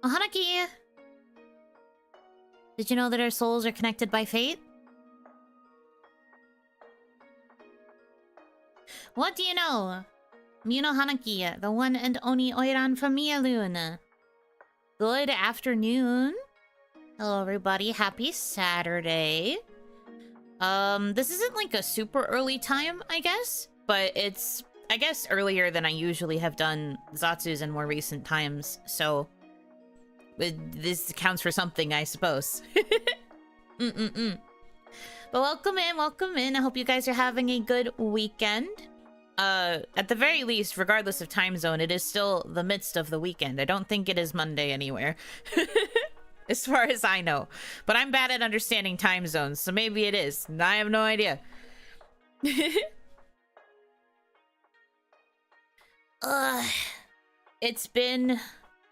Oh, Hanaki! Did you know that our souls are connected by fate? What do you know? Yuno Hanaki, the one and only Oiran from Mialuna. Good afternoon. Hello, everybody. Happy Saturday. This isn't like a super early time, I guess, but it's, I guess, earlier than I usually have done Zatsus in more recent times, so this counts for something, I suppose. But welcome in. I hope you guys are having a good weekend. At the very least, regardless of time zone, it is still the midst of the weekend. I don't think it is Monday anywhere. As far as I know. But I'm bad at understanding time zones, so maybe it is. I have no idea. It's been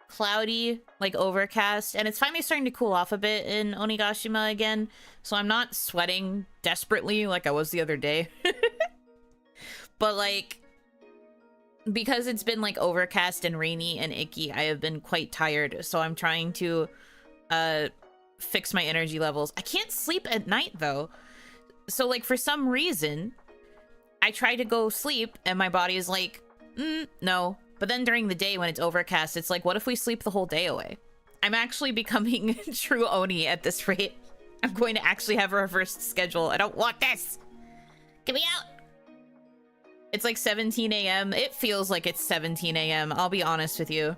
cloudy, like overcast, and it's finally starting to cool off a bit in Onigashima again, so I'm not sweating desperately like I was the other day. But like, because it's been like overcast and rainy and icky, I have been quite tired, so I'm trying to fix my energy levels. I can't sleep at night though, so like for some reason I try to go sleep and my body is like, no. But then during the day when it's overcast, it's like, what if we sleep the whole day away? I'm actually becoming true Oni at this rate. I'm going to actually have a reversed schedule. I don't want this. Get me out. It's like 17 a.m. It feels like it's 17 a.m. I'll be honest with you.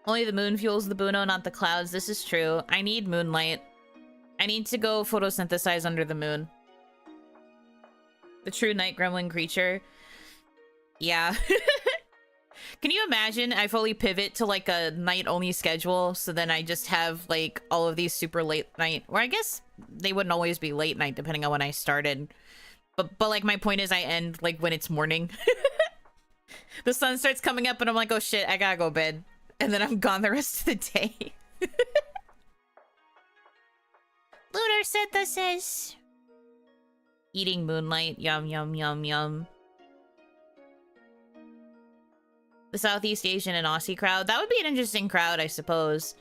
Only the moon fuels the Buno, not the clouds. This is true. I need moonlight. I need to go photosynthesize under the moon. The true night gremlin creature. Yeah. Can you imagine I fully pivot to like a night-only schedule, so then I just have like all of these super late night, or I guess they wouldn't always be late night depending on when I started. But like my point is I end like when it's morning. The sun starts coming up and I'm like, oh shit, I gotta go to bed. And then I'm gone the rest of the day. Lunar synthesis. Eating moonlight. Yum, yum, yum, yum. The Southeast Asian and Aussie crowd. That would be an interesting crowd, I suppose.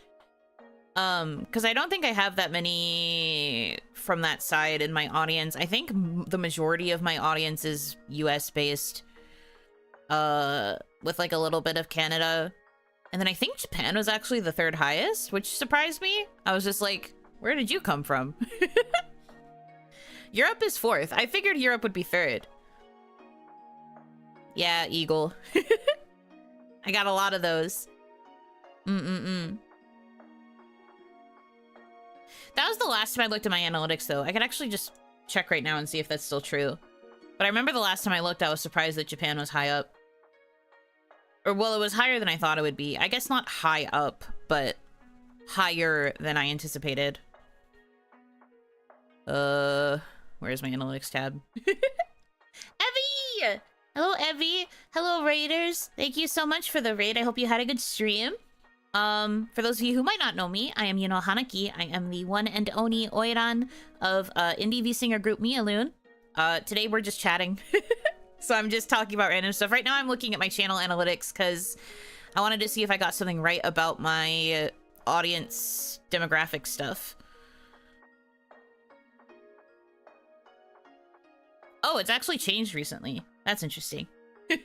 Because I don't think I have that many from that side in my audience. I think the majority of my audience is US based. With like a little bit of Canada. And then I think Japan was actually the third highest, which surprised me. I was just like, where did you come from? Europe is fourth. I figured Europe would be third. Yeah, Eagle. I got a lot of those. That was the last time I looked at my analytics, though. I could actually just check right now and see if that's still true. But I remember the last time I looked, I was surprised that Japan was high up. Or, well, it was higher than I thought it would be. I guess not high up, but higher than I anticipated. Where's my analytics tab? Evie! Hello, Evie. Hello, Raiders. Thank you so much for the raid. I hope you had a good stream. For those of you who might not know me, I am Yuno Hanaki. I am the one and only Oiran of indie V-singer group Mialune. Today we're just chatting. So I'm just talking about random stuff. Right now I'm looking at my channel analytics because I wanted to see if I got something right about my audience demographic stuff. Oh, it's actually changed recently. That's interesting. Hi,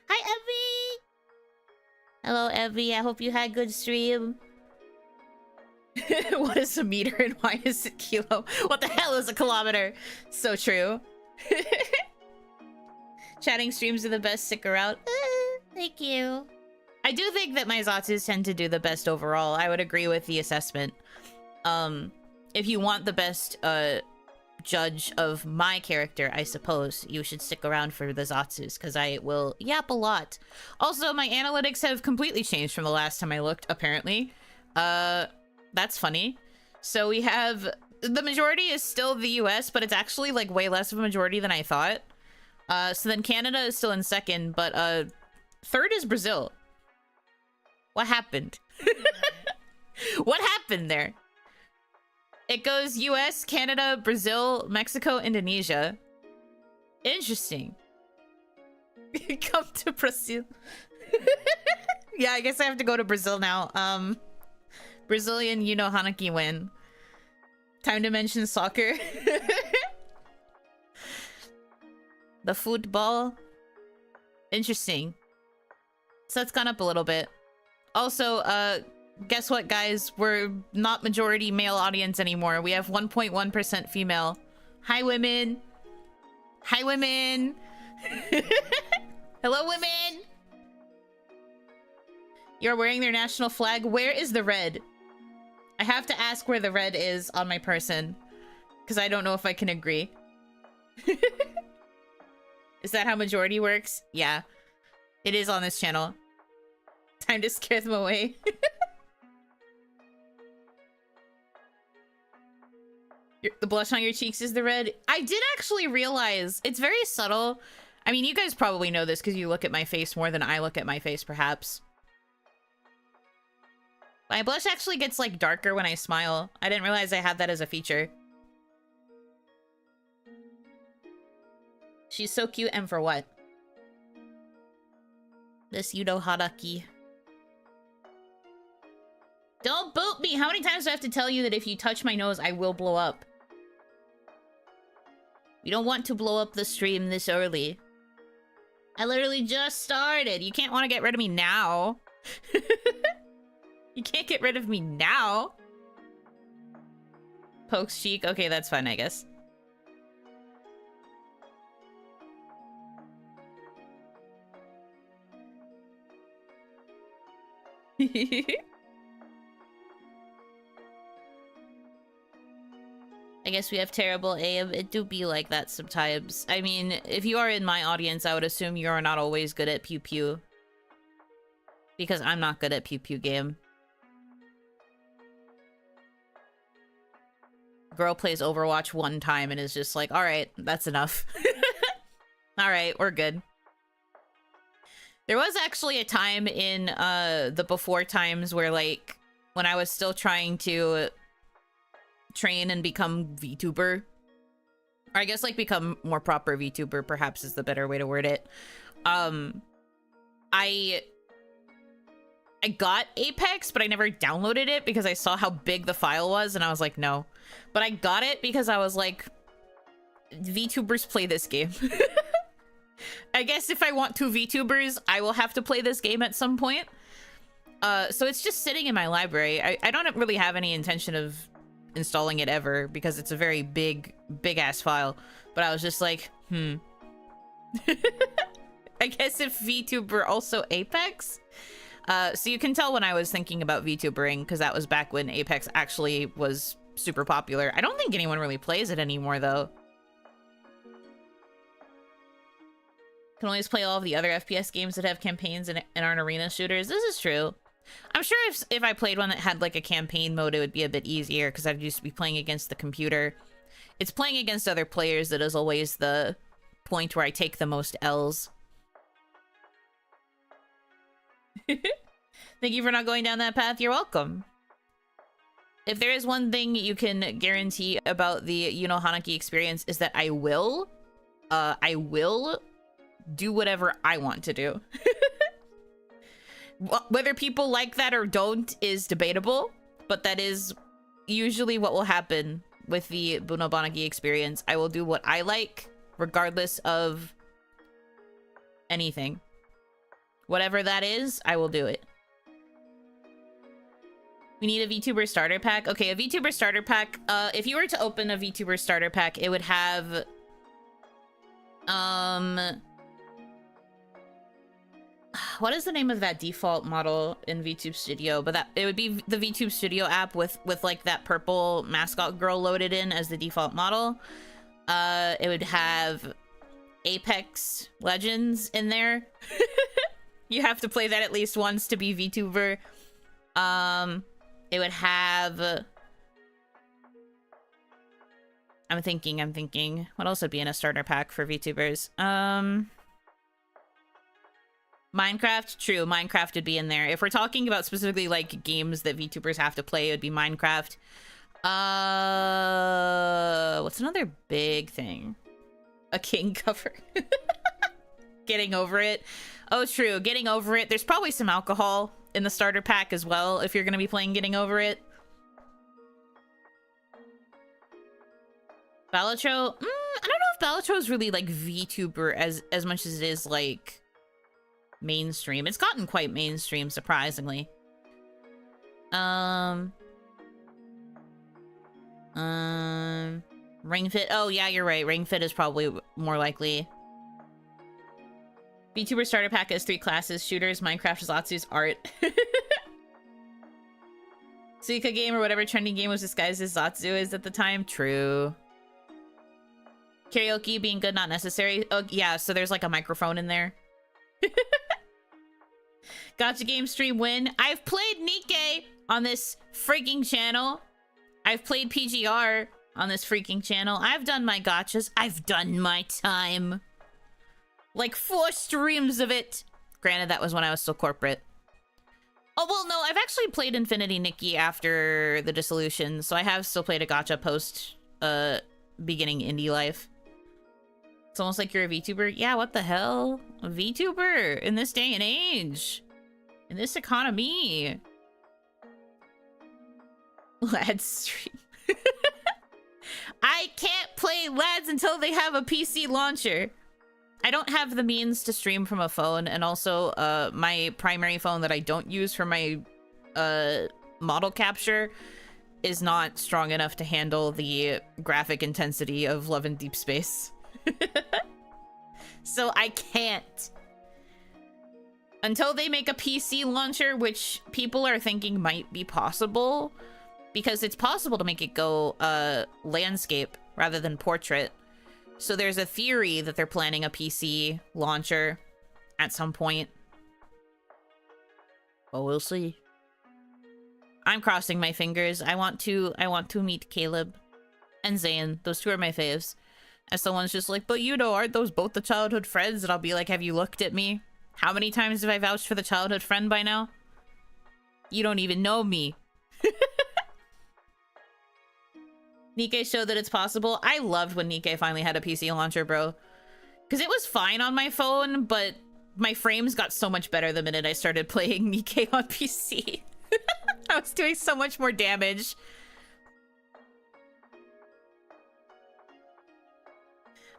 Evie! Hello, Evie. I hope you had a good stream. What is a meter and why is it kilo? What the hell is a kilometer? So true. Chatting streams are the best. Stick around. Thank you. I do think that my Zatsus tend to do the best overall. I would agree with the assessment. If you want the best judge of my character, I suppose you should stick around for the Zatsus, because I will yap a lot. Also, my analytics have completely changed from the last time I looked, apparently. That's funny. So we have... The majority is still the US, but it's actually, like, way less of a majority than I thought. So then Canada is still in second, but third is Brazil. What happened? What happened there? It goes US, Canada, Brazil, Mexico, Indonesia. Interesting. Come to Brazil. Yeah, I guess I have to go to Brazil now. Brazilian Yuno Hanaki win. Time to mention soccer. The football. Interesting. So that's gone up a little bit. Also, guess what, guys? We're not majority male audience anymore. We have 1.1% female. Hi, women. Hi, women. Hello, women. You're wearing their national flag. Where is the red? I have to ask where the red is on my person, because I don't know if I can agree. Is that how majority works? Yeah. It is on this channel. Time to scare them away. The blush on your cheeks is the red. I did actually realize it's very subtle. I mean, you guys probably know this because you look at my face more than I look at my face, perhaps. My blush actually gets, like, darker when I smile. I didn't realize I had that as a feature. She's so cute, and for what? This Yuno Hanaki. Don't boot me! How many times do I have to tell you that if you touch my nose, I will blow up? We don't want to blow up the stream this early. I literally just started. You can't want to get rid of me now. You can't get rid of me now. Pokes cheek. Okay, that's fine, I guess. I guess we have terrible aim. It do be like that sometimes. I mean, if you are in my audience, I would assume you are not always good at pew pew. Because I'm not good at pew pew game. Girl plays Overwatch one time and is just like, alright, that's enough. Alright, we're good. There was actually a time in the before times where, like, when I was still trying to train and become VTuber, or I guess, like, become more proper VTuber, perhaps is the better way to word it. I got Apex, but I never downloaded it because I saw how big the file was, and I was like, no. But I got it because I was like, VTubers play this game. I guess if I want to VTubers, I will have to play this game at some point. So it's just sitting in my library. I don't really have any intention of installing it ever because it's a very big ass file. But I was just like, I guess if VTuber also Apex? So you can tell when I was thinking about VTubering, because that was back when Apex actually was super popular. I don't think anyone really plays it anymore, though. Can always play all of the other FPS games that have campaigns and aren't arena shooters. This is true. I'm sure if I played one that had, like, a campaign mode, it would be a bit easier, because I'd used to be playing against the computer. It's playing against other players that is always the point where I take the most L's. Thank you for not going down that path. You're welcome. If there is one thing you can guarantee about the Yuno Hanaki experience is that I will do whatever I want to do. Whether people like that or don't is debatable, but that is usually what will happen with the Yuno Hanaki experience. I will do what I like, regardless of anything. Whatever that is, I will do it. We need a VTuber starter pack. Okay, a VTuber starter pack. If you were to open a VTuber starter pack, it would have... what is the name of that default model in VTube Studio? But it would be the VTube Studio app with like that purple mascot girl loaded in as the default model. It would have Apex Legends in there. You have to play that at least once to be VTuber. It would have... I'm thinking. What else would be in a starter pack for VTubers? Minecraft? True, Minecraft would be in there. If we're talking about specifically, like, games that VTubers have to play, it would be Minecraft. What's another big thing? A King cover. Getting over it. Oh, true. Getting over it. There's probably some alcohol in the starter pack as well if you're going to be playing Getting Over It. Balatro? I don't know if Balatro is really like VTuber as much as it is like mainstream. It's gotten quite mainstream, surprisingly. Ring Fit. Oh yeah, you're right. Ring Fit is probably more likely. VTuber starter pack has 3 classes: shooters, Minecraft, Zatsu's art. Suika game or whatever trending game was disguised as Zatsu is at the time. True. Karaoke being good, not necessary. Oh yeah, so there's like a microphone in there. Gacha game stream win. I've played Nikke on this freaking channel. I've played PGR on this freaking channel. I've done my gachas. I've done my time. Like 4 streams of it. Granted, that was when I was still corporate. Oh, well, no, I've actually played Infinity Nikki after the dissolution, so I have still played a gacha post beginning indie life. It's almost like you're a VTuber. Yeah, what the hell? A VTuber in this day and age. In this economy. Lads stream. I can't play Lads until they have a PC launcher. I don't have the means to stream from a phone, and also my primary phone that I don't use for my model capture is not strong enough to handle the graphic intensity of Love in Deep Space. So I can't. Until they make a PC launcher, which people are thinking might be possible, because it's possible to make it go landscape rather than portrait. So there's a theory that they're planning a PC launcher at some point. Well, we'll see. I'm crossing my fingers. I want to meet Caleb and Zane. Those 2 are my faves. And someone's just like, but you know, aren't those both the childhood friends? And I'll be like, have you looked at me? How many times have I vouched for the childhood friend by now? You don't even know me. Nikke showed that it's possible. I loved when Nikke finally had a PC launcher, bro. Because it was fine on my phone, but my frames got so much better the minute I started playing Nikke on PC. I was doing so much more damage.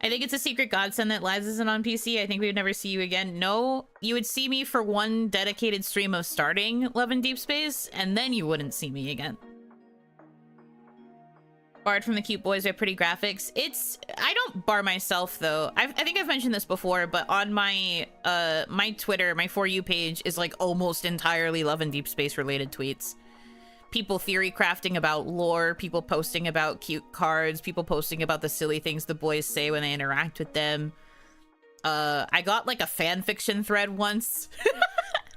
I think it's a secret godsend that Laz isn't on PC. I think we would never see you again. No, you would see me for one dedicated stream of starting Love in Deep Space, and then you wouldn't see me again. Barred from the cute boys with pretty graphics. I don't bar myself though. I think I've mentioned this before, but on my my Twitter, my For You page is like almost entirely Love in Deep Space related tweets. People theory crafting about lore, people posting about cute cards, people posting about the silly things the boys say when they interact with them. I got like a fan fiction thread once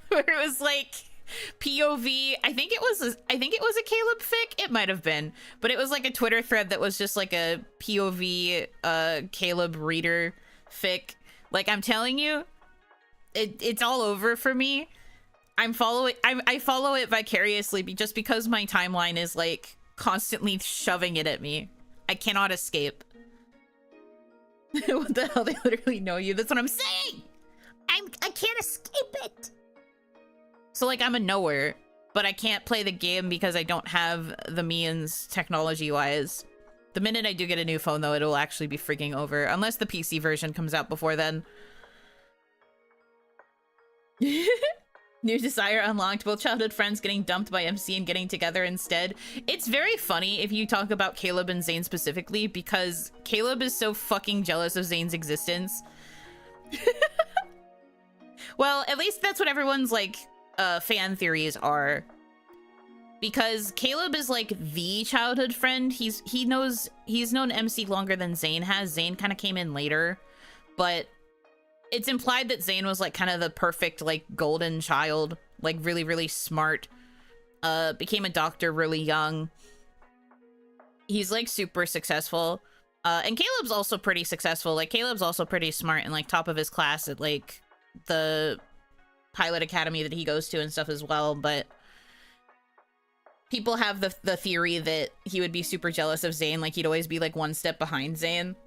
where it was like POV. I think it was a Caleb fic. It might have been, but it was like a Twitter thread that was just like a POV Caleb reader fic. Like, I'm telling you, it's all over for me. I follow it vicariously just because my timeline is like constantly shoving it at me. I cannot escape. What the hell? They literally know you. That's what I'm saying. I can't escape it. So like, I'm a knower, but I can't play the game because I don't have the means technology wise. The minute I do get a new phone though, it'll actually be freaking over, unless the PC version comes out before then. New desire unlocked. Both childhood friends getting dumped by MC and getting together instead. It's very funny if you talk about Caleb and Zane specifically, because Caleb is so fucking jealous of Zane's existence. Well, at least that's what everyone's like fan theories are. Because Caleb is like the childhood friend. He's known MC longer than Zane has. Zane kind of came in later, but it's implied that Zane was like kind of the perfect like golden child, like really, really smart, became a doctor really young. He's like super successful. And Caleb's also pretty successful. Like, Caleb's also pretty smart and like top of his class at like the pilot academy that he goes to and stuff as well. But people have the theory that he would be super jealous of Zane. Like, he'd always be like one step behind Zane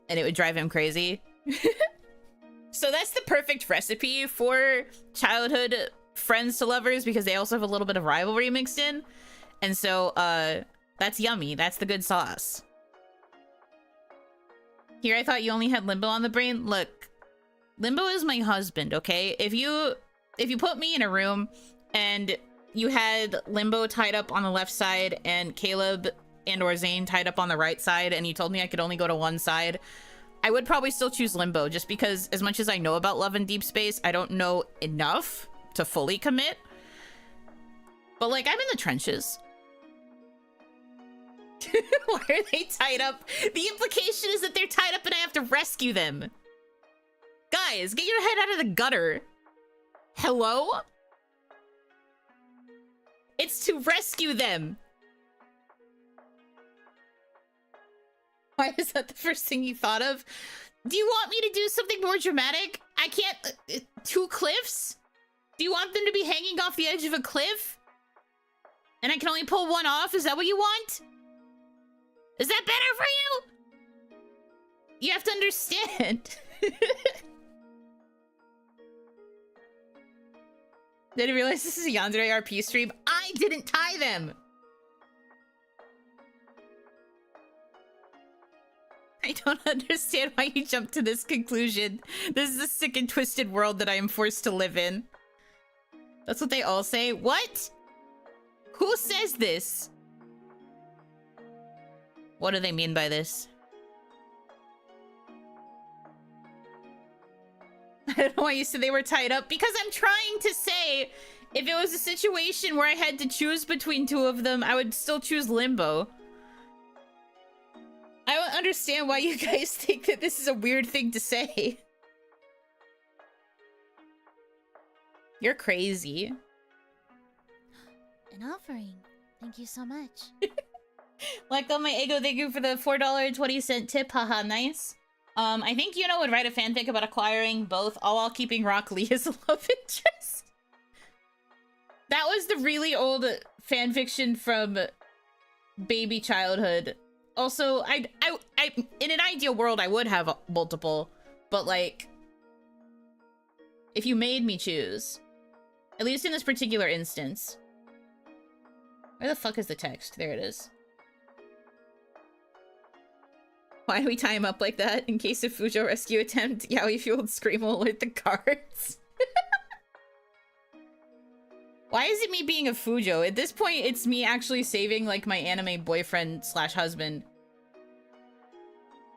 and it would drive him crazy. So that's the perfect recipe for childhood friends to lovers, because they also have a little bit of rivalry mixed in. And so, that's yummy. That's the good sauce. Here, I thought you only had Limbo on the brain. Look, Limbo is my husband, okay? If you put me in a room and you had Limbo tied up on the left side and Caleb and or Zane tied up on the right side, and you told me I could only go to one side, I would probably still choose Limbo, just because as much as I know about Love and Deep Space, I don't know enough to fully commit. But like, I'm in the trenches. Why are they tied up? The implication is that they're tied up and I have to rescue them. Guys, get your head out of the gutter. Hello? It's to rescue them. Why is that the first thing you thought of? Do you want me to do something more dramatic? I can't... 2 cliffs? Do you want them to be hanging off the edge of a cliff? And I can only pull one off? Is that what you want? Is that better for you? You have to understand. Didn't realize this is a Yandere RP stream. I didn't tie them. I don't understand why you jumped to this conclusion. This is a sick and twisted world that I am forced to live in. That's what they all say. What? Who says this? What do they mean by this? I don't know why you said they were tied up. Because I'm trying to say, if it was a situation where I had to choose between 2 of them, I would still choose Limbo. I don't understand why you guys think that this is a weird thing to say. You're crazy. An offering. Thank you so much. Like on my ego, thank you for the $4.20 tip. Haha, nice. I think Yuno would write a fanfic about acquiring both, all while keeping Rock Lee as a love interest. That was the really old fanfiction from baby childhood. Also, I in an ideal world, I would have multiple, but like, if you made me choose, at least in this particular instance. Where the fuck is the text? There it is. Why do we tie him up like that? In case of Fujo rescue attempt, Yaoi fueled scream will alert the guards. Why is it me being a Fujo? At this point, it's me actually saving like my anime boyfriend slash husband.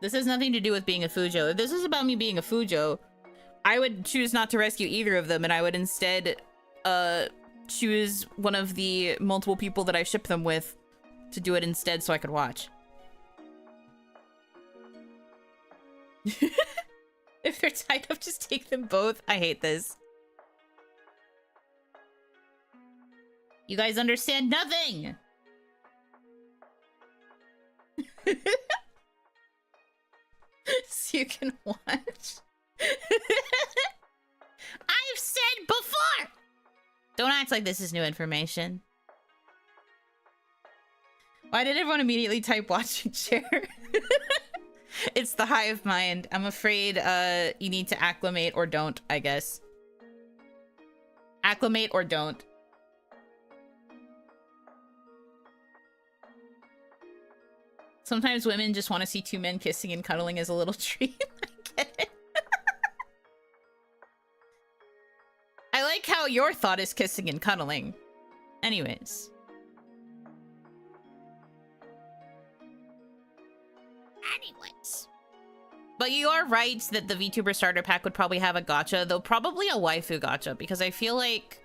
This has nothing to do with being a Fujo. If this is about me being a Fujo, I would choose not to rescue either of them, and I would instead choose one of the multiple people that I ship them with to do it instead so I could watch. If they're tied up, just take them both. I hate this. You guys understand nothing! So you can watch. I've said before! Don't act like this is new information. Why did everyone immediately type watching chair? It's the hive mind. I'm afraid you need to acclimate or don't, I guess. Acclimate or don't. Sometimes women just want to see 2 men kissing and cuddling as a little treat. I get it. I like how your thought is kissing and cuddling. Anyways. But you are right that the VTuber starter pack would probably have a gacha, though probably a waifu gacha, because I feel like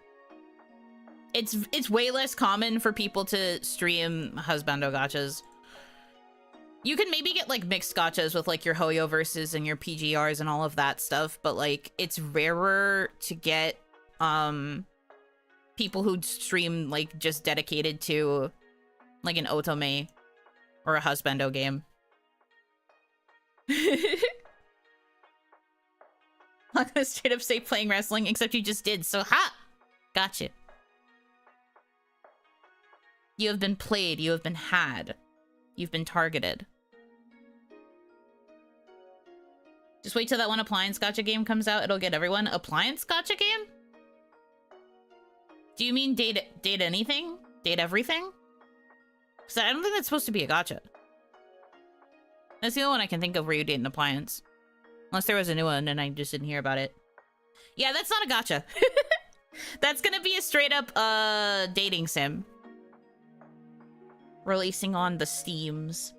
it's way less common for people to stream husbando gachas. You can maybe get like mixed gachas with like your Hoyo verses and your PGRs and all of that stuff, but like it's rarer to get people who stream like just dedicated to like an otome or a husbando game. I'm gonna straight up say playing wrestling, except you just did, so ha! Gotcha. You have been played, you have been had. You've been targeted. Just wait till that one appliance gacha game comes out. It'll get everyone. Appliance gacha game? Do you mean date anything? Date everything? Because I don't think that's supposed to be a gacha. That's the only one I can think of where you date an appliance. Unless there was a new one and I just didn't hear about it. Yeah, that's not a gacha. That's gonna be a straight up dating sim. Releasing on the Steams.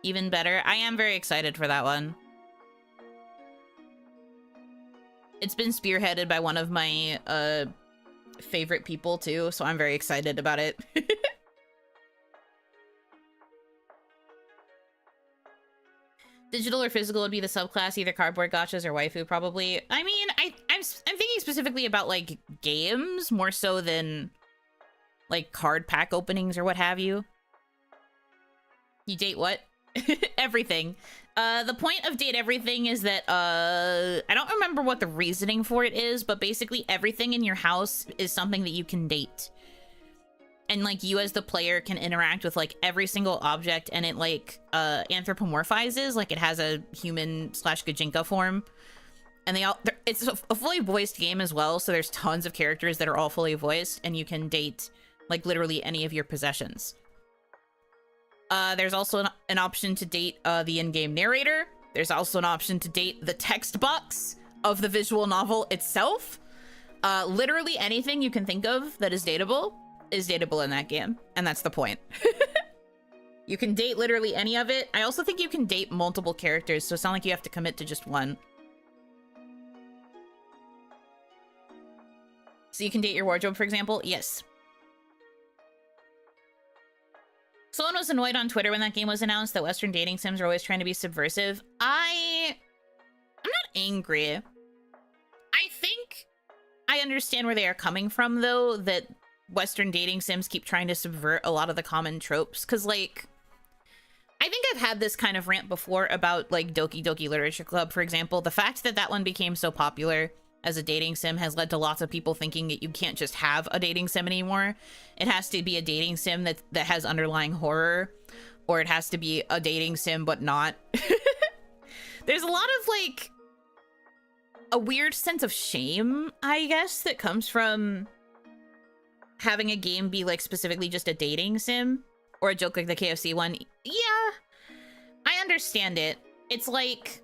Even better. I am very excited for that one. It's been spearheaded by one of my favorite people too, so I'm very excited about it. Digital or physical would be the subclass, either cardboard gachas or waifu, probably. I mean, I'm thinking specifically about like games more so than like card pack openings or what have you. You date what? Everything. The point of date everything is that I don't remember what the reasoning for it is, but basically everything in your house is something that you can date. And like you as the player can interact with like every single object, and it like anthropomorphizes, like it has a human / Gajinka form. And it's a fully voiced game as well, so there's tons of characters that are all fully voiced, and you can date like literally any of your possessions. There's also an option to date the in-game narrator. There's also an option to date the text box of the visual novel itself. Literally anything you can think of that is dateable in that game, and that's the point. You can date literally any of it. I also think you can date multiple characters, so it's not like you have to commit to just one. So you can date your wardrobe, for example? Yes. Someone was annoyed on Twitter when that game was announced that Western dating sims are always trying to be subversive. I'm not angry. I think I understand where they are coming from, though, that Western dating sims keep trying to subvert a lot of the common tropes. Because, like, I think I've had this kind of rant before about, like, Doki Doki Literature Club, for example. The fact that that one became so popular as a dating sim has led to lots of people thinking that you can't just have a dating sim anymore. It has to be a dating sim that has underlying horror, or it has to be a dating sim but not. There's a lot of like a weird sense of shame, I guess, that comes from having a game be like specifically just a dating sim, or a joke like the KFC one. Yeah, I understand it. It's like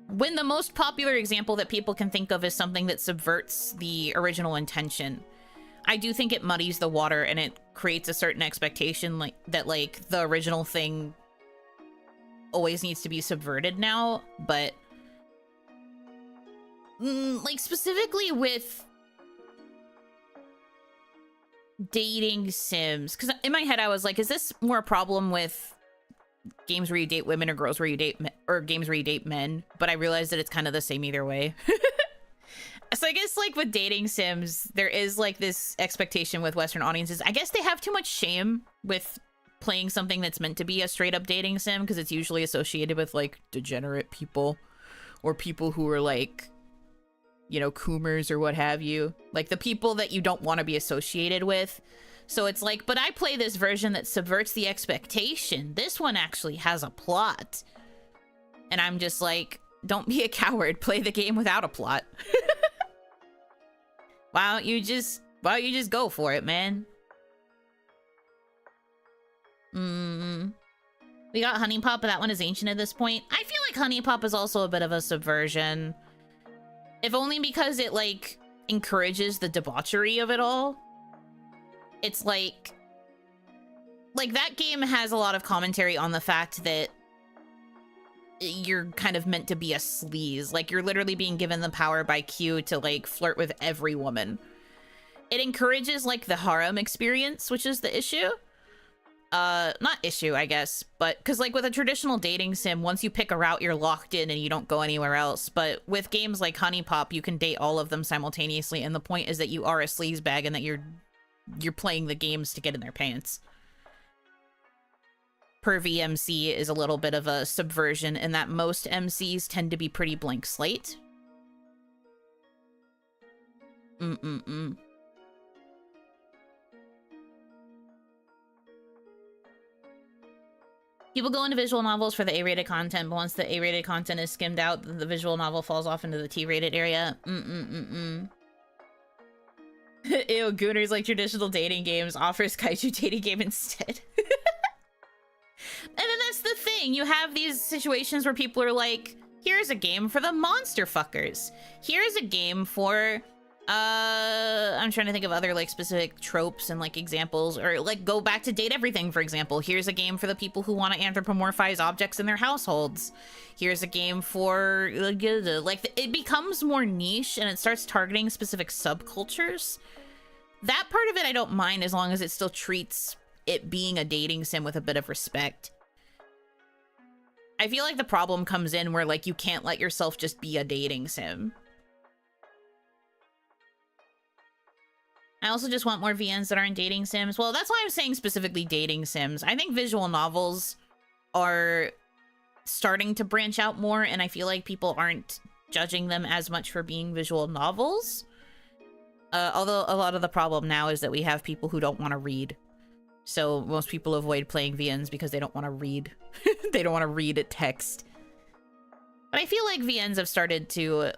when the most popular example that people can think of is something that subverts the original intention. I do think it muddies the water, and it creates a certain expectation like that, like the original thing always needs to be subverted now. But like specifically with dating sims, because in my head I was like, is this more a problem with games where you date women or girls where you date men, or games where you date men? But I realized that it's kind of the same either way. So I guess like with dating sims, there is like this expectation with Western audiences. I guess they have too much shame with playing something that's meant to be a straight up dating sim, because it's usually associated with like degenerate people, or people who are like, you know, coomers or what have you, like the people that you don't want to be associated with. So it's like, but I play this version that subverts the expectation. This one actually has a plot. And I'm just like, don't be a coward. Play the game without a plot. Why don't you just go for it, man? We got Honey Pop, but that one is ancient at this point. I feel like Honey Pop is also a bit of a subversion. If only because it, like, encourages the debauchery of it all. It's like that game has a lot of commentary on the fact that you're kind of meant to be a sleaze. Like, you're literally being given the power by Q to, like, flirt with every woman. It encourages, like, the harem experience, which is the issue. Not issue, I guess, but because, like, with a traditional dating sim, once you pick a route, you're locked in and you don't go anywhere else. But with games like Honey Pop, you can date all of them simultaneously, and the point is that you are a sleazebag and that you're playing the games to get in their pants. Per VMC is a little bit of a subversion in that most MCs tend to be pretty blank slate. People go into visual novels for the A-rated content, but once the A-rated content is skimmed out, the visual novel falls off into the T-rated area. Ew, Gooner's like traditional dating games, offers kaiju dating game instead. And then that's the thing. You have these situations where people are like, here's a game for the monster fuckers. Here's a game for, I'm trying to think of other like specific tropes and like examples, or like go back to Date Everything, for example. Here's a game for the people who want to anthropomorphize objects in their households. Here's a game for, like, it becomes more niche and it starts targeting specific subcultures. That part of it I don't mind, as long as it still treats it being a dating sim with a bit of respect. I feel like the problem comes in where like you can't let yourself just be a dating sim. I also just want more VNs that aren't dating sims. Well, that's why I'm saying specifically dating sims. I think visual novels are starting to branch out more, and I feel like people aren't judging them as much for being visual novels. Although a lot of the problem now is that we have people who don't want to read. So most people avoid playing VNs because they don't want to read. They don't want to read a text. But I feel like VNs have started to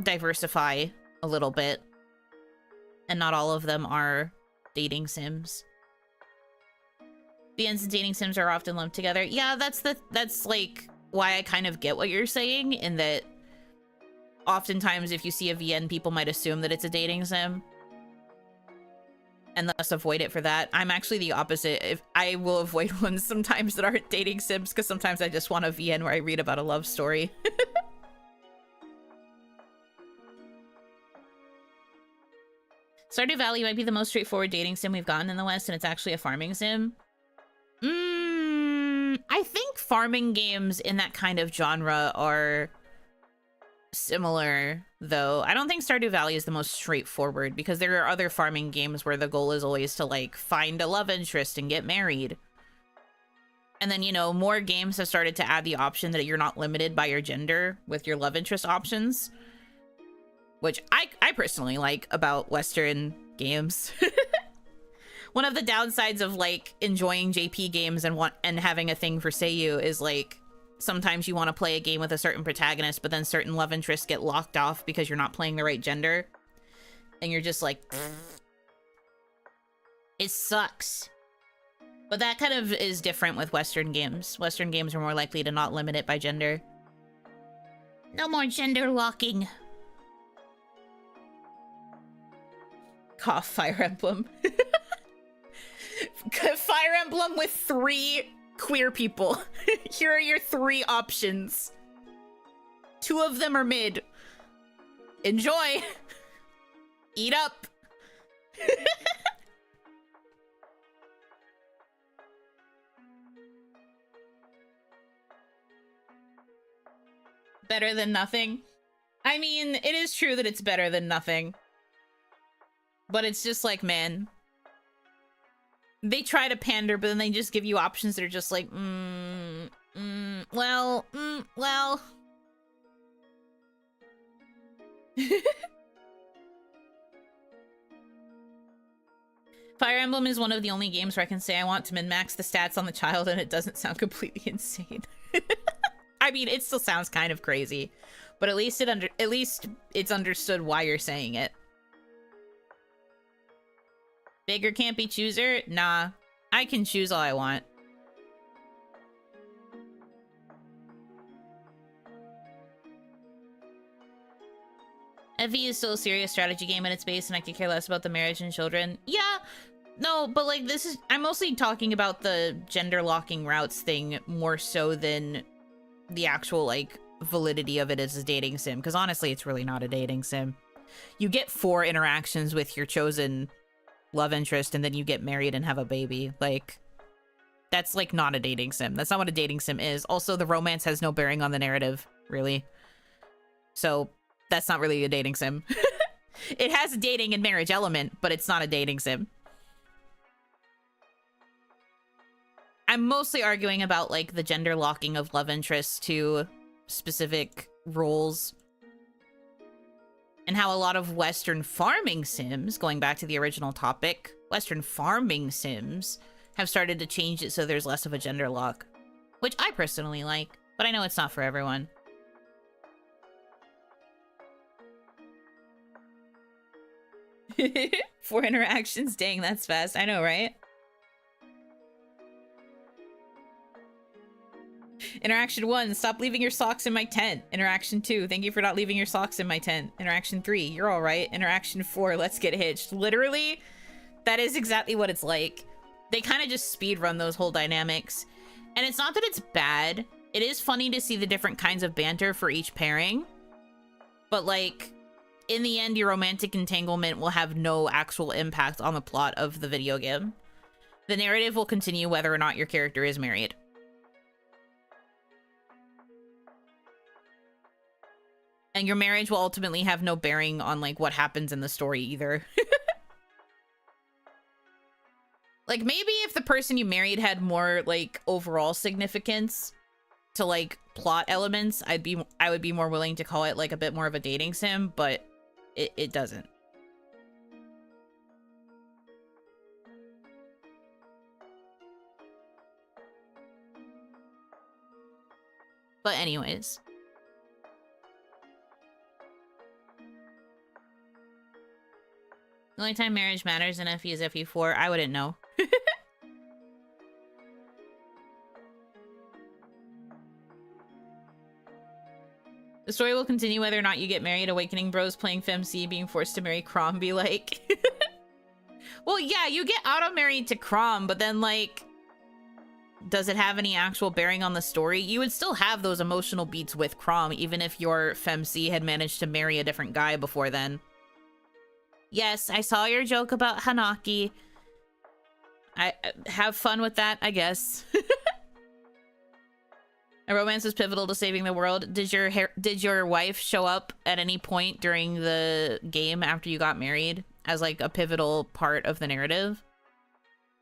diversify a little bit. And not all of them are dating sims. VNs and dating sims are often lumped together. Yeah, that's like why I kind of get what you're saying, in that oftentimes if you see a VN, people might assume that it's a dating sim and thus avoid it for that. I'm actually the opposite. If I will avoid ones sometimes that aren't dating sims, because sometimes I just want a VN where I read about a love story. Stardew Valley might be the most straightforward dating sim we've gotten in the West, and it's actually a farming sim. I think farming games in that kind of genre are similar, though. I don't think Stardew Valley is the most straightforward, because there are other farming games where the goal is always to like find a love interest and get married. And then, you know, more games have started to add the option that you're not limited by your gender with your love interest options, which I personally like about Western games. One of the downsides of like enjoying JP games and having a thing for Seiyu is like sometimes you want to play a game with a certain protagonist, but then certain love interests get locked off because you're not playing the right gender. And you're just like, it sucks. But that kind of is different with Western games. Western games are more likely to not limit it by gender. No more gender locking. Cough, Fire Emblem. Fire Emblem with 3 queer people. Here are your 3 options. 2 of them are mid. Enjoy. Eat up. Better than nothing. I mean, it is true that it's better than nothing. But it's just like, man, they try to pander, but then they just give you options that are just like, well. Fire Emblem is one of the only games where I can say I want to min-max the stats on the child and it doesn't sound completely insane. I mean, it still sounds kind of crazy, but at least it's understood why you're saying it. Bigger can't be chooser? Nah, I can choose all I want. FV is still a serious strategy game at its base, and I could care less about the marriage and children. Yeah, no, but like I'm mostly talking about the gender locking routes thing more so than the actual like validity of it as a dating sim, because honestly, it's really not a dating sim. You get 4 interactions with your chosen love interest and then you get married and have a baby. Like, that's like not a dating sim. That's not what a dating sim is. Also, the romance has no bearing on the narrative, really. So that's not really a dating sim. It has a dating and marriage element, but it's not a dating sim. I'm mostly arguing about like the gender locking of love interests to specific roles, and how a lot of Western farming sims, going back to the original topic, Western farming sims have started to change it so there's less of a gender lock, which I personally like, but I know it's not for everyone. Four interactions? Dang, that's fast. I know, right? Interaction 1, stop leaving your socks in my tent. Interaction 2, thank you for not leaving your socks in my tent. Interaction 3, you're alright. Interaction 4, let's get hitched. Literally, that is exactly what it's like. They kind of just speed run those whole dynamics. And it's not that it's bad. It is funny to see the different kinds of banter for each pairing. But like, in the end, your romantic entanglement will have no actual impact on the plot of the video game. The narrative will continue whether or not your character is married. And your marriage will ultimately have no bearing on, like, what happens in the story either. Like, maybe if the person you married had more, like, overall significance to, like, plot elements, I would be more willing to call it, like, a bit more of a dating sim, but it doesn't. But anyways. The only time marriage matters in FE is FE4. I wouldn't know. The story will continue whether or not you get married. Awakening Bros playing FemC, being forced to marry Crom be like... Well, yeah, you get auto-married to Crom, but then, like... Does it have any actual bearing on the story? You would still have those emotional beats with Crom, even if your FemC had managed to marry a different guy before then. Yes, I saw your joke about Hanaki. I have fun with that, I guess. A romance is pivotal to saving the world. Did your wife show up at any point during the game after you got married as like a pivotal part of the narrative?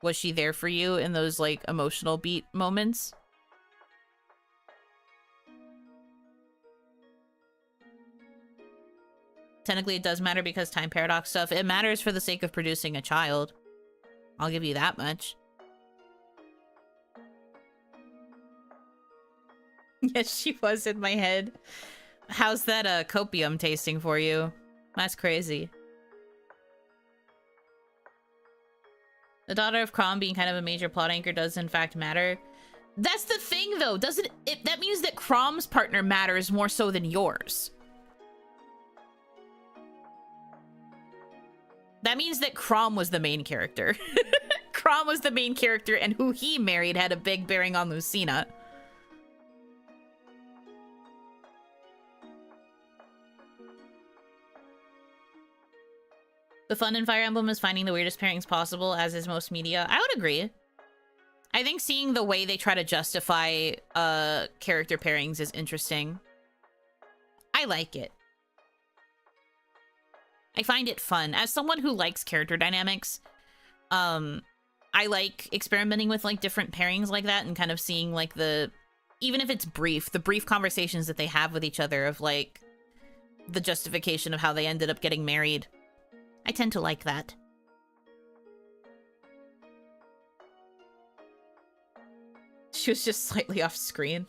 Was she there for you in those like emotional beat moments? Technically, it does matter because time paradox stuff. It matters for the sake of producing a child. I'll give you that much. Yes, she was in my head. How's that copium tasting for you? That's crazy. The daughter of Crom being kind of a major plot anchor does in fact matter. That's the thing though, doesn't it? That means that Crom's partner matters more so than yours. That means that Crom was the main character. Crom was the main character, and who he married had a big bearing on Lucina. The fun in Fire Emblem is finding the weirdest pairings possible, as is most media. I would agree. I think seeing the way they try to justify character pairings is interesting. I like it. I find it fun. As someone who likes character dynamics, I like experimenting with like different pairings like that and kind of seeing like even if it's brief, the brief conversations that they have with each other of like the justification of how they ended up getting married. I tend to like that. She was just slightly off screen.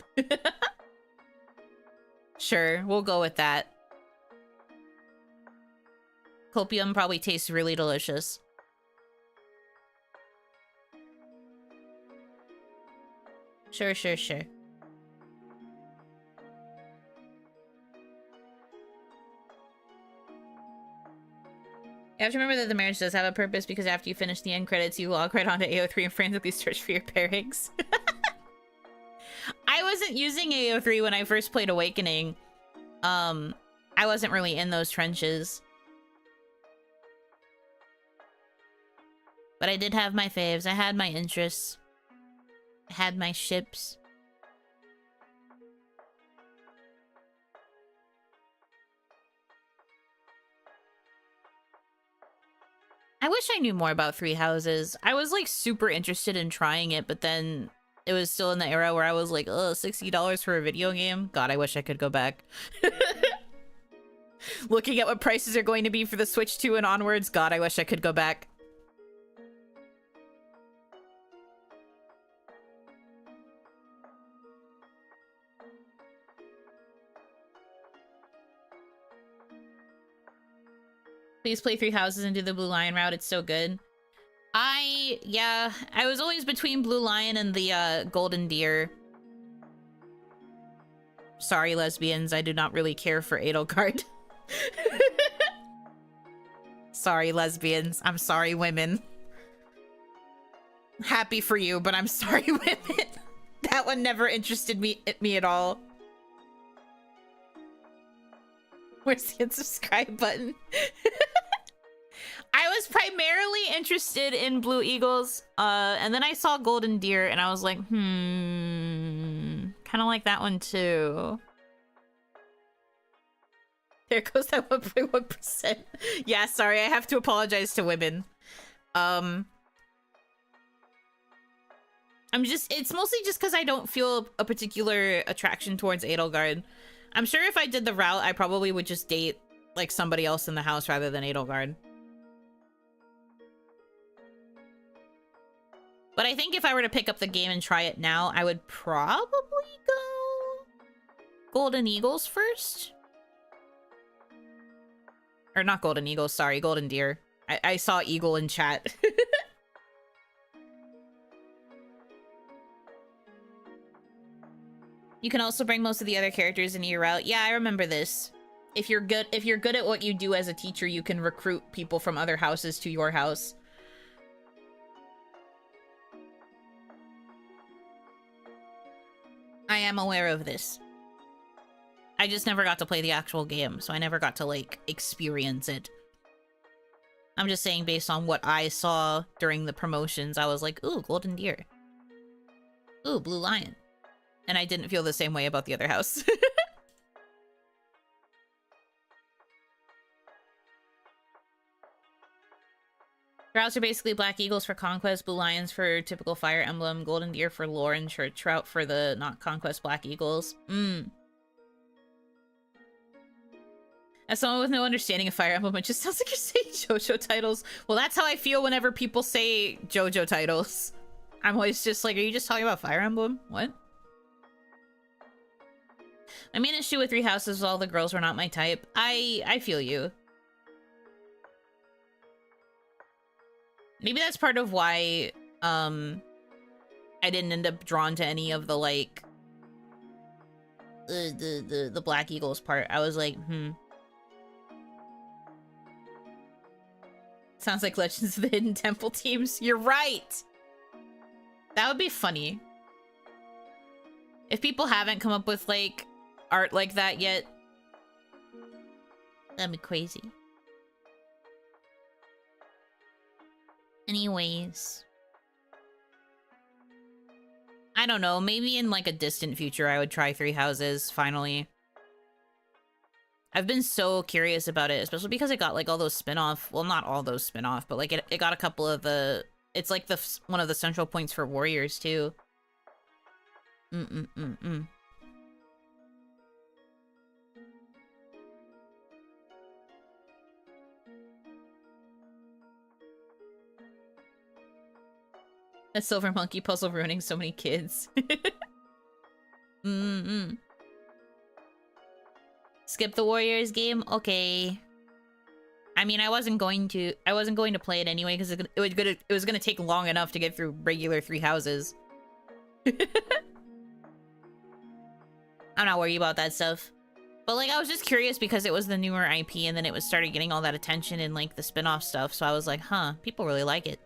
Sure, we'll go with that. Copium probably tastes really delicious. Sure, sure, sure. You have to remember that the marriage does have a purpose, because after you finish the end credits, you log right onto AO3 and frantically search for your pairings. I wasn't using AO3 when I first played Awakening. I wasn't really in those trenches. But I did have my faves. I had my interests. I had my ships. I wish I knew more about Three Houses. I was like super interested in trying it, but then it was still in the era where I was like, oh, $60 for a video game? God, I wish I could go back. Looking at what prices are going to be for the Switch 2 and onwards, God, I wish I could go back. Please play Three Houses and do the Blue Lion route. It's so good. Yeah, I was always between Blue Lion and the Golden Deer. Sorry, lesbians. I do not really care for Edelgard. Sorry, lesbians. I'm sorry, women. Happy for you, but I'm sorry, women. That one never interested me at all. Where's the unsubscribe button? I was primarily interested in Blue Eagles, and then I saw Golden Deer, and I was like, kind of like that one too. There goes that 1.1%. Yeah, sorry, I have to apologize to women. It's mostly just because I don't feel a particular attraction towards Edelgard. I'm sure if I did the route, I probably would just date, like, somebody else in the house rather than Edelgard. But I think if I were to pick up the game and try it now, I would probably go Golden Eagles first. Or not Golden Eagles, sorry, Golden Deer. I saw Eagle in chat. You can also bring most of the other characters into your route. Yeah, I remember this. If you're good at what you do as a teacher, you can recruit people from other houses to your house. I am aware of this. I just never got to play the actual game, so I never got to, like, experience it. I'm just saying based on what I saw during the promotions, I was like, ooh, Golden Deer. Ooh, Blue Lion. And I didn't feel the same way about the other house. Routes are basically Black Eagles for Conquest, Blue Lions for typical Fire Emblem, Golden Deer for lore, and Trout for the not Conquest Black Eagles. As someone with no understanding of Fire Emblem, it just sounds like you're saying JoJo titles. Well, that's how I feel whenever people say JoJo titles. I'm always just like, are you just talking about Fire Emblem? What? I mean, issue with Three Houses, all the girls were not my type. I feel you. Maybe that's part of why, I didn't end up drawn to any of the, like, the Black Eagles part. I was like, Sounds like Legends of the Hidden Temple teams. You're right! That would be funny. If people haven't come up with, like, art like that yet, that'd be crazy. Anyways. I don't know, maybe in, like, a distant future I would try Three Houses, finally. I've been so curious about it, especially because it got, like, all those spin-off, well, not all those spin-off, but, like, it got a couple of the, it's, like, one of the central points for Warriors, too. A silver monkey puzzle ruining so many kids. Skip the Warriors game? Okay. I mean, I wasn't going to play it anyway because it was gonna take long enough to get through regular Three Houses. I'm not worried about that stuff. But, like, I was just curious because it was the newer IP and then it started getting all that attention in, like, the spin-off stuff. So I was like, huh, people really like it.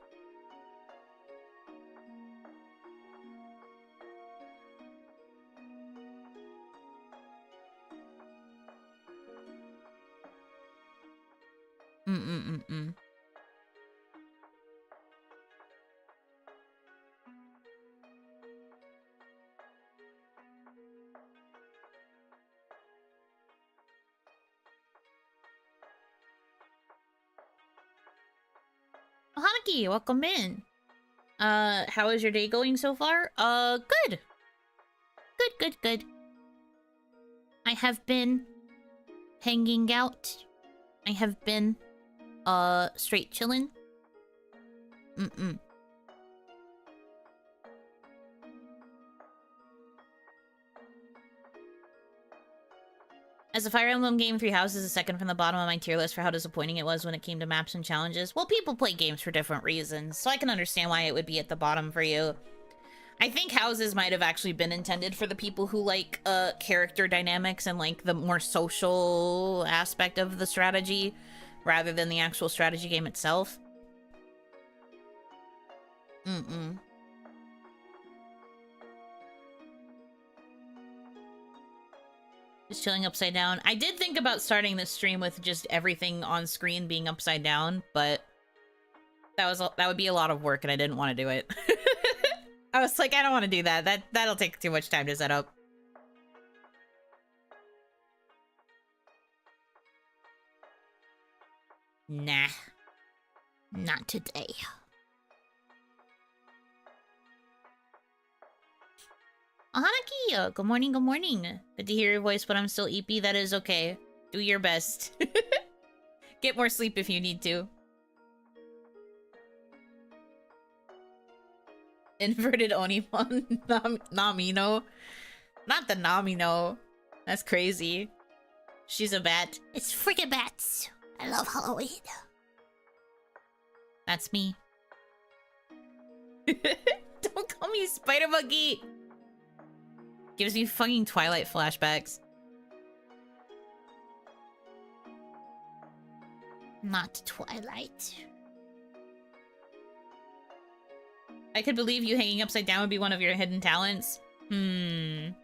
Hanaki, welcome in. How is your day going so far? Good. Good. I have been hanging out. I have been, straight chillin'. As a Fire Emblem game, Three Houses is second from the bottom of my tier list for how disappointing it was when it came to maps and challenges. Well, people play games for different reasons, so I can understand why it would be at the bottom for you. I think Houses might have actually been intended for the people who like character dynamics and like the more social aspect of the strategy rather than the actual strategy game itself. Just chilling upside down. I did think about starting this stream with just everything on screen being upside down, but that would be a lot of work and I didn't want to do it. I was like, I don't want to do that. That'll take too much time to set up. Nah. Not today. Hanaki, good morning, good morning. Good to hear your voice, but I'm still eepy. That is okay. Do your best. Get more sleep if you need to. Inverted Onimon Namino. Not the Namino. That's crazy. She's a bat. It's friggin' bats. I love Halloween. That's me. Don't call me Spider Monkey. Gives me fucking Twilight flashbacks. Not Twilight. I could believe you hanging upside down would be one of your hidden talents. Hang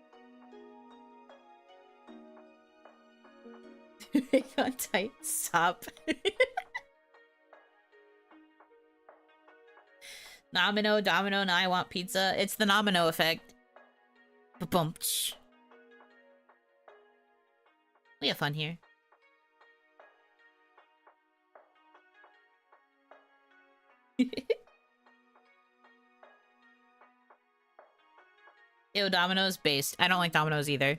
on tight. Stop. Domino, now I want pizza. It's the Nomino effect. Ba-bum. We have fun here. Ew, Domino's based. I don't like Domino's either.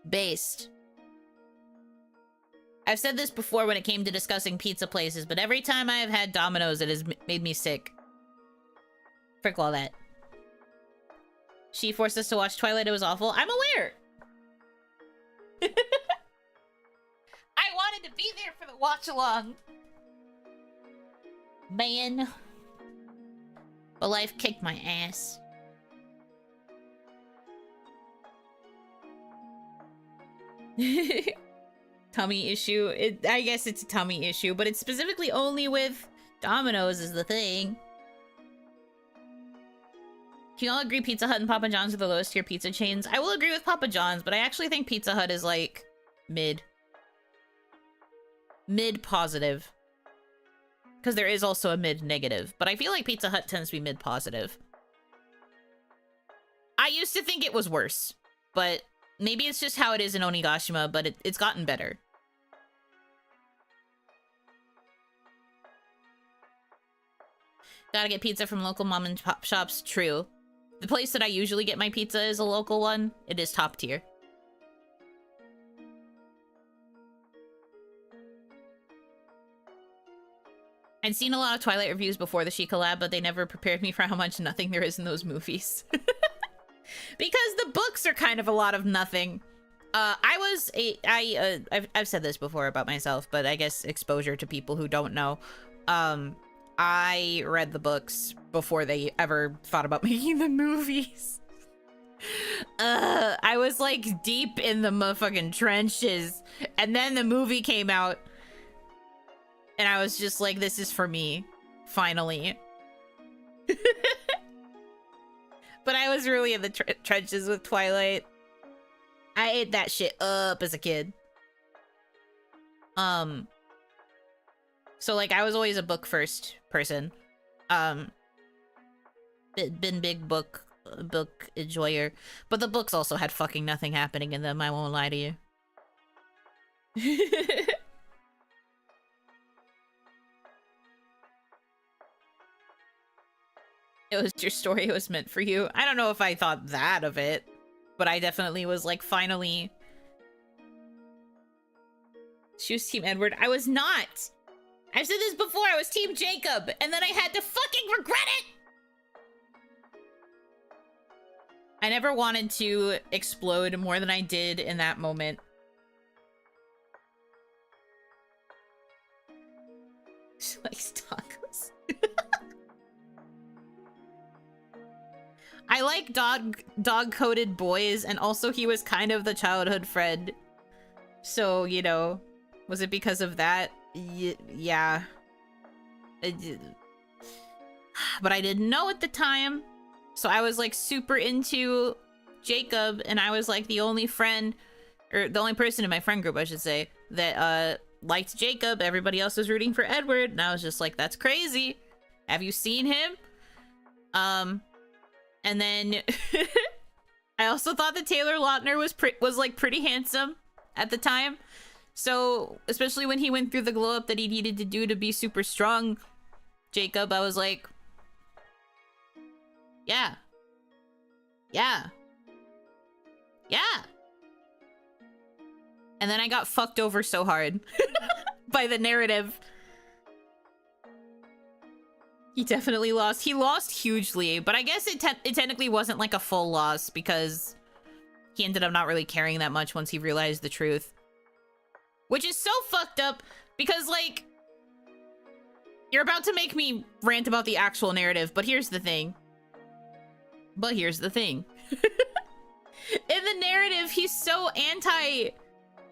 Based. I've said this before when it came to discussing pizza places, but every time I have had Domino's, it has made me sick. Frick all that. She forced us to watch Twilight. It was awful. I'm aware. I wanted to be there for the watch along. Man. But life kicked my ass. Tummy issue. I guess it's a tummy issue, but it's specifically only with Domino's is the thing. Can you all agree Pizza Hut and Papa John's are the lowest tier pizza chains? I will agree with Papa John's, but I actually think Pizza Hut is like mid. Mid positive. Because there is also a mid negative, but I feel like Pizza Hut tends to be mid positive. I used to think it was worse, but maybe it's just how it is in Onigashima, but it's gotten better. Gotta get pizza from local mom and pop shops. True. The place that I usually get my pizza is a local one. It is top tier. I'd seen a lot of Twilight reviews before the She collab, but they never prepared me for how much nothing there is in those movies. Because the books are kind of a lot of nothing. I've said this before about myself, but I guess exposure to people who don't know. I read the books before they ever thought about making the movies. I was like deep in the motherfucking trenches, and then the movie came out, and I was just like, this is for me, finally. But I was really in the trenches with Twilight. I ate that shit up as a kid. So like I was always a book first person. Been big book enjoyer, but the books also had fucking nothing happening in them, I won't lie to you. It was your story, it was meant for you. I don't know if I thought that of it, but I definitely was like, finally. She was Team Edward. I was not. I've said this before, I was Team Jacob, and then I had to fucking regret it! I never wanted to explode more than I did in that moment. She likes tacos. I like dog-coated boys, and also he was kind of the childhood friend. So, you know, was it because of that? Yeah. But I didn't know at the time. So I was like super into Jacob, and I was like the only friend, or the only person in my friend group, I should say, that liked Jacob. Everybody else was rooting for Edward, and I was just like, that's crazy. Have you seen him? And then I also thought that Taylor Lautner was like pretty handsome at the time. So especially when he went through the glow up that he needed to do to be super strong, Jacob, I was like, yeah. Yeah. Yeah. And then I got fucked over so hard by the narrative. He definitely lost. He lost hugely, but I guess it technically wasn't like a full loss because he ended up not really caring that much once he realized the truth. Which is so fucked up because, like, you're about to make me rant about the actual narrative, but here's the thing. In the narrative, he's so anti,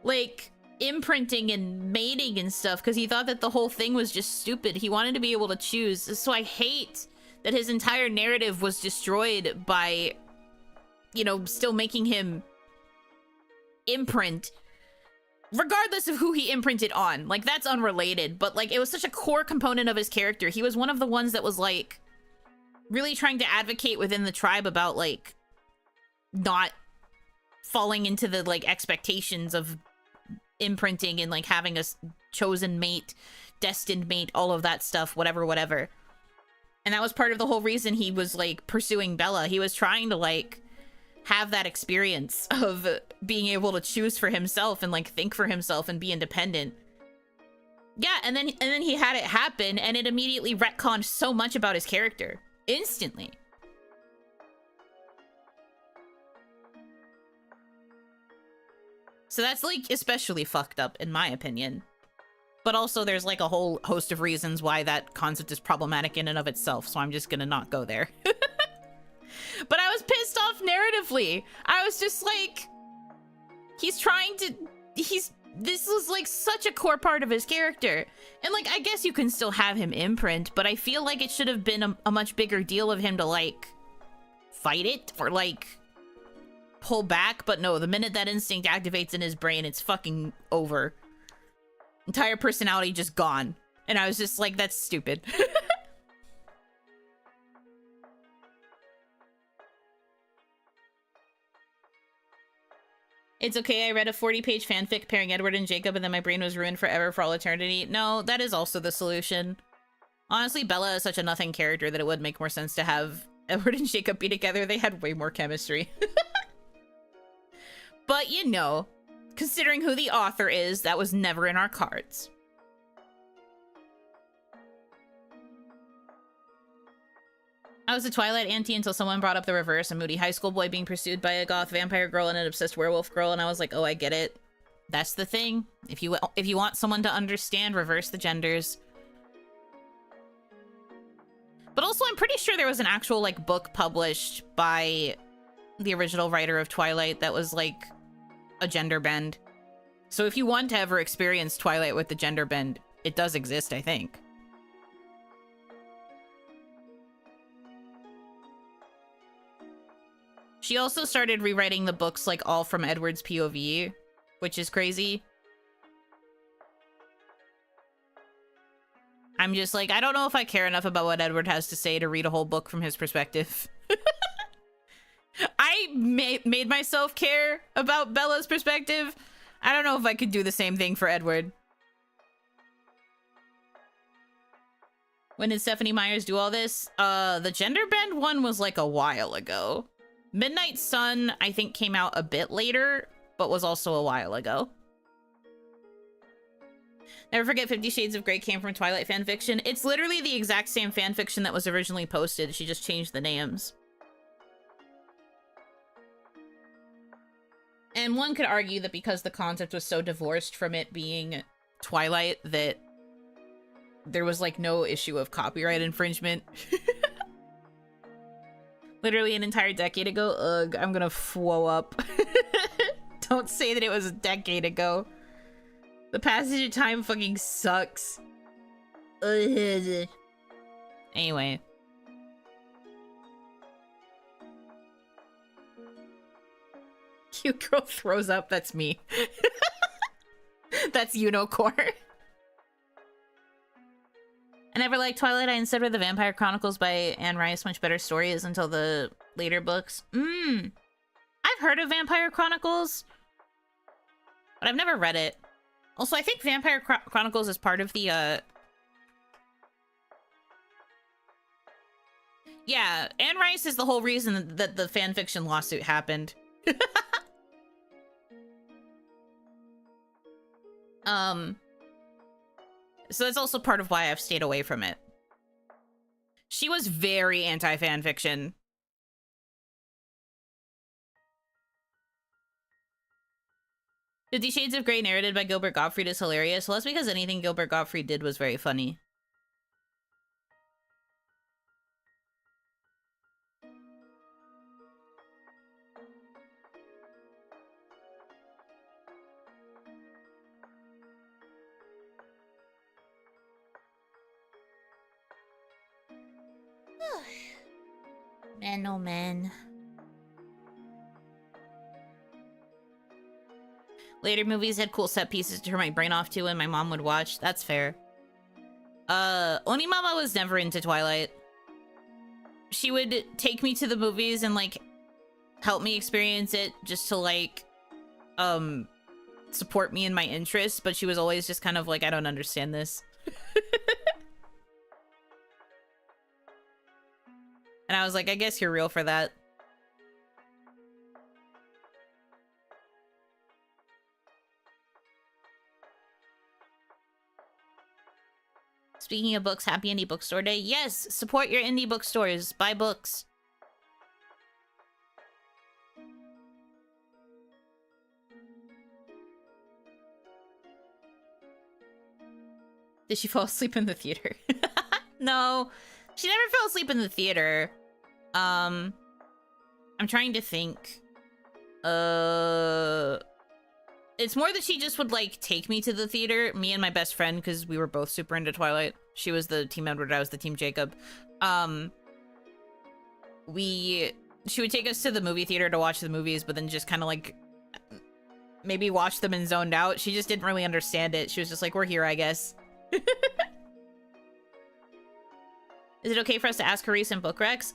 like, imprinting and mating and stuff because he thought that the whole thing was just stupid. He wanted to be able to choose. So I hate that his entire narrative was destroyed by, you know, still making him imprint regardless of who he imprinted on. Like, that's unrelated, but like it was such a core component of his character. He was one of the ones that was like really trying to advocate within the tribe about like not falling into the like expectations of imprinting and like having a chosen mate, destined mate, all of that stuff, whatever. And that was part of the whole reason he was like pursuing Bella. He was trying to like have that experience of being able to choose for himself and like think for himself and be independent. Yeah, and then he had it happen, and it immediately retconned so much about his character instantly. So that's like especially fucked up in my opinion. But also there's like a whole host of reasons why that concept is problematic in and of itself, so I'm just gonna not go there. But I was pissed off narratively. I was just like, this was like such a core part of his character. And like, I guess you can still have him imprint, but I feel like it should have been a much bigger deal of him to like fight it or like pull back. But no, the minute that instinct activates in his brain, it's fucking over. Entire personality just gone. And I was just like, that's stupid. It's okay, I read a 40-page fanfic pairing Edward and Jacob, and then my brain was ruined forever for all eternity. No, that is also the solution. Honestly, Bella is such a nothing character that it would make more sense to have Edward and Jacob be together. They had way more chemistry. But, you know, considering who the author is, that was never in our cards. I was a Twilight auntie until someone brought up the reverse, a moody high school boy being pursued by a goth vampire girl and an obsessed werewolf girl, and I was like, oh, I get it. That's the thing. If you want someone to understand, reverse the genders. But also, I'm pretty sure there was an actual, like, book published by the original writer of Twilight that was, like, a gender bend. So if you want to ever experience Twilight with the gender bend, it does exist, I think. She also started rewriting the books, like, all from Edward's POV, which is crazy. I'm just like, I don't know if I care enough about what Edward has to say to read a whole book from his perspective. I made myself care about Bella's perspective. I don't know if I could do the same thing for Edward. When did Stephanie Myers do all this? The gender bend one was like a while ago. Midnight Sun, I think, came out a bit later, but was also a while ago. Never forget 50 Shades of Grey came from Twilight fanfiction. It's literally the exact same fanfiction that was originally posted. She just changed the names. And one could argue that because the concept was so divorced from it being Twilight that there was like no issue of copyright infringement. Literally an entire decade ago. Ugh, I'm gonna flow up. Don't say that it was a decade ago. The passage of time fucking sucks. Ugh. Anyway. Cute girl throws up, that's me. That's Yuno core. I never liked Twilight. I instead read the Vampire Chronicles by Anne Rice. Much better stories until the later books. I've heard of Vampire Chronicles, but I've never read it. Also, I think Vampire Chronicles is part of the, yeah, Anne Rice is the whole reason that the fanfiction lawsuit happened. So that's also part of why I've stayed away from it. She was very anti-fanfiction. 50 Shades of Grey narrated by Gilbert Gottfried is hilarious. Well, that's because anything Gilbert Gottfried did was very funny. Man, oh man. Later movies had cool set pieces to turn my brain off to and my mom would watch. That's fair. Onimama was never into Twilight. She would take me to the movies and, like, help me experience it just to, like, support me in my interests, but she was always just kind of like, I don't understand this. And I was like, I guess you're real for that. Speaking of books, happy Indie Bookstore Day. Yes, support your indie bookstores. Buy books. Did she fall asleep in the theater? No, she never fell asleep in the theater. I'm trying to think. It's more that she just would, like, take me to the theater, me and my best friend, because we were both super into Twilight. She was the team Edward, I was the team Jacob. She would take us to the movie theater to watch the movies, but then just kind of, like, maybe watch them and zoned out. She just didn't really understand it. She was just like, we're here, I guess. Is it okay for us to ask her recent book recs?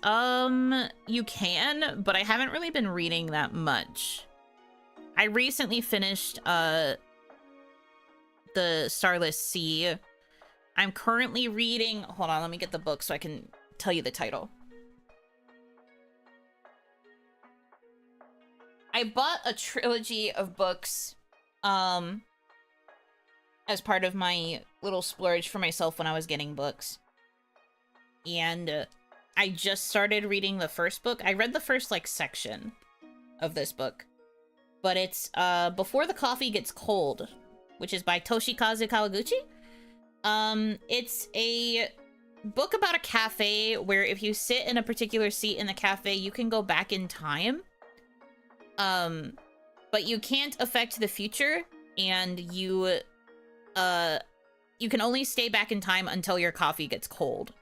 You can, but I haven't really been reading that much. I recently finished, the Starless Sea. I'm currently reading... Hold on, let me get the book so I can tell you the title. I bought a trilogy of books, as part of my little splurge for myself when I was getting books. And I just started reading the first book. I read the first, like, section of this book. But it's, Before the Coffee Gets Cold, which is by Toshikazu Kawaguchi. It's a book about a cafe where if you sit in a particular seat in the cafe, you can go back in time. But you can't affect the future, and you can only stay back in time until your coffee gets cold.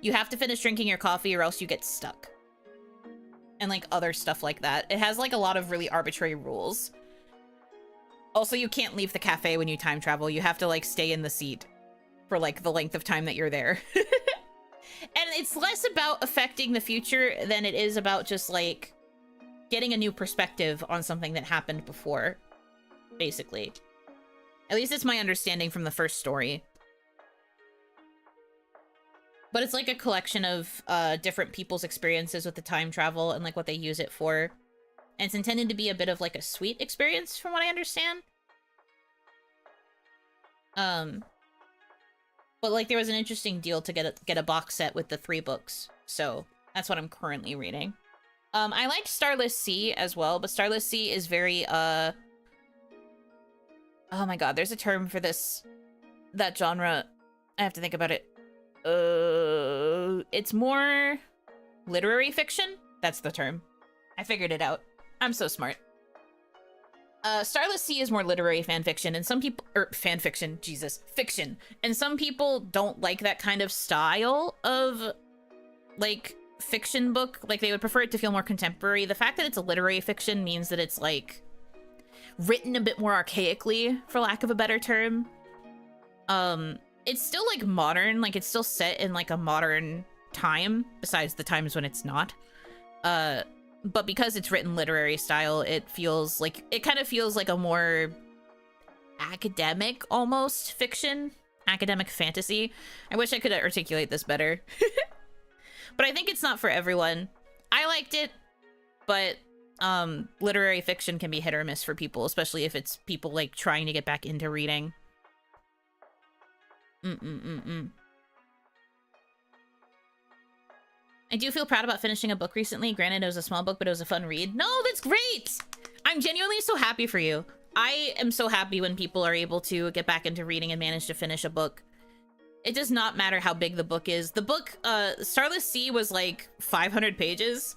You have to finish drinking your coffee or else you get stuck. And, like, other stuff like that. It has, like, a lot of really arbitrary rules. Also, you can't leave the cafe when you time travel. You have to, like, stay in the seat for, like, the length of time that you're there. And it's less about affecting the future than it is about just, like, getting a new perspective on something that happened before, basically. At least it's my understanding from the first story. But it's like a collection of different people's experiences with the time travel and, like, what they use it for. And it's intended to be a bit of, like, a sweet experience, from what I understand. But, like, there was an interesting deal to get a box set with the 3 books. So, that's what I'm currently reading. I liked Starless Sea as well, but Starless Sea is very, oh my god, there's a term for that genre. I have to think about it. It's more literary fiction? That's the term. I figured it out. I'm so smart. Starless Sea is more literary fanfiction, and some people, fanfiction, Jesus, fiction. And some people don't like that kind of style of, like, fiction book. Like, they would prefer it to feel more contemporary. The fact that it's a literary fiction means that it's, like, written a bit more archaically, for lack of a better term. It's still, like, modern. Like, it's still set in, like, a modern time, besides the times when it's not. But because it's written literary style, it kind of feels like a more academic, almost, fiction. Academic fantasy. I wish I could articulate this better. But I think it's not for everyone. I liked it, but literary fiction can be hit or miss for people, especially if it's people, like, trying to get back into reading. I do feel proud about finishing a book recently. Granted, it was a small book, but it was a fun read. No, that's great! I'm genuinely so happy for you. I am so happy when people are able to get back into reading and manage to finish a book. It does not matter how big the book is. The book, Starless Sea was like 500 pages.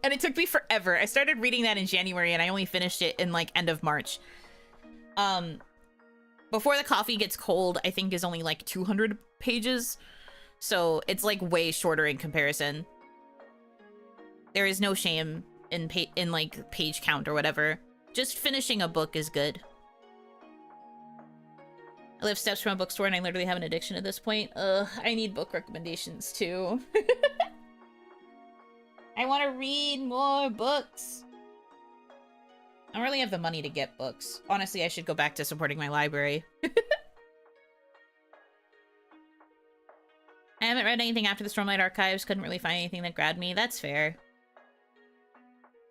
And it took me forever. I started reading that in January and I only finished it in like end of March. Before the Coffee Gets Cold, I think is only like 200 pages. So it's like way shorter in comparison. There is no shame in like page count or whatever. Just finishing a book is good. I live steps from a bookstore and I literally have an addiction at this point. I need book recommendations too. I want to read more books. I don't really have the money to get books. Honestly, I should go back to supporting my library. I haven't read anything after the Stormlight Archives. Couldn't really find anything that grabbed me. That's fair.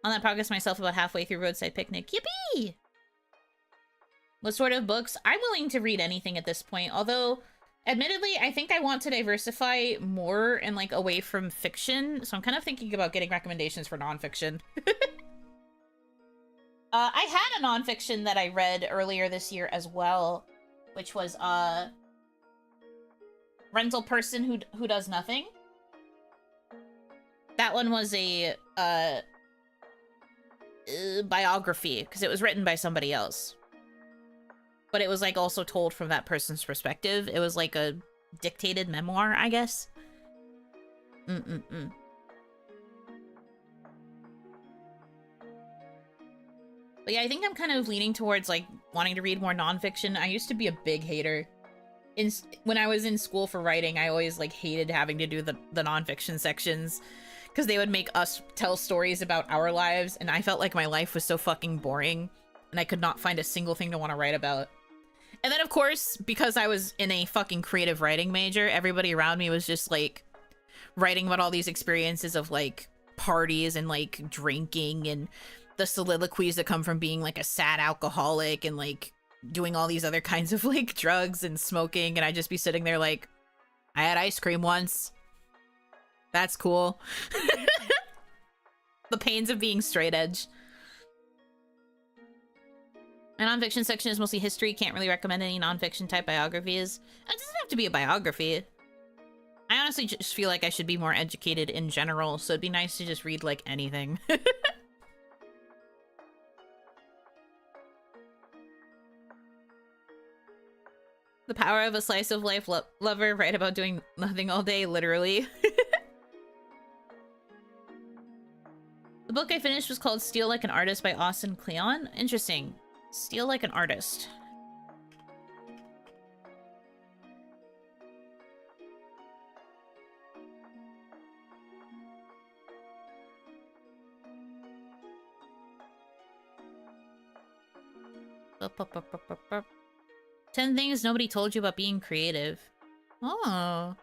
On that progress myself about halfway through Roadside Picnic. Yippee! What sort of books? I'm willing to read anything at this point. Although, admittedly, I think I want to diversify more and like away from fiction. So I'm kind of thinking about getting recommendations for nonfiction. I had a nonfiction that I read earlier this year as well, which was Rental Person Who Does Nothing. That one was a biography because it was written by somebody else, but it was like also told from that person's perspective. It was like a dictated memoir, I guess. But yeah, I think I'm kind of leaning towards like wanting to read more nonfiction. I used to be a big hater. When I was in school for writing, I always like hated having to do the nonfiction sections because they would make us tell stories about our lives, and I felt like my life was so fucking boring and I could not find a single thing to want to write about. And then of course, because I was in a fucking creative writing major, everybody around me was just like writing about all these experiences of like parties and like drinking and the soliloquies that come from being like a sad alcoholic and like doing all these other kinds of like drugs and smoking, and I'd just be sitting there like, I had ice cream once. That's cool. The pains of being straight edge. My nonfiction section is mostly history. Can't really recommend any nonfiction type biographies. It doesn't have to be a biography. I honestly just feel like I should be more educated in general, so it'd be nice to just read like anything. The power of a slice of life lover, write about doing nothing all day, literally. The book I finished was called Steal Like an Artist by Austin Kleon. Interesting. Steal Like an Artist. Bup, bup, bup, bup, bup, bup. 10 things nobody told you about being creative. Oh.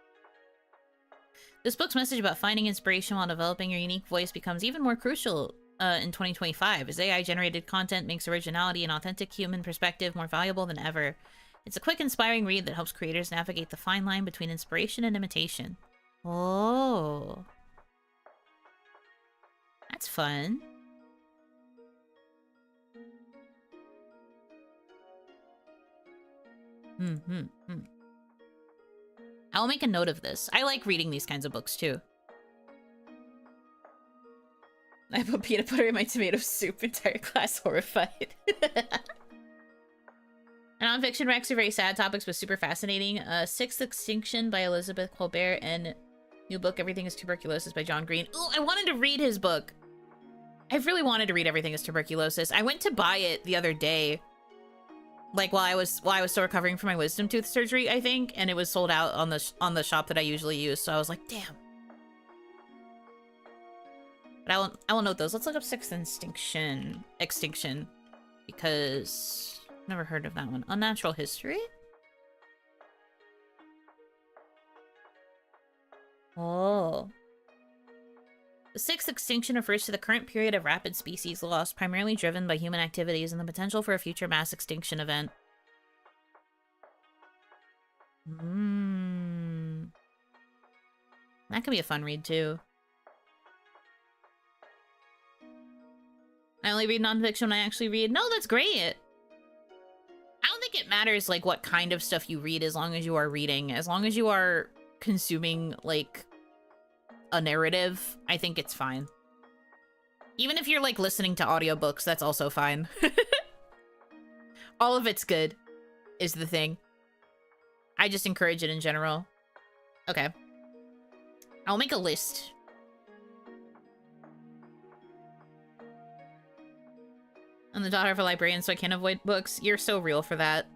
This book's message about finding inspiration while developing your unique voice becomes even more crucial in 2025 as AI-generated content makes originality and authentic human perspective more valuable than ever. It's a quick, inspiring read that helps creators navigate the fine line between inspiration and imitation. Oh. That's fun. I'll make a note of this. I like reading these kinds of books too. I put peanut butter in my tomato soup, entire class horrified. Nonfiction recs are very sad topics, but super fascinating. Sixth Extinction by Elizabeth Colbert and new book Everything is Tuberculosis by John Green. Oh, I wanted to read his book. I really wanted to read Everything is Tuberculosis. I went to buy it the other day, like while I was still recovering from my wisdom tooth surgery, I think, and it was sold out on the shop that I usually use. So I was like, damn. But I will note those. Let's look up Sixth Extinction, because never heard of that one. Unnatural History. Oh. The Sixth Extinction refers to the current period of rapid species loss, primarily driven by human activities and the potential for a future mass extinction event. That could be a fun read, too. I only read nonfiction when I actually read. No, that's great! I don't think it matters, like, what kind of stuff you read as long as you are reading. As long as you are consuming, like, a narrative, I think it's fine. Even if you're, like, listening to audiobooks, that's also fine. All of it's good, is the thing. I just encourage it in general. Okay. I'll make a list. I'm the daughter of a librarian, so I can't avoid books. You're so real for that.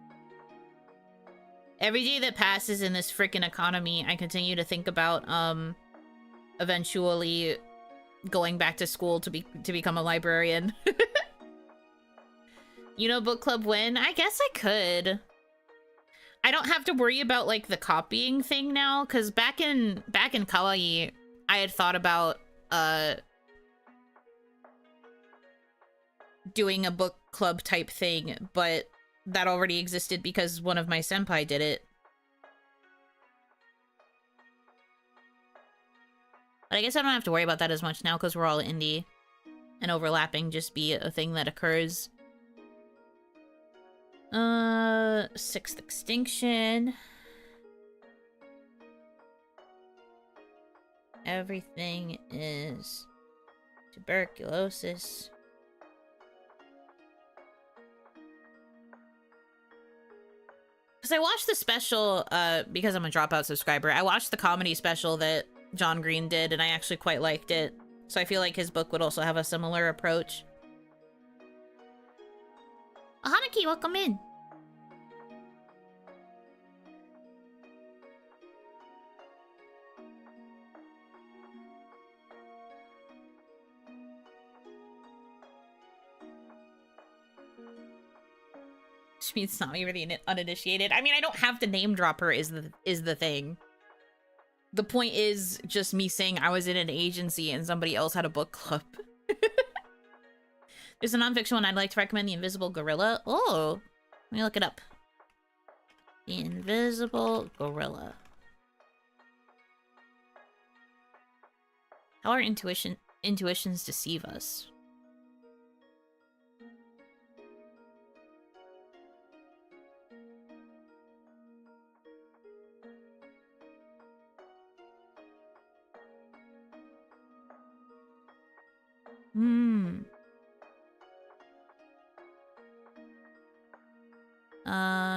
Every day that passes in this freaking economy, I continue to think about, eventually going back to school to become a librarian. You know, book club when? I guess I could. I don't have to worry about, like, the copying thing now, because back in Kawaii, I had thought about, doing a book club type thing, but that already existed because one of my senpai did it. But I guess I don't have to worry about that as much now because we're all indie, and overlapping just be a thing that occurs. Sixth Extinction. Everything is Tuberculosis. Because I watched the special, because I'm a Dropout subscriber, I watched the comedy special that John Green did, and I actually quite liked it. So I feel like his book would also have a similar approach. Hanaki, welcome in. Which means not me for the uninitiated. I mean, I don't have to name drop her is the thing. The point is just me saying I was in an agency and somebody else had a book club. There's a nonfiction one I'd like to recommend, The Invisible Gorilla. Oh, let me look it up. The Invisible Gorilla. How our intuitions deceive us.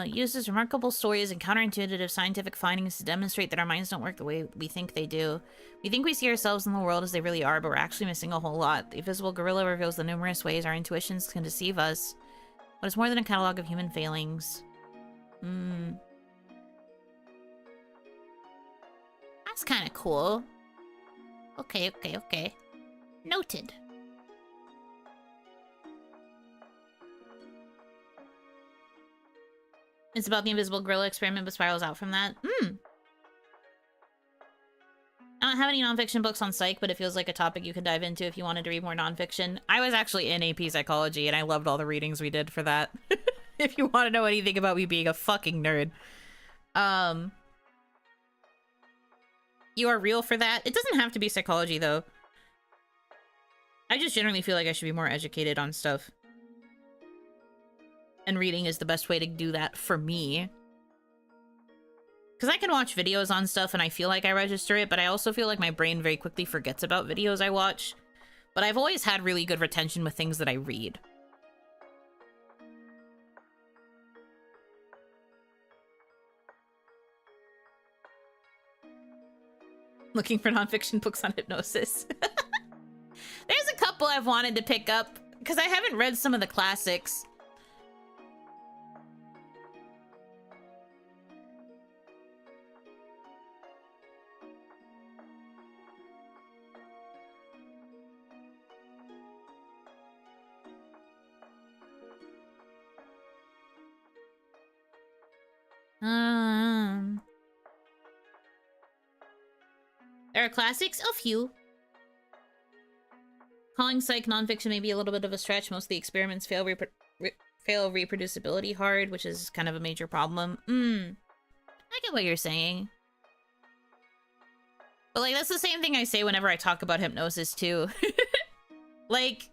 Uses remarkable stories and counterintuitive scientific findings to demonstrate that our minds don't work the way we think they do. We think we see ourselves in the world as they really are, but we're actually missing a whole lot. The Invisible Gorilla reveals the numerous ways our intuitions can deceive us, but it's more than a catalog of human failings. That's kind of cool. Okay. Noted. It's about the invisible gorilla experiment, but spirals out from that. I don't have any nonfiction books on psych, but it feels like a topic you could dive into if you wanted to read more nonfiction. I was actually in AP Psychology, and I loved all the readings we did for that. If you want to know anything about me being a fucking nerd. You are real for that? It doesn't have to be psychology, though. I just generally feel like I should be more educated on stuff. And reading is the best way to do that for me. Because I can watch videos on stuff and I feel like I register it, but I also feel like my brain very quickly forgets about videos I watch. But I've always had really good retention with things that I read. Looking for nonfiction books on hypnosis. There's a couple I've wanted to pick up, because I haven't read some of the classics. There are classics? A few. Calling psych nonfiction may be a little bit of a stretch. Most of the experiments fail reproducibility hard, which is kind of a major problem. I get what you're saying. But, like, that's the same thing I say whenever I talk about hypnosis, too. Like,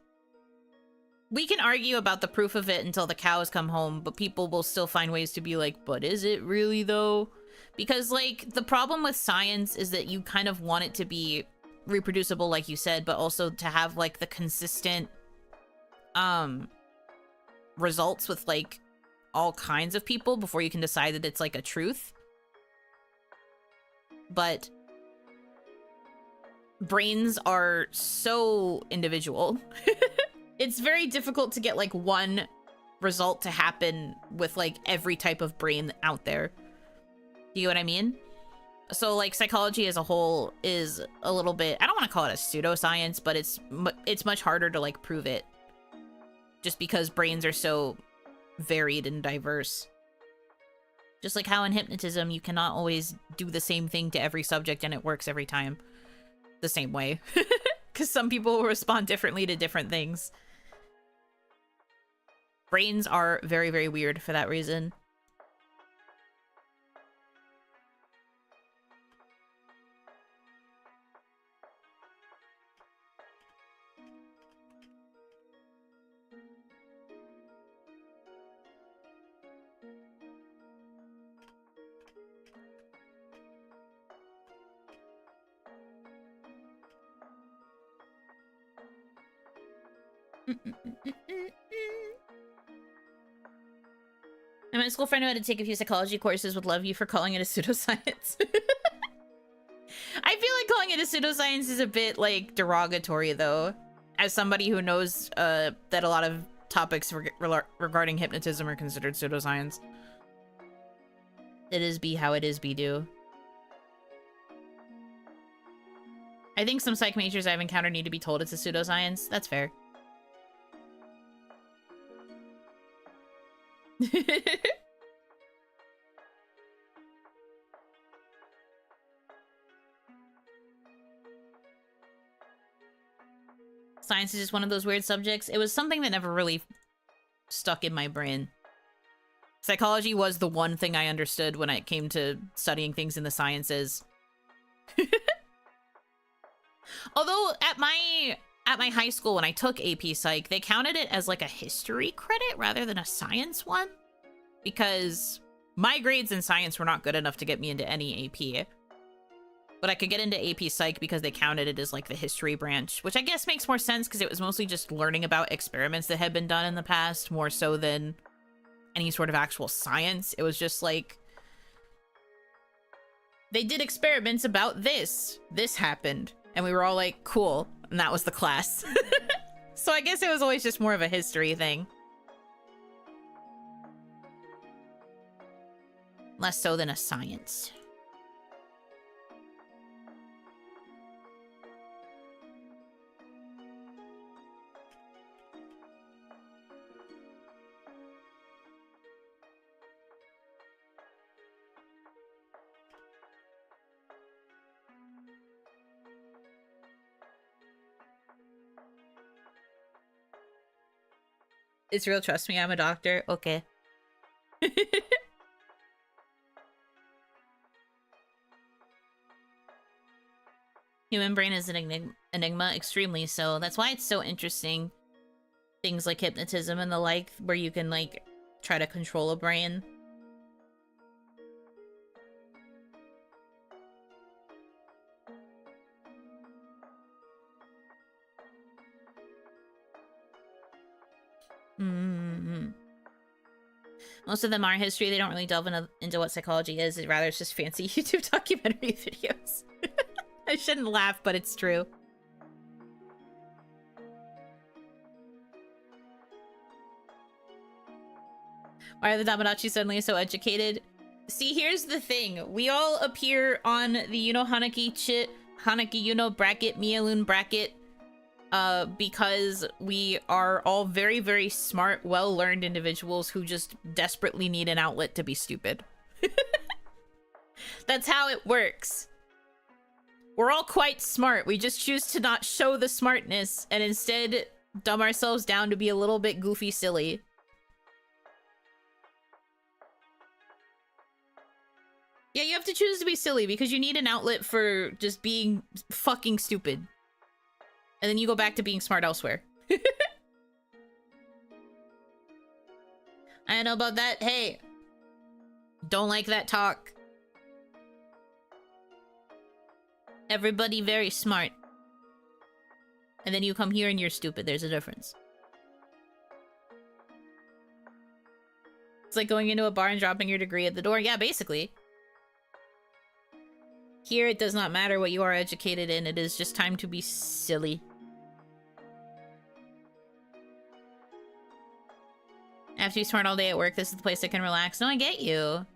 we can argue about the proof of it until the cows come home, but people will still find ways to be like, but is it really, though? Because, like, the problem with science is that you kind of want it to be reproducible, like you said, but also to have, like, the consistent, results with, like, all kinds of people before you can decide that it's, like, a truth. But brains are so individual. It's very difficult to get, like, one result to happen with, like, every type of brain out there. Do you know what I mean? So, like, psychology as a whole is a little bit, I don't want to call it a pseudoscience, but it's much harder to, like, prove it. Just because brains are so varied and diverse. Just like how in hypnotism, you cannot always do the same thing to every subject and it works every time the same way. Because some people will respond differently to different things. Brains are very, very weird for that reason. And my school friend who had to take a few psychology courses would love you for calling it a pseudoscience. I feel like calling it a pseudoscience is a bit, like, derogatory, though. As somebody who knows that a lot of topics regarding hypnotism are considered pseudoscience. It is be how it is be do. I think some psych majors I've encountered need to be told it's a pseudoscience. That's fair. Science is just one of those weird subjects. It was something that never really stuck in my brain. Psychology was the one thing I understood when it came to studying things in the sciences. Although at my high school, when I took AP Psych, they counted it as like a history credit rather than a science one. Because my grades in science were not good enough to get me into any AP. But I could get into AP Psych because they counted it as like the history branch, which I guess makes more sense because it was mostly just learning about experiments that had been done in the past, more so than any sort of actual science. It was just like, they did experiments about this. This happened. And we were all like, cool. And that was the class. So I guess it was always just more of a history thing. Less so than a science. It's real, trust me, I'm a doctor. Okay. Human brain is an enigma, extremely so. That's why it's so interesting. Things like hypnotism and the like, where you can, like, try to control a brain. Most of them are history. They don't really delve into what psychology is. Rather, it's just fancy YouTube documentary videos. I shouldn't laugh, but it's true. Why are the Tamagotchi suddenly so educated? See, here's the thing. We all appear on the Yuno Hanaki Hanaki Yuno bracket, Mialoon bracket, because we are all very, very smart, well-learned individuals who just desperately need an outlet to be stupid. That's how it works. We're all quite smart. We just choose to not show the smartness and instead dumb ourselves down to be a little bit goofy silly. Yeah, you have to choose to be silly because you need an outlet for just being fucking stupid. And then you go back to being smart elsewhere. I know about that. Hey, don't like that talk. Everybody very smart. And then you come here and you're stupid. There's a difference. It's like going into a bar and dropping your degree at the door. Yeah, basically. Here, it does not matter what you are educated in. It is just time to be silly. After you smart all day at work, this is the place I can relax. No, I get you.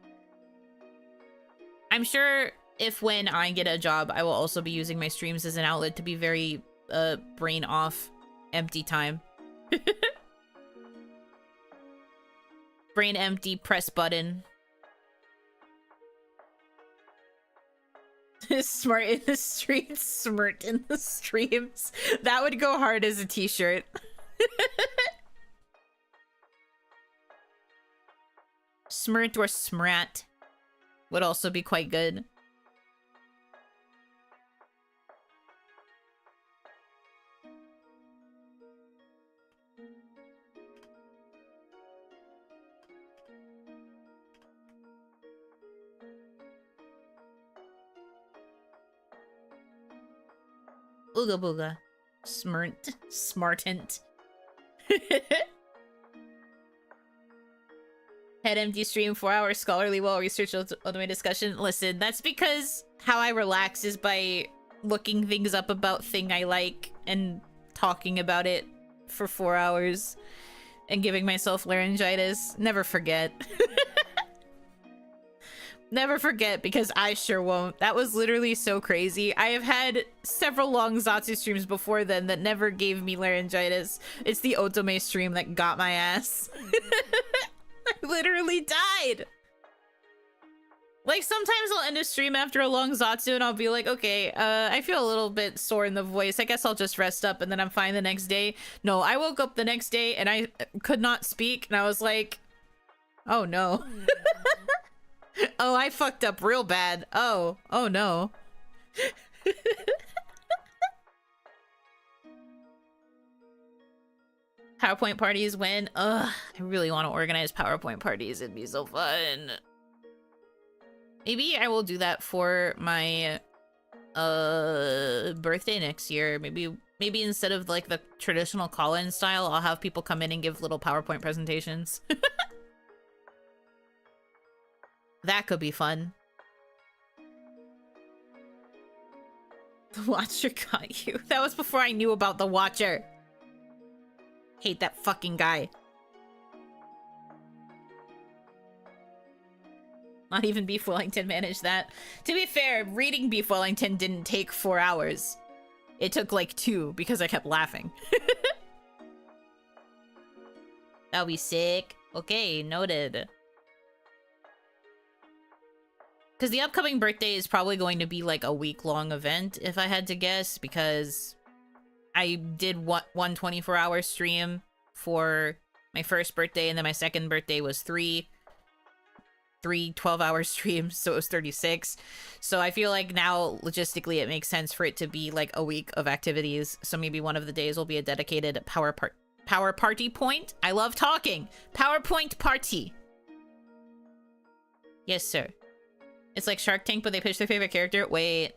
I'm sure if when I get a job, I will also be using my streams as an outlet to be very, brain off, empty time. Brain empty, press button. Smart in the streets, smirt in the streams. That would go hard as a t-shirt. Smirt or smrat would also be quite good. Ooga booga. Smirt. Smartant. Head empty stream, 4 hours, scholarly, well-researched, ultimate discussion. Listen, that's because how I relax is by looking things up about thing I like and talking about it for 4 hours and giving myself laryngitis. Never forget. Never forget, because I sure won't. That was literally so crazy. I have had several long Zatsu streams before then that never gave me laryngitis. It's the Otome stream that got my ass. I literally died. Like, sometimes I'll end a stream after a long Zatsu and I'll be like, okay, I feel a little bit sore in the voice. I guess I'll just rest up and then I'm fine the next day. No, I woke up the next day and I could not speak and I was like, oh no. Oh, I fucked up real bad. Oh no. PowerPoint parties when? Ugh, I really want to organize PowerPoint parties. It'd be so fun. Maybe I will do that for my birthday next year. Maybe instead of like the traditional call-in style, I'll have people come in and give little PowerPoint presentations. That could be fun. The Watcher got you. That was before I knew about the Watcher. Hate that fucking guy. Not even Beef Wellington managed that. To be fair, reading Beef Wellington didn't take 4 hours. It took like 2 because I kept laughing. That'll be sick. Okay, noted. Because the upcoming birthday is probably going to be like a week-long event, if I had to guess, because I did one 24-hour stream for my first birthday, and then my second birthday was 3. 3 12-hour streams, so it was 36. So I feel like now logistically it makes sense for it to be like a week of activities. So maybe one of the days will be a dedicated power party point. I love talking. PowerPoint party. Yes, sir. It's like Shark Tank, but they pitch their favorite character. Wait.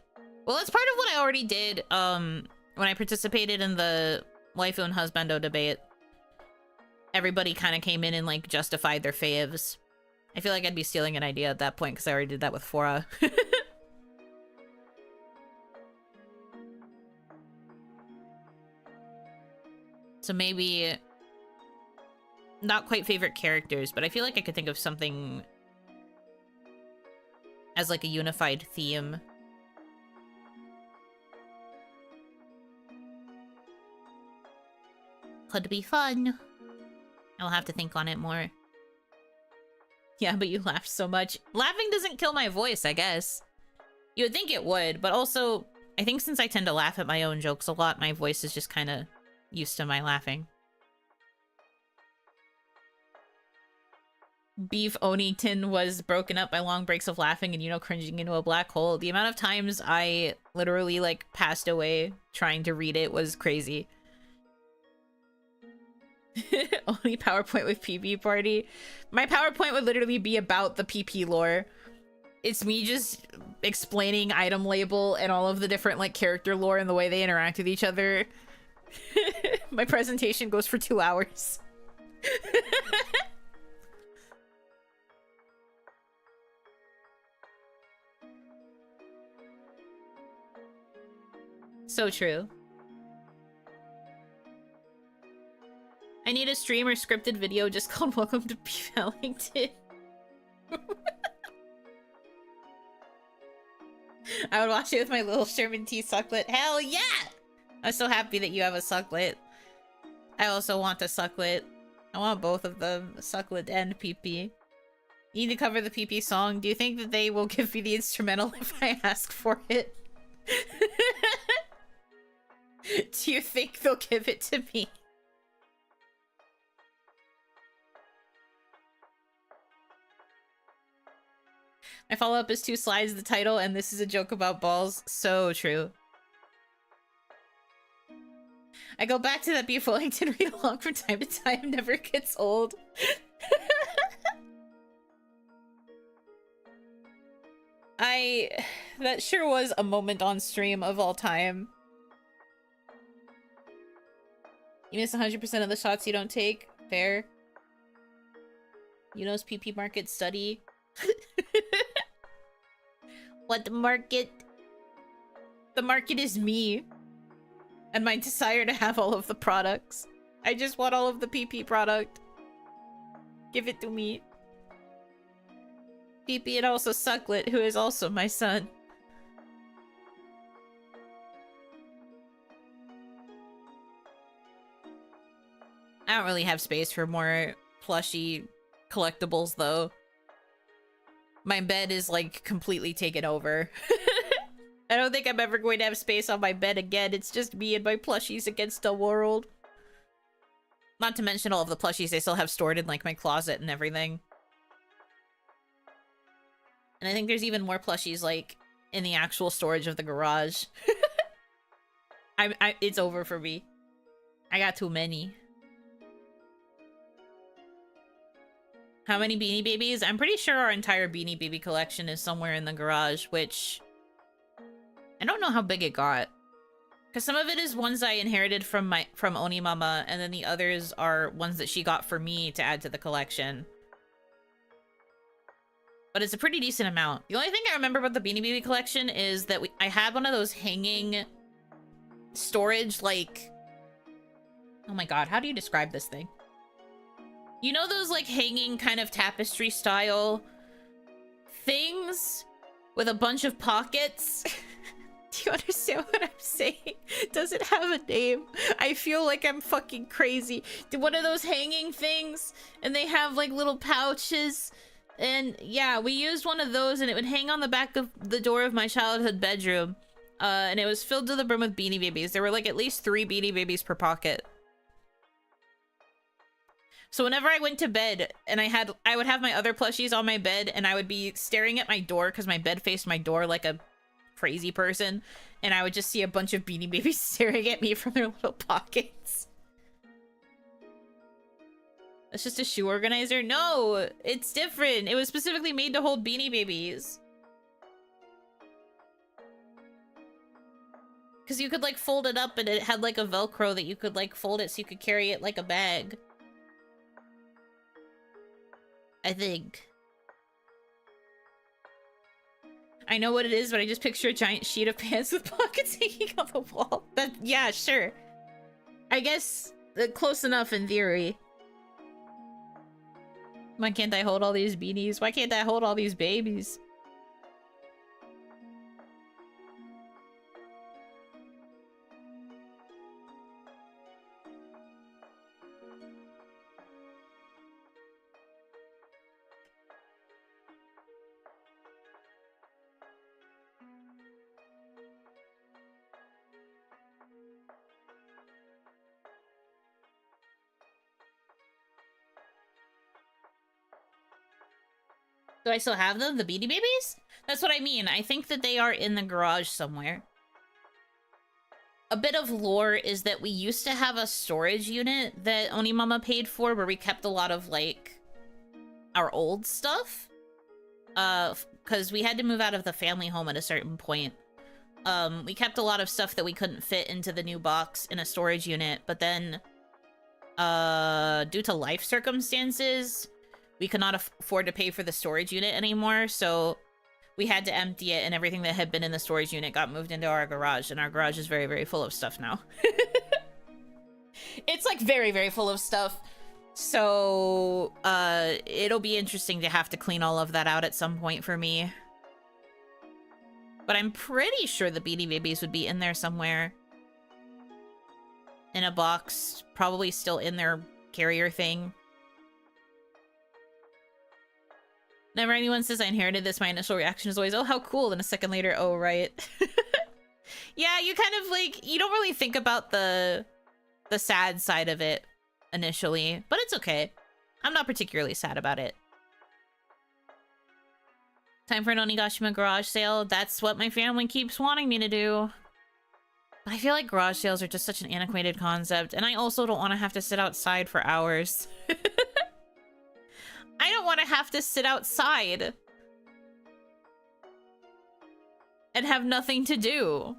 Well, that's part of what I already did when I participated in the waifu and husbando debate. Everybody kind of came in and like justified their faves. I feel like I'd be stealing an idea at that point because I already did that with Fora. So maybe not quite favorite characters, but I feel like I could think of something as like a unified theme. Could be fun. I'll have to think on it more. Yeah, but you laughed so much. Laughing doesn't kill my voice, I guess. You would think it would, but also, I think since I tend to laugh at my own jokes a lot, my voice is just kind of used to my laughing. Beef Onington was broken up by long breaks of laughing and, you know, cringing into a black hole. The amount of times I literally, like, passed away trying to read it was crazy. Only PowerPoint with PP party. My PowerPoint would literally be about the PP lore. It's me just explaining item label and all of the different, like, character lore and the way they interact with each other. My presentation goes for 2 hours. So true. I need a stream or scripted video just called Welcome to Beef Ellington. I would watch it with my little Sherman T sucklet. Hell yeah! I'm so happy that you have a sucklet. I also want a sucklet. I want both of them, sucklet and PP. You need to cover the PP song. Do you think that they will give me the instrumental if I ask for it? Do you think they'll give it to me? My follow-up is 2 slides, the title, and this is a joke about balls. So true. I go back to that Beef Wellington read along from time to time, never gets old. That sure was a moment on stream of all time. You miss 100% of the shots you don't take. Fair. Yuno's PP market study. What market? The market is me. And my desire to have all of the products. I just want all of the PP product. Give it to me. PP and also Sucklet, who is also my son. I don't really have space for more plushy collectibles, though. My bed is, like, completely taken over. I don't think I'm ever going to have space on my bed again. It's just me and my plushies against the world. Not to mention all of the plushies I still have stored in, like, my closet and everything. And I think there's even more plushies, like, in the actual storage of the garage. It's over for me. I got too many. How many Beanie Babies? I'm pretty sure our entire Beanie Baby collection is somewhere in the garage, which I don't know how big it got. Because some of it is ones I inherited from Oni Mama, and then the others are ones that she got for me to add to the collection. But it's a pretty decent amount. The only thing I remember about the Beanie Baby collection is that I had one of those hanging storage, like... Oh my god, how do you describe this thing? You know those, like, hanging kind of tapestry style things with a bunch of pockets? Do you understand what I'm saying? Does it have a name? I feel like I'm fucking crazy. One of those hanging things, and they have, like, little pouches. And, yeah, we used one of those, and it would hang on the back of the door of my childhood bedroom. And it was filled to the brim with Beanie Babies. There were, like, at least 3 Beanie Babies per pocket. So whenever I went to bed and I would have my other plushies on my bed and I would be staring at my door because my bed faced my door like a crazy person, and I would just see a bunch of Beanie Babies staring at me from their little pockets. That's just a shoe organizer? No, it's different. It was specifically made to hold Beanie Babies. Because you could like fold it up and it had like a Velcro that you could like fold it so you could carry it like a bag. I think. I know what it is, but I just picture a giant sheet of pants with pockets hanging on the wall. But yeah, sure. I guess close enough in theory. Why can't I hold all these beanies? Why can't I hold all these babies? Do I still have them? The Beanie Babies? That's what I mean. I think that they are in the garage somewhere. A bit of lore is that we used to have a storage unit that Onimama paid for where we kept a lot of, like, our old stuff. Because we had to move out of the family home at a certain point. We kept a lot of stuff that we couldn't fit into the new box in a storage unit, but then, due to life circumstances, we could not afford to pay for the storage unit anymore, so we had to empty it, and everything that had been in the storage unit got moved into our garage, and our garage is very, very full of stuff now. It's, like, very, very full of stuff. So, it'll be interesting to have to clean all of that out at some point for me. But I'm pretty sure the Beanie Babies would be in there somewhere. In a box, probably still in their carrier thing. Whenever anyone says I inherited this, my initial reaction is always, oh, how cool, and a second later, oh, right. Yeah, you kind of, like, you don't really think about the sad side of it initially, but it's okay. I'm not particularly sad about it. Time for an Onigashima garage sale. That's what my family keeps wanting me to do. But I feel like garage sales are just such an antiquated concept, and I also don't want to have to sit outside for hours. I don't want to have to sit outside and have nothing to do.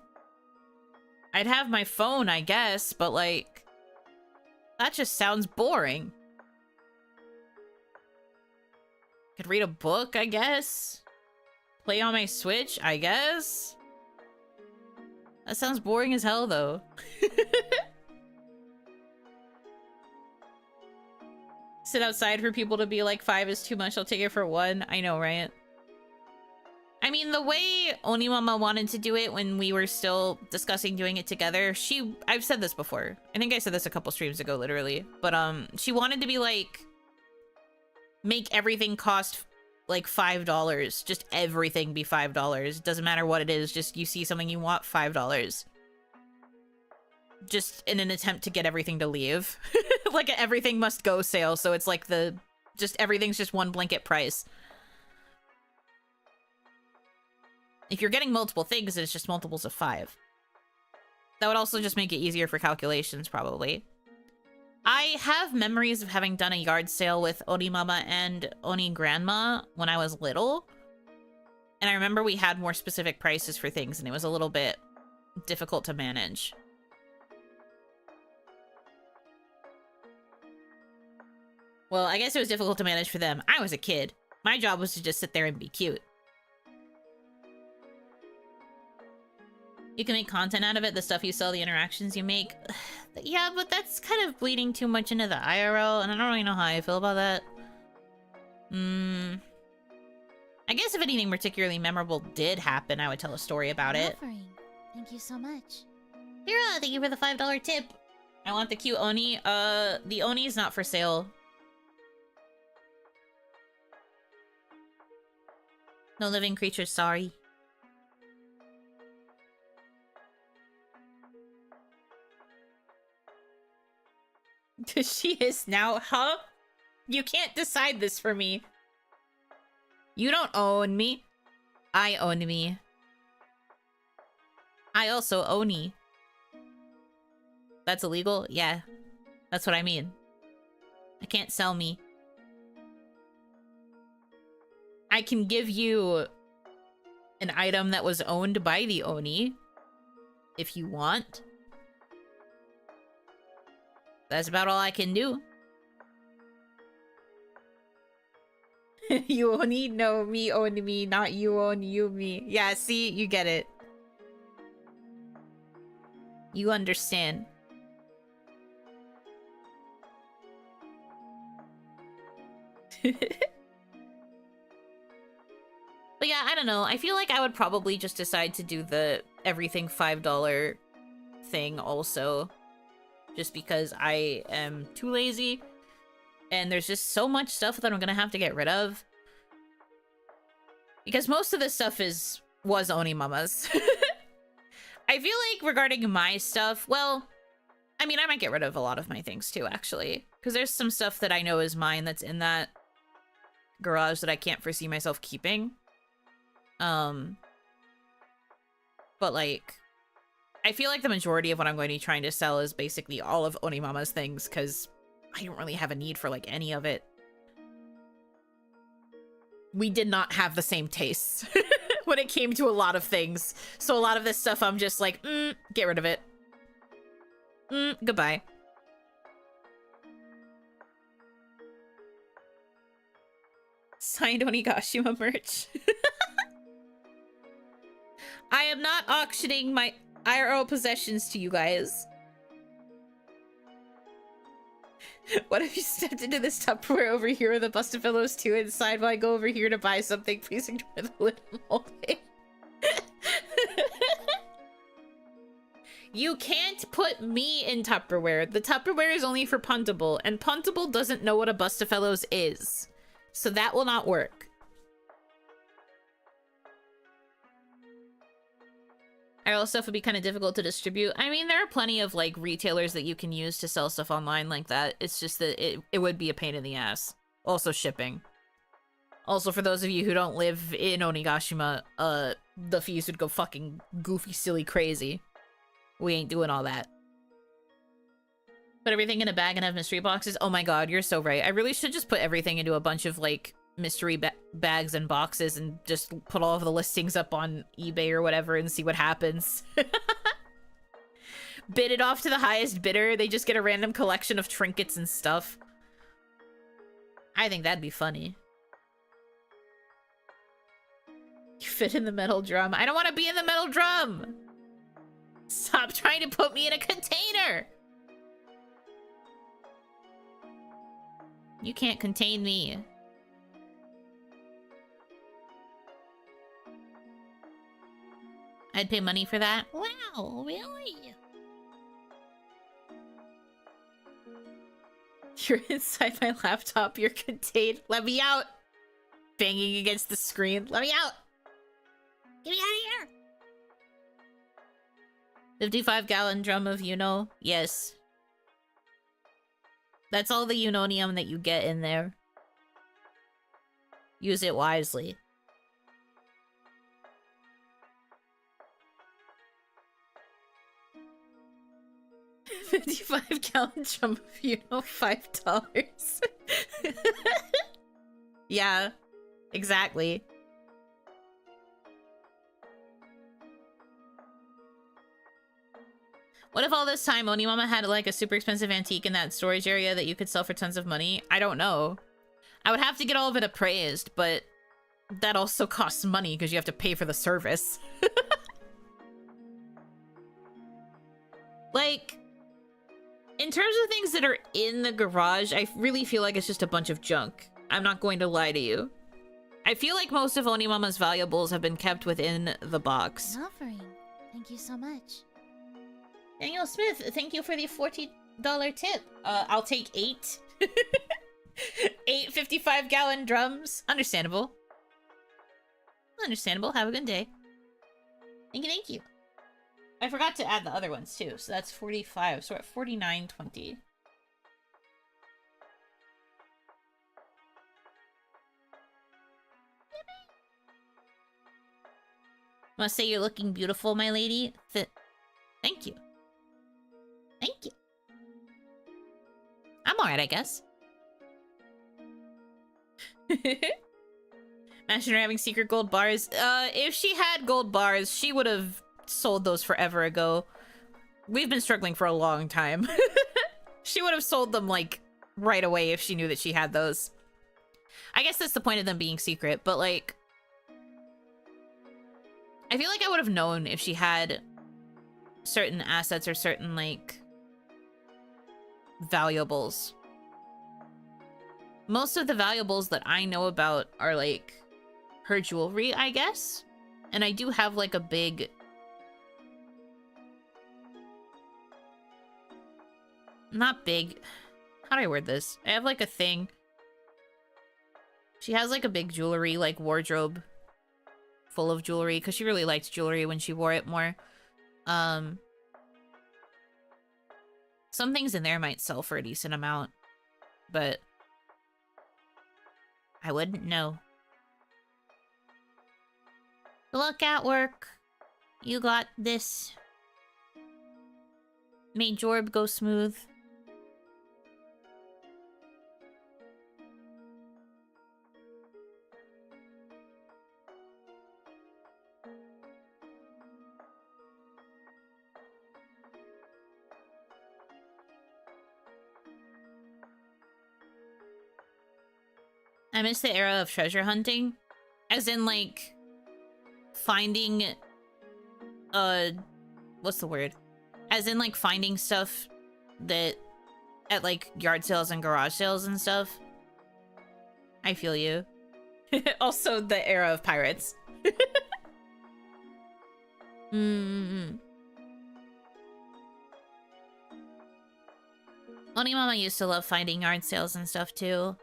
I'd have my phone, I guess, but like, that just sounds boring. Could read a book, I guess. Play on my Switch, I guess. That sounds boring as hell, though. Sit outside for people to be like, 5 is too much, I'll take it for 1. I know, right? I mean, the way Onimama wanted to do it when we were still discussing doing it together, I've said this before. I think I said this a couple streams ago, literally. But, she wanted to be like, make everything cost like $5. Just everything be $5. Doesn't matter what it is, just you see something you want, $5. Just in an attempt to get everything to leave. Like a everything must go sale, so it's like everything's just one blanket price. If you're getting multiple things, it's just multiples of 5. That would also just make it easier for calculations, probably. I have memories of having done a yard sale with Onimama and Oni Grandma when I was little. And I remember we had more specific prices for things, and it was a little bit difficult to manage. Well, I guess it was difficult to manage for them. I was a kid. My job was to just sit there and be cute. You can make content out of it, the stuff you sell, the interactions you make. Yeah, but that's kind of bleeding too much into the IRL, and I don't really know how I feel about that. I guess if anything particularly memorable did happen, I would tell a story about it. Thank you so much. Hira, thank you for the $5 tip. I want the cute Oni. The Oni is not for sale. No living creatures, sorry. She is now, huh? You can't decide this for me. You don't own me. I own me. I also oni. That's illegal? Yeah. That's what I mean. I can't sell me. I can give you an item that was owned by the oni if you want. That's about all I can do. You oni? No, me own me, not you own you me. Yeah, see? You get it. You understand. But yeah, I don't know. I feel like I would probably just decide to do the everything $5 thing also. Just because I am too lazy. And there's just so much stuff that I'm gonna have to get rid of. Because most of this stuff was Onimama's. I feel like regarding my stuff, well, I mean, I might get rid of a lot of my things too, actually. Because there's some stuff that I know is mine that's in that garage that I can't foresee myself keeping. But like, I feel like the majority of what I'm going to be trying to sell is basically all of Onimama's things, because I don't really have a need for like any of it. We did not have the same tastes when it came to a lot of things. So a lot of this stuff I'm just like, get rid of it. Goodbye. Signed Onigashima merch. I am not auctioning my IRL possessions to you guys. What if you stepped into this Tupperware over here with a bust of pillows too inside while I go over here to buy something? Please ignore the lid molding. You can't put me in Tupperware. The Tupperware is only for Puntable, and Puntable doesn't know what a bust of fellows is. So that will not work. IRL stuff would be kind of difficult to distribute. I mean, there are plenty of like retailers that you can use to sell stuff online like that. It's just that it would be a pain in the ass. Also shipping. Also, for those of you who don't live in Onigashima, the fees would go fucking goofy, silly, crazy. We ain't doing all that. Put everything in a bag and have mystery boxes? Oh my god, you're so right. I really should just put everything into a bunch of, like, mystery bags and boxes and just put all of the listings up on eBay or whatever and see what happens. Bid it off to the highest bidder. They just get a random collection of trinkets and stuff. I think that'd be funny. You fit in the metal drum. I don't want to be in the metal drum! Stop trying to put me in a container! You can't contain me. I'd pay money for that. Wow, really? You're inside my laptop. You're contained. Let me out. Banging against the screen. Let me out. Get me out of here. 55-gallon drum of Yuno. Yes. That's all the Unonium that you get in there. Use it wisely. 55-gallon drum of Yuno, $5. Yeah, exactly. What if all this time Onimama had like a super expensive antique in that storage area that you could sell for tons of money? I don't know. I would have to get all of it appraised, but that also costs money because you have to pay for the service. Like, in terms of things that are in the garage, I really feel like it's just a bunch of junk. I'm not going to lie to you. I feel like most of Onimama's valuables have been kept within the box. An offering. Thank you so much. Daniel Smith, thank you for the $40 tip. I'll take 8. 8 55-gallon drums. Understandable. Understandable. Have a good day. Thank you, thank you. I forgot to add the other ones too, so that's 45. So we're at 49.20. Must say you're looking beautiful, my lady. Thank you. Thank you. I'm alright, I guess. Imagine her having secret gold bars. If she had gold bars, she would have sold those forever ago. We've been struggling for a long time. She would have sold them, like, right away if she knew that she had those. I guess that's the point of them being secret, but, like... I feel like I would have known if she had certain assets or certain, like, valuables. Most of the valuables that I know about are, like, her jewelry, I guess. And I do have, like, a big... Not big. How do I word this? I have, like, a thing. She has, like, a big jewelry, like, wardrobe full of jewelry, because she really liked jewelry when she wore it more. Some things in there might sell for a decent amount, but I wouldn't know. Look at work. You got this. Made Jorb go smooth. I miss the era of treasure hunting. As in, like, finding... what's the word? As in, like, finding stuff that... at, like, yard sales and garage sales and stuff. I feel you. Also, the era of pirates. Onimama used to love finding yard sales and stuff, too.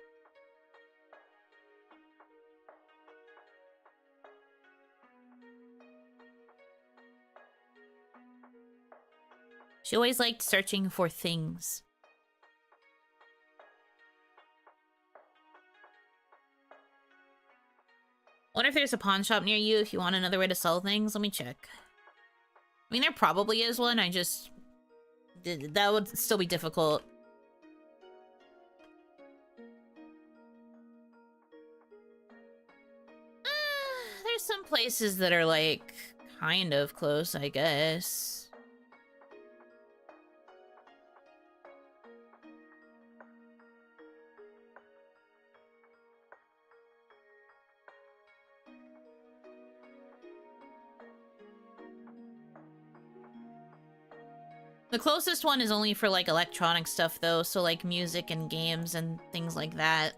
She always liked searching for things. Wonder if there's a pawn shop near you if you want another way to sell things. Let me check. I mean, there probably is one. I just... that would still be difficult. There's some places that are, like, kind of close, I guess. The closest one is only for, like, electronic stuff, though, so, like, music and games and things like that.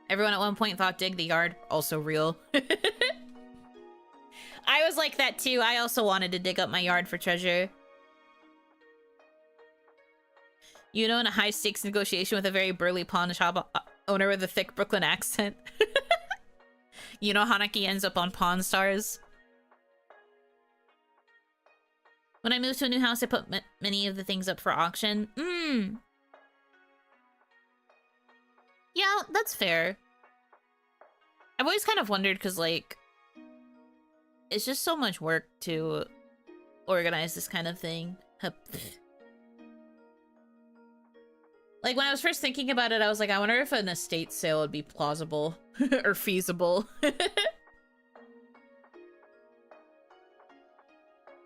Everyone at one point thought Dig the Yard, also real. I was like that, too. I also wanted to dig up my yard for treasure. You know, in a high-stakes negotiation with a very burly pawn shop owner with a thick Brooklyn accent. Yuno Hanaki ends up on Pawn Stars. When I moved to a new house, I put many of the things up for auction. Yeah, that's fair. I've always kind of wondered, because, like, it's just so much work to organize this kind of thing. Like, when I was first thinking about it, I was like, I wonder if an estate sale would be plausible or feasible.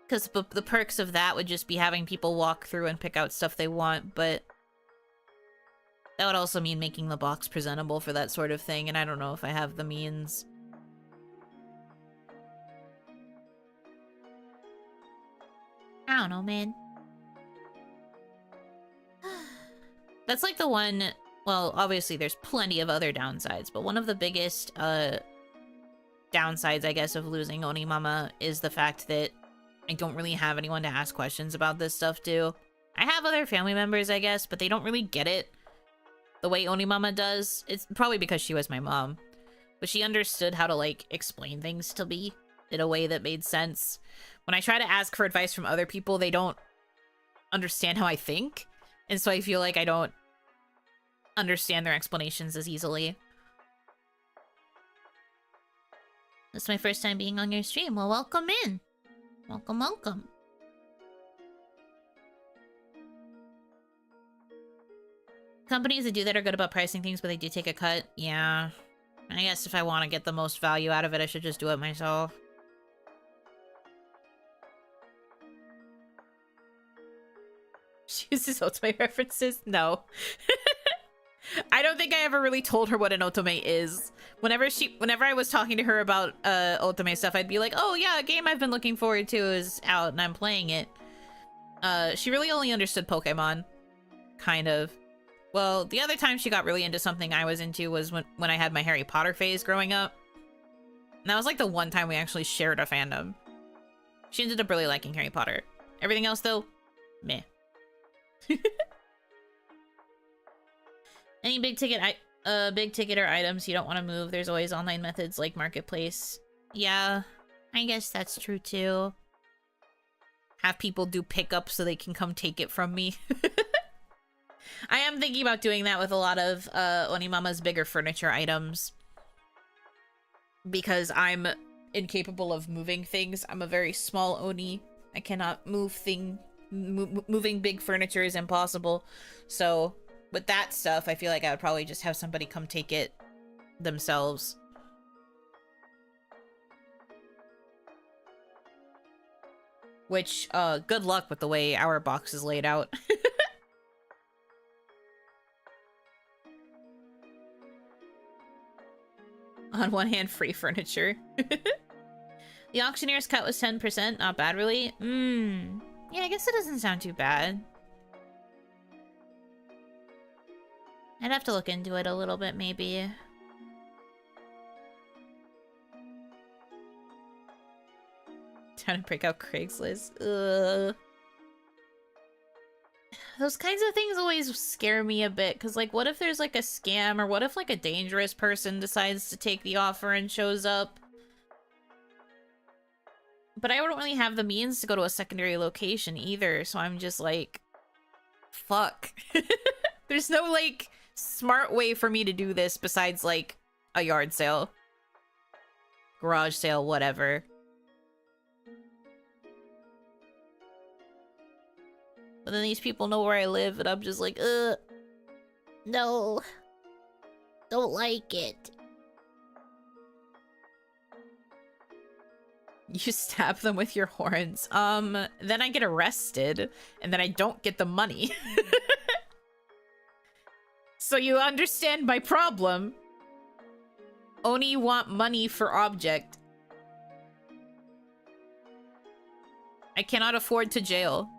Because the perks of that would just be having people walk through and pick out stuff they want, but that would also mean making the box presentable for that sort of thing, and I don't know if I have the means. I don't know, man. That's like the one... Well, obviously there's plenty of other downsides, but one of the biggest downsides, I guess, of losing Onimama is the fact that I don't really have anyone to ask questions about this stuff to. I have other family members, I guess, but they don't really get it the way Onimama does. It's probably because she was my mom. But she understood how to, like, explain things to me in a way that made sense. When I try to ask for advice from other people, they don't understand how I think. And so I feel like I don't understand their explanations as easily. This is my first time being on your stream. Well, welcome in. Welcome, welcome. Companies that do that are good about pricing things, but they do take a cut. Yeah. I guess if I want to get the most value out of it, I should just do it myself. She uses otome references? No. I don't think I ever really told her what an otome is. Whenever I was talking to her about otome stuff, I'd be like, oh yeah, a game I've been looking forward to is out and I'm playing it. She really only understood Pokemon. Kind of. Well, the other time she got really into something I was into was when I had my Harry Potter phase growing up. And that was like the one time we actually shared a fandom. She ended up really liking Harry Potter. Everything else though, meh. Any big ticket or items you don't want to move, there's always online methods like Marketplace. Yeah, I guess that's true too. Have people do pickup so they can come take it from me. I am thinking about doing that with a lot of Onimama's bigger furniture items. Because I'm incapable of moving things. I'm a very small Oni. I cannot move moving big furniture is impossible. So with that stuff, I feel like I would probably just have somebody come take it themselves. Which, good luck with the way our box is laid out. On one hand, free furniture. The auctioneer's cut was 10%. Not bad, really. Yeah, I guess it doesn't sound too bad. I'd have to look into it a little bit, maybe. Trying to break out Craigslist. Ugh. Those kinds of things always scare me a bit, because, like, what if there's, like, a scam, or what if, like, a dangerous person decides to take the offer and shows up? But I don't really have the means to go to a secondary location either, so I'm just like, fuck. There's no, like, smart way for me to do this besides, like, a yard sale. Garage sale, whatever. But then these people know where I live, and I'm just like, No. Don't like it. You stab them with your horns. Then I get arrested, and then I don't get the money. So you understand my problem. Oni want money for object. I cannot afford to jail.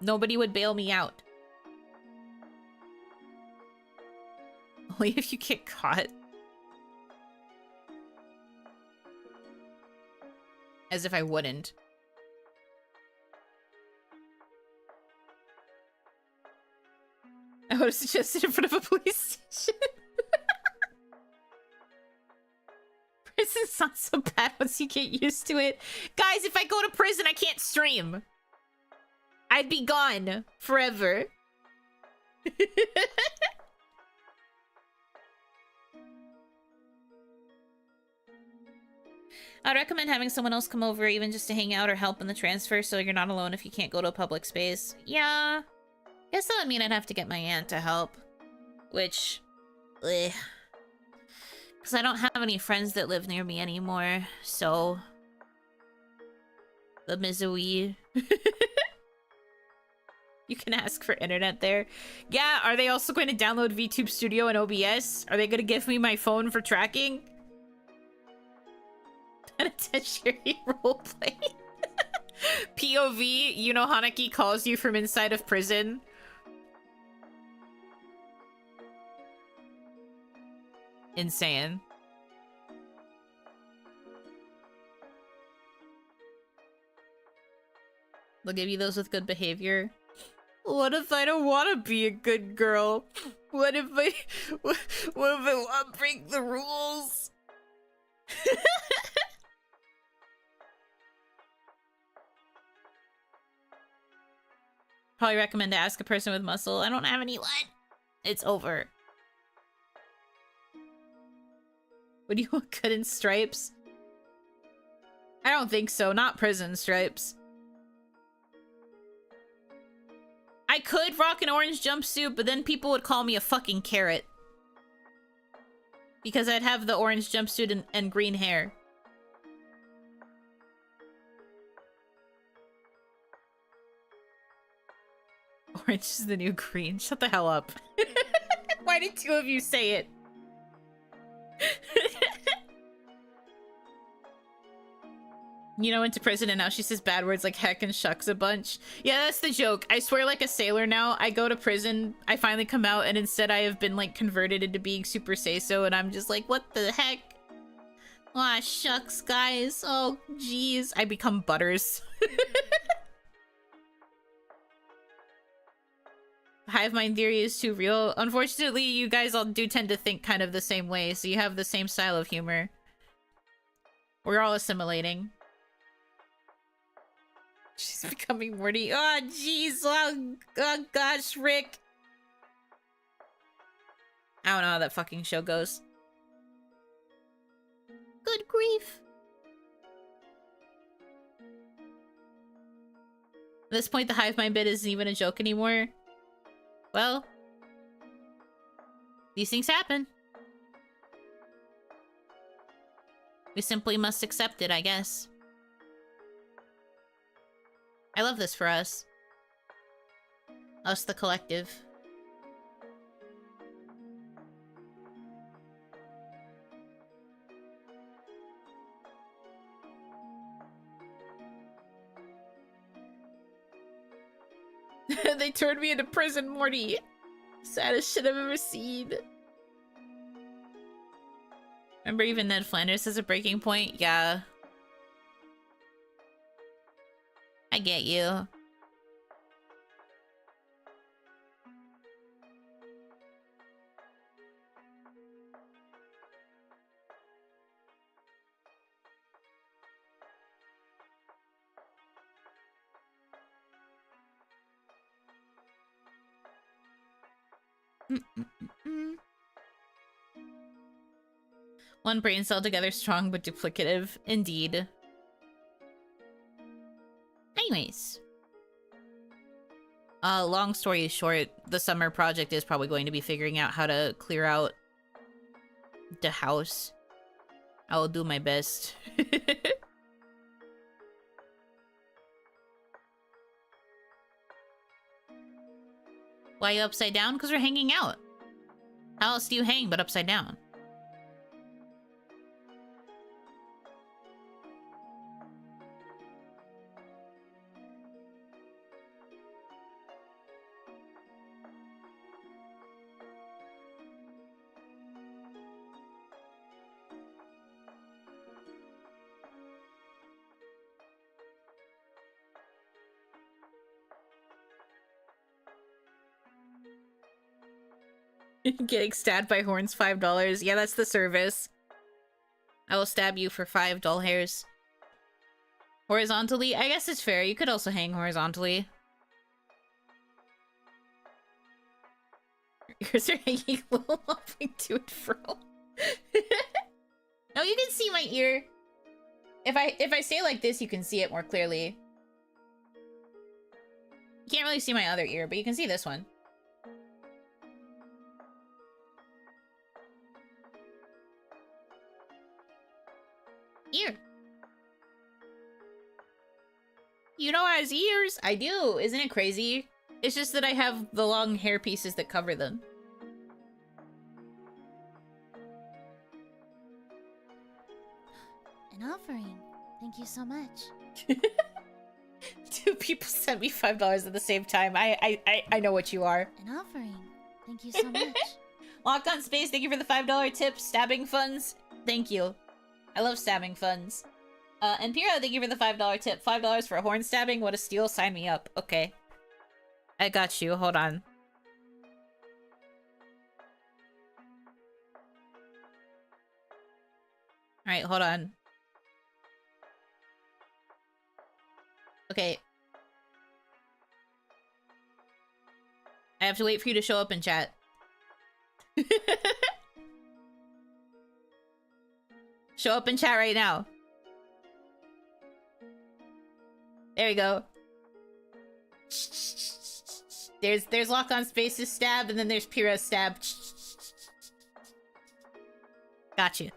Nobody would bail me out. Only if you get caught. As if I wouldn't. I would have suggested in front of a police station. Prison's not so bad once you get used to it. Guys, if I go to prison, I can't stream. I'd be gone forever. I'd recommend having someone else come over even just to hang out or help in the transfer so you're not alone if you can't go to a public space. Yeah. Guess that would mean I'd have to get my aunt to help. Which... Because I don't have any friends that live near me anymore, so... The misery. You can ask for internet there. Yeah, are they also going to download VTube Studio and OBS? Are they going to give me my phone for tracking? Penitentiary roleplay. POV, Yuno Hanaki calls you from inside of prison. Insane. They'll give you those with good behavior. What if I don't want to be a good girl? What if I want to break the rules? Probably recommend to ask a person with muscle. I don't have any what? It's over. Would you look good in stripes? I don't think so. Not prison stripes. I could rock an orange jumpsuit, but then people would call me a fucking carrot. Because I'd have the orange jumpsuit and green hair. Orange is the new green. Shut the hell up. Why did two of you say it? You know, went to prison and now she says bad words like heck and shucks a bunch. Yeah, that's the joke. I swear like a sailor now. I go to prison, I finally come out, and instead I have been like converted into being super say-so, and I'm just like, what the heck? Aw, shucks, guys. Oh, jeez. I become Butters. Hive mind theory is too real. Unfortunately, you guys all do tend to think kind of the same way, so you have the same style of humor. We're all assimilating. She's becoming Morty. Oh, jeez. Oh, gosh, Rick. I don't know how that fucking show goes. Good grief. At this point, the hive mind bit isn't even a joke anymore. Well, these things happen. We simply must accept it, I guess. I love this for us. Us, the collective. They turned me into prison, Morty. Saddest shit I've ever seen. Remember even Ned Flanders as a breaking point? Yeah. I get you. One brain cell together strong but duplicative. Indeed. Anyways. Long story short, the summer project is probably going to be figuring out how to clear out the house. I will do my best. Why are you upside down? Because we're hanging out. How else do you hang but upside down? Getting stabbed by horns, $5. Yeah, that's the service. I will stab you for 5 doll hairs. Horizontally? I guess it's fair. You could also hang horizontally. Yours are hanging low, hopping to and fro. No, you can see my ear. If I stay like this, you can see it more clearly. You can't really see my other ear, but you can see this one. Ear. You know has ears. I do. Isn't it crazy? It's just that I have the long hair pieces that cover them. An offering. Thank you so much. 2 people sent me $5 at the same time. I know what you are. An offering. Thank you so much. Lock on space. Thank you for the $5 tip. Stabbing funds. Thank you. I love stabbing funds. And Piro, thank you for the $5 tip. $5 for a horn stabbing? What a steal. Sign me up. Okay. I got you. Hold on. Alright, hold on. Okay. I have to wait for you to show up in chat. Show up in chat right now. There we go. There's lock on spaces stab, and then there's Pyrrha stab. Got you.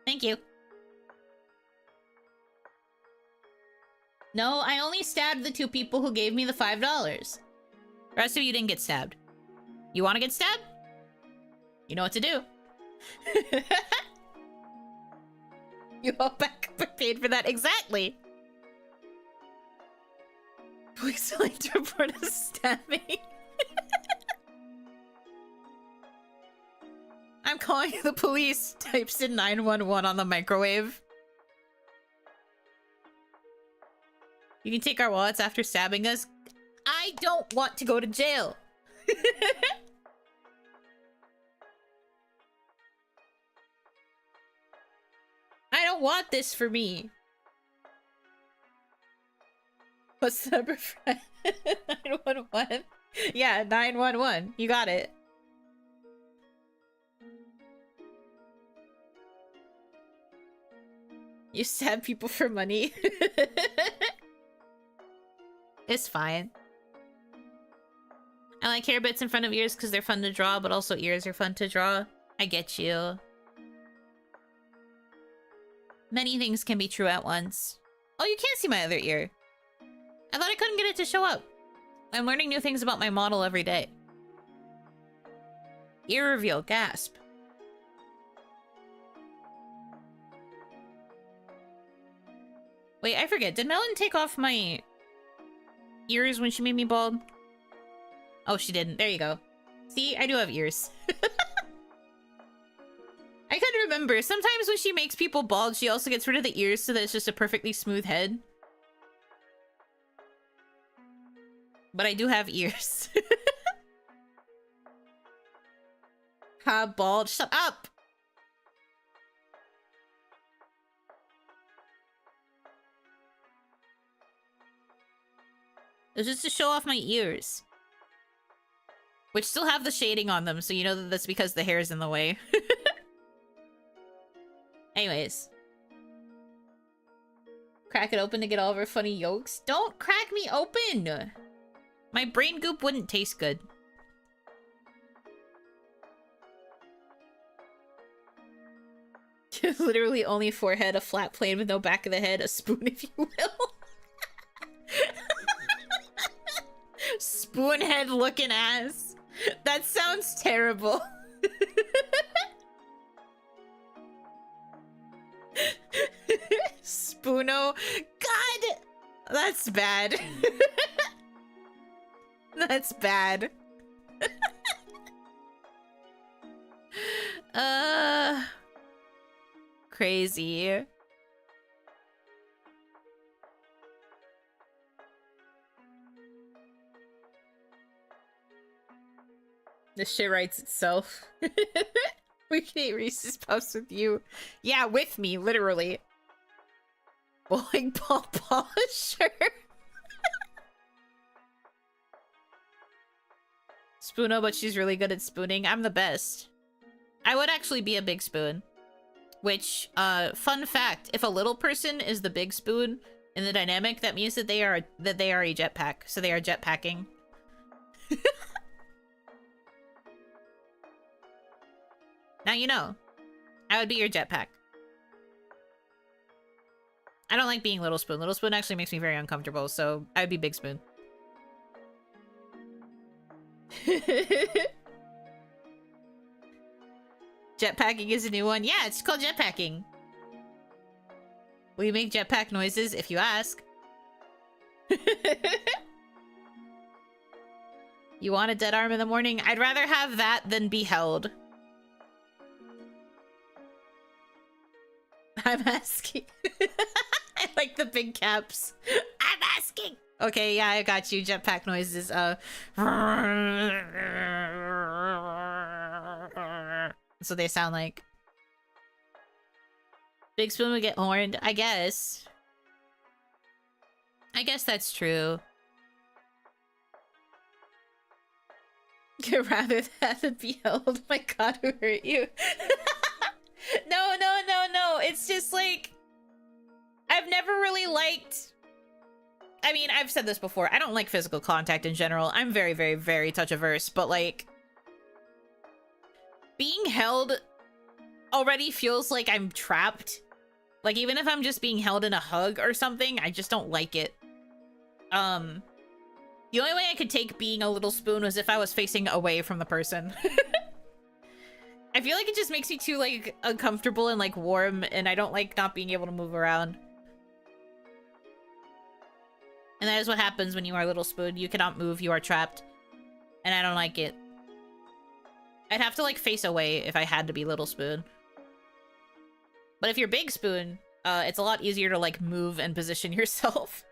Thank you. No, I only stabbed the 2 people who gave me the $5. The rest of you didn't get stabbed. You want to get stabbed? You know what to do. You all back up paid for that. Exactly. Police like to report a stabbing. I'm calling the police. Types in 911 on the microwave. You can take our wallets after stabbing us. I don't want to go to jail. I don't want this for me. What's the number for 911? Yeah, 911. You got it. You stab people for money. It's fine. I like hair bits in front of ears because they're fun to draw, but also ears are fun to draw. I get you. Many things can be true at once. Oh, you can't see my other ear. I thought I couldn't get it to show up. I'm learning new things about my model every day. Ear reveal, gasp. Wait, I forget. Did Melon take off my ears when she made me bald? Oh, she didn't. There you go. See, I do have ears. I couldn't remember. Sometimes when she makes people bald, she also gets rid of the ears so that it's just a perfectly smooth head. But I do have ears. Ha, bald. Shut up! It was just to show off my ears. Which still have the shading on them, so you know that that's because the hair's in the way. Anyways. Crack it open to get all of our funny yolks. Don't crack me open! My brain goop wouldn't taste good. Literally only forehead, a flat plane with no back of the head, a spoon if you will. Spoonhead looking ass. That sounds terrible. Spoono. God! That's bad. That's bad. Crazy. This shit writes itself. We can eat Reese's Puffs with you. Yeah, with me, literally. Bowling ball polisher. Spoono, but she's really good at spooning. I'm the best. I would actually be a big spoon. Which, fun fact, if a little person is the big spoon in the dynamic, that means that they are a jetpack. So they are jetpacking. Now you know. I would be your jetpack. I don't like being Little Spoon. Little Spoon actually makes me very uncomfortable, so I would be Big Spoon. Jetpacking is a new one. Yeah, it's called jetpacking. We make jetpack noises if you ask. You want a dead arm in the morning? I'd rather have that than be held. I'm asking. I like the big caps. I'm asking. Okay, yeah, I got you. Jetpack noises. That's what they sound like. Big Spoon would get horned. I guess. I guess that's true. Rather than be held. Oh my god, who hurt you? No, no, no, no. It's just like, I've never really liked... I mean, I've said this before. I don't like physical contact in general. I'm very, very, very touch-averse. But, like, being held already feels like I'm trapped. Like, even if I'm just being held in a hug or something, I just don't like it. The only way I could take being a little spoon was if I was facing away from the person. I feel like it just makes me too, like, uncomfortable and, like, warm, and I don't like not being able to move around. And that is what happens when you are a little spoon. You cannot move, you are trapped. And I don't like it. I'd have to, like, face away if I had to be little spoon. But if you're big spoon, it's a lot easier to, like, move and position yourself.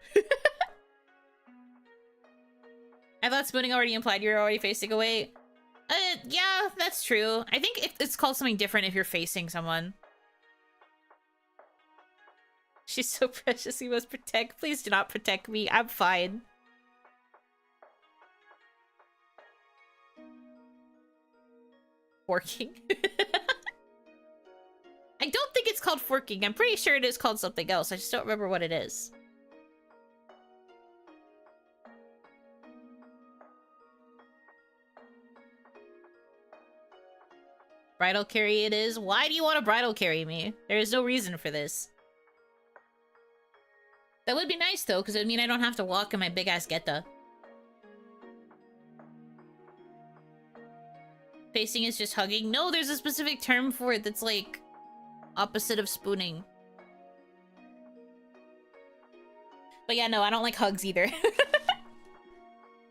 I thought spooning already implied you're already facing away. Yeah, that's true. I think it's called something different if you're facing someone. She's so precious, we must protect. Please do not protect me. I'm fine. Forking? I don't think it's called forking. I'm pretty sure it is called something else. I just don't remember what it is. Bridal carry it is. Why do you want to bridal carry me? There is no reason for this. That would be nice, though, because it would mean I don't have to walk in my big-ass geta. Facing is just hugging? No, there's a specific term for it that's, like, opposite of spooning. But yeah, no, I don't like hugs either.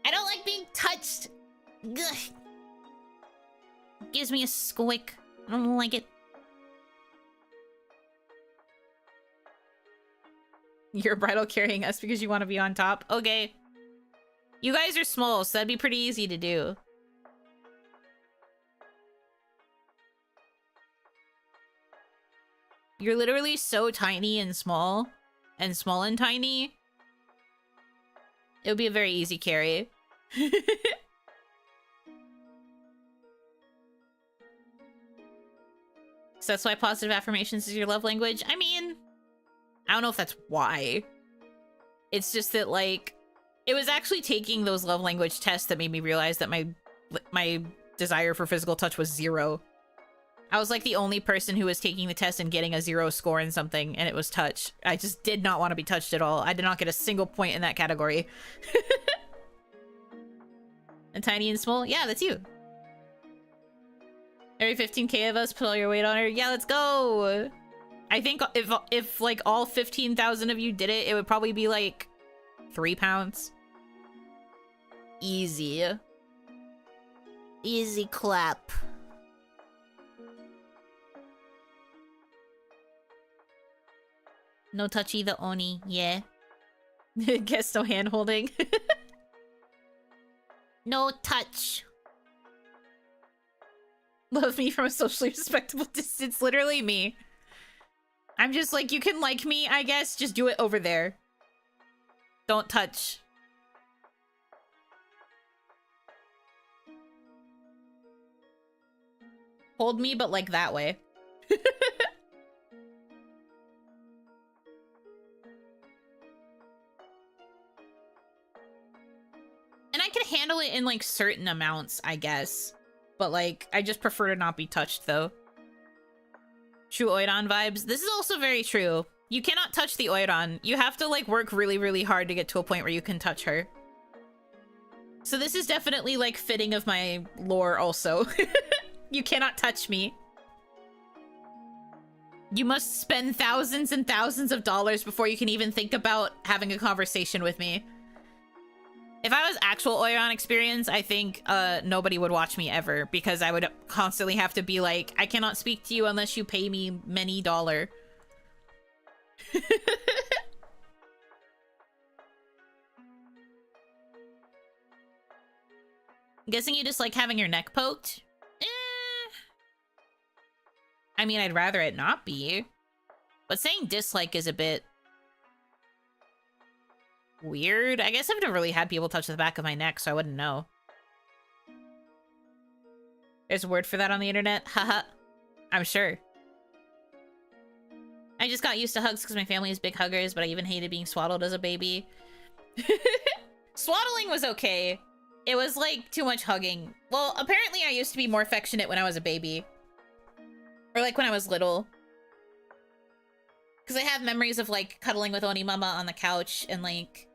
I don't like being touched! Ugh. Gives me a squick. I don't like it. You're bridal carrying us because you want to be on top? Okay. You guys are small, so that'd be pretty easy to do. You're literally so tiny and small and tiny. It would be a very easy carry. So that's why positive affirmations is your love language? I mean, I don't know if that's why. It's just that, like, it was actually taking those love language tests that made me realize that my desire for physical touch was 0. I was, like, the only person who was taking the test and getting a 0 score in something, and it was touch. I just did not want to be touched at all. I did not get a single point in that category. And tiny and small? Yeah, that's you. Every 15k of us put all your weight on her. Yeah, let's go. I think if like all 15,000 of you did it, it would probably be like 3 pounds. Easy. Easy clap. No touchy the Oni, yeah. Guess no hand holding. No touch. Love me from a socially respectable distance. Literally me. I'm just like, you can like me, I guess. Just do it over there. Don't touch. Hold me, but like that way. And I can handle it in like certain amounts, I guess. But, like, I just prefer to not be touched, though. True Oiran vibes. This is also very true. You cannot touch the Oiran. You have to, like, work really, really hard to get to a point where you can touch her. So this is definitely, like, fitting of my lore, also. You cannot touch me. You must spend thousands and thousands of dollars before you can even think about having a conversation with me. If I was actual Oiran experience, I think nobody would watch me ever because I would constantly have to be like, I cannot speak to you unless you pay me many dollar. I'm guessing you just like having your neck poked? I mean, I'd rather it not be. But saying dislike is a bit weird. I guess I've never really had people touch the back of my neck, so I wouldn't know. There's a word for that on the internet. Haha. I'm sure. I just got used to hugs because my family is big huggers, but I even hated being swaddled as a baby. Swaddling was okay. It was like too much hugging. Well, apparently I used to be more affectionate when I was a baby. Or like when I was little. Because I have memories of like cuddling with Oni Mama on the couch and like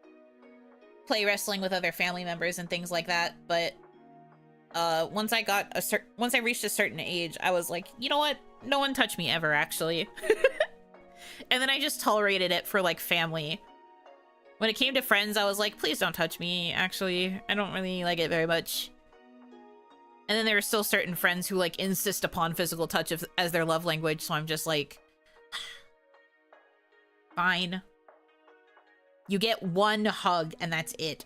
play wrestling with other family members and things like that. But once I reached a certain age, I was like, you know what? No one touched me ever, actually. And then I just tolerated it for like family. When it came to friends, I was like, please don't touch me, actually. I don't really like it very much. And then there are still certain friends who like insist upon physical touch as their love language, so I'm just like, fine. You get one hug and that's it.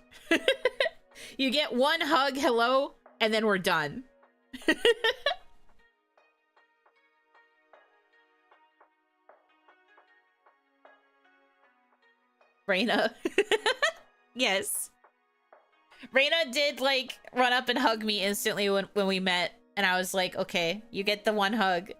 You get one hug, hello, and then we're done. Reina. Yes. Reina did like run up and hug me instantly when we met, and I was like, okay, you get the one hug.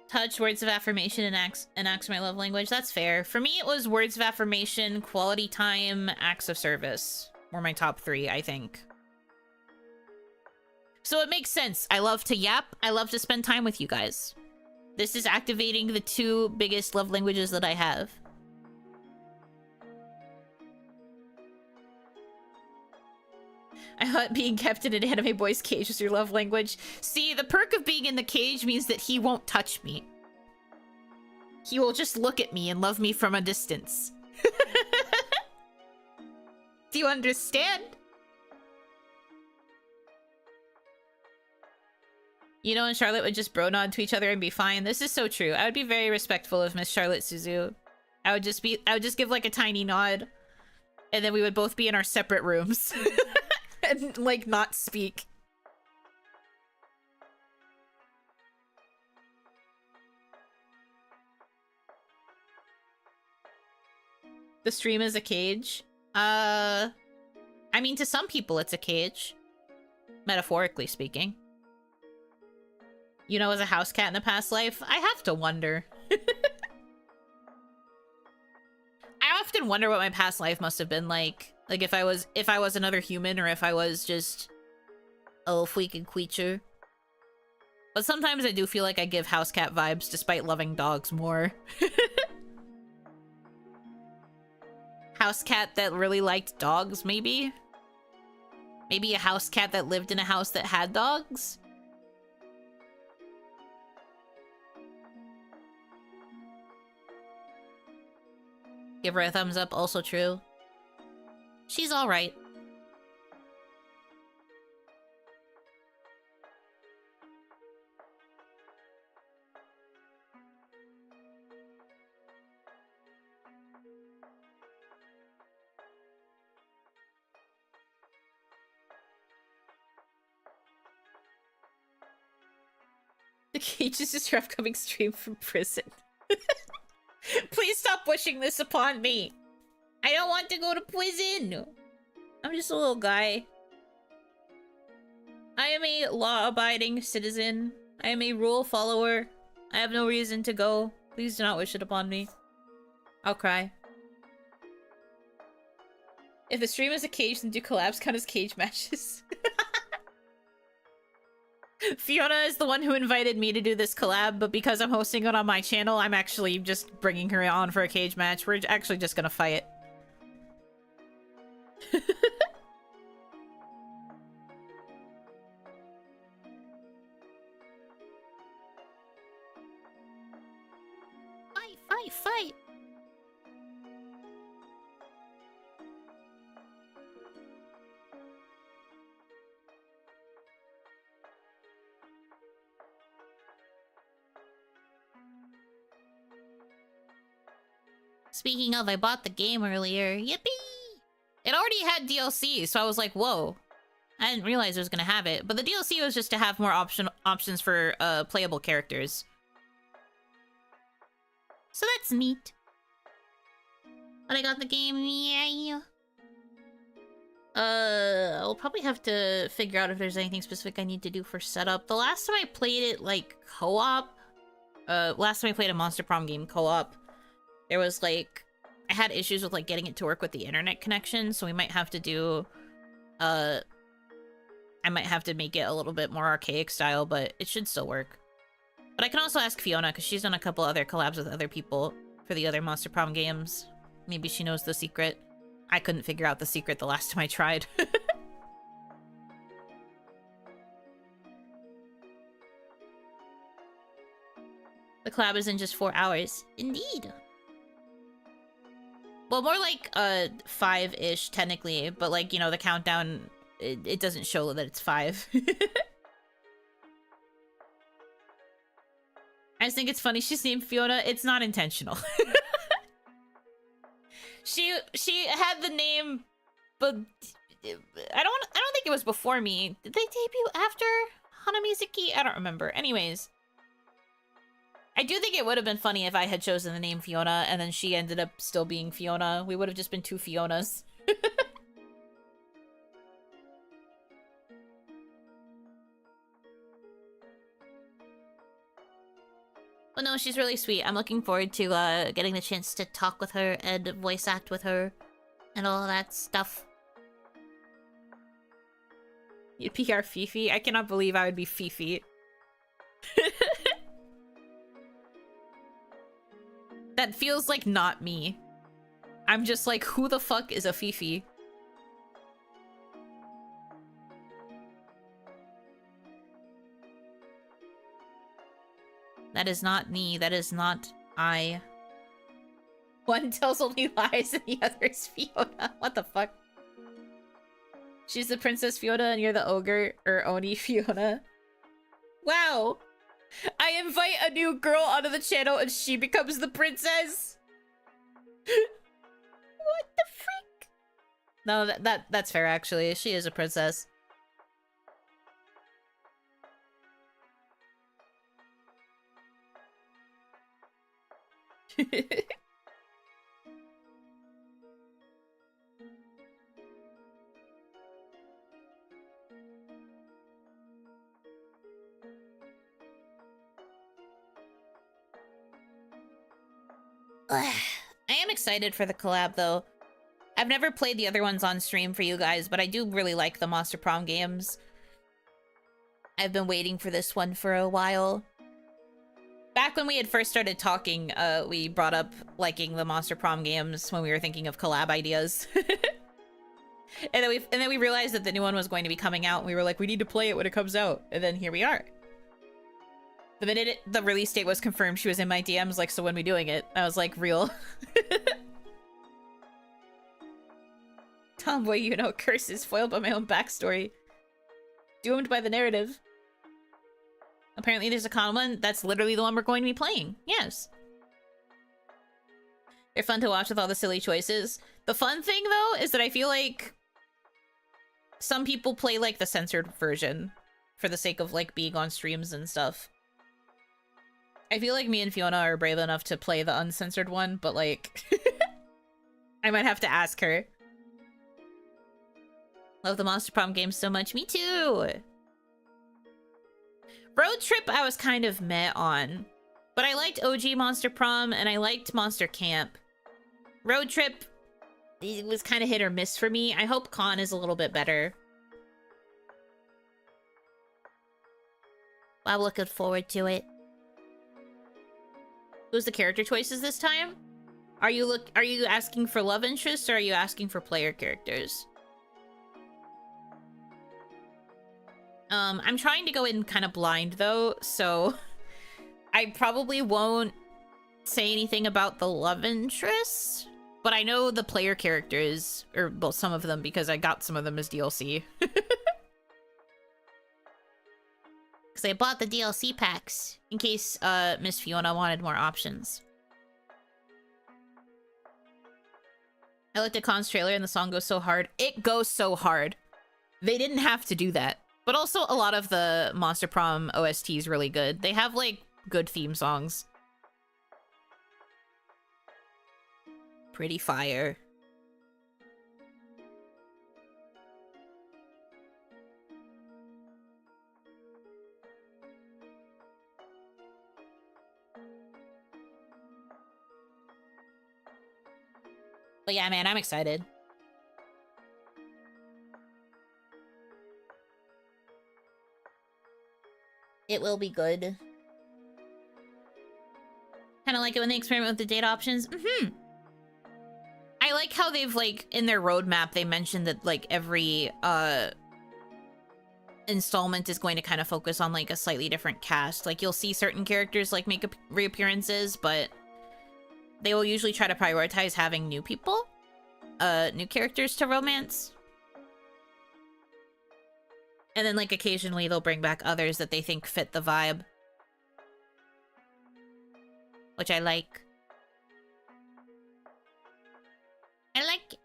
Touch, words of affirmation, and acts my love language. That's fair. For me, it was words of affirmation, quality time, acts of service were my top 3, I think. So it makes sense. I love to yap. I love to spend time with you guys. This is activating the 2 biggest love languages that I have. I thought being kept in an anime boy's cage was your love language. See, the perk of being in the cage means that he won't touch me. He will just look at me and love me from a distance. Do you understand? You know, and Charlotte would just bro nod to each other and be fine. This is so true. I would be very respectful of Miss Charlotte Suzu. I would just give like a tiny nod, and then we would both be in our separate rooms and like not speak. The stream is a cage. I mean, to some people it's a cage, metaphorically speaking. You know, as a house cat in a past life, I have to wonder. I often wonder what my past life must have been like. Like if I was another human, or if I was just a little freaking creature. But sometimes I do feel like I give house cat vibes despite loving dogs more. House cat that really liked dogs, maybe? Maybe a house cat that lived in a house that had dogs? Give her a thumbs up, also true. She's alright. The cage is just your upcoming stream from prison. Please stop wishing this upon me. I don't want to go to prison. I'm just a little guy. I am a law-abiding citizen. I am a rule follower. I have no reason to go. Please do not wish it upon me. I'll cry. If the stream is a cage, then do collabs count as cage matches? Fiona is the one who invited me to do this collab, but because I'm hosting it on my channel, I'm actually just bringing her on for a cage match. We're actually just gonna fight. Fight, fight, fight! Speaking of, I bought the game earlier. Yippee! It already had DLC, so I was like, whoa. I didn't realize it was gonna have it. But the DLC was just to have more options for playable characters. So that's neat. But I got the game, yeah. I'll probably have to figure out if there's anything specific I need to do for setup. The last time I played it, like, co-op, last time I played a Monster Prom game co-op, there was, like, I had issues with, like, getting it to work with the internet connection, so we might have to do, I might have to make it a little bit more archaic style, but it should still work. But I can also ask Fiona, because she's done a couple other collabs with other people for the other Monster Prom games. Maybe she knows the secret. I couldn't figure out the secret the last time I tried. The collab is in just 4 hours. Indeed. Well, more like 5-ish technically, but like, you know, the countdown, it doesn't show that it's 5. I just think it's funny she's named Fiona. It's not intentional. She had the name, but I don't think it was before me. Did they debut after Hanamizuki? I don't remember. Anyways, I do think it would have been funny if I had chosen the name Fiona and then she ended up still being Fiona. We would have just been 2 Fionas. Well, no, she's really sweet. I'm looking forward to getting the chance to talk with her and voice act with her and all that stuff. You'd be our Fifi? I cannot believe I would be Fifi. That feels like not me. I'm just like, who the fuck is a Fifi? That is not me. That is not I. One tells only lies and the other is Fiona. What the fuck? She's the Princess Fiona and you're the Ogre or Oni Fiona. Wow. I invite a new girl onto the channel and she becomes the princess. What the freak? No, that's fair actually. She is a princess. I am excited for the collab though. I've never played the other ones on stream for you guys, but I do really like the Monster Prom games. I've been waiting for this one for a while. Back when we had first started talking, we brought up liking the Monster Prom games when we were thinking of collab ideas. and then we realized that the new one was going to be coming out, and we were like, we need to play it when it comes out. And then here we are. The minute the release date was confirmed, she was in my DMs like, so when we doing it? I was like, real. Tomboy Yuno curses, foiled by my own backstory. Doomed by the narrative. Apparently there's a Coleman. That's literally the one we're going to be playing. Yes. They're fun to watch with all the silly choices. The fun thing, though, is that I feel like some people play, like, the censored version for the sake of, like, being on streams and stuff. I feel like me and Fiona are brave enough to play the uncensored one, but, like, I might have to ask her. Love the Monster Prom games so much. Me too! Road Trip I was kind of meh on, but I liked OG Monster Prom and I liked Monster Camp. Road Trip, it was kind of hit or miss for me. I hope Con is a little bit better. I'm looking forward to it. Who's the character choices this time? Are you asking for love interests or are you asking for player characters? I'm trying to go in kind of blind though, so I probably won't say anything about the love interest, but I know the player characters, or well, some of them, because I got some of them as DLC. Because I bought the DLC packs in case Miss Fiona wanted more options. I looked at Con's trailer and the song goes so hard. It goes so hard. They didn't have to do that. But also, a lot of the Monster Prom OST is really good. They have, like, good theme songs. Pretty fire. But yeah, man, I'm excited. It will be good. Kind of like it when they experiment with the date options. I like how they've, like, in their roadmap, they mentioned that, like, every, installment is going to kind of focus on, like, a slightly different cast. Like, you'll see certain characters, like, make reappearances, but they will usually try to prioritize having new people, new characters to romance. And then, like, occasionally they'll bring back others that they think fit the vibe. Which I like. I like it.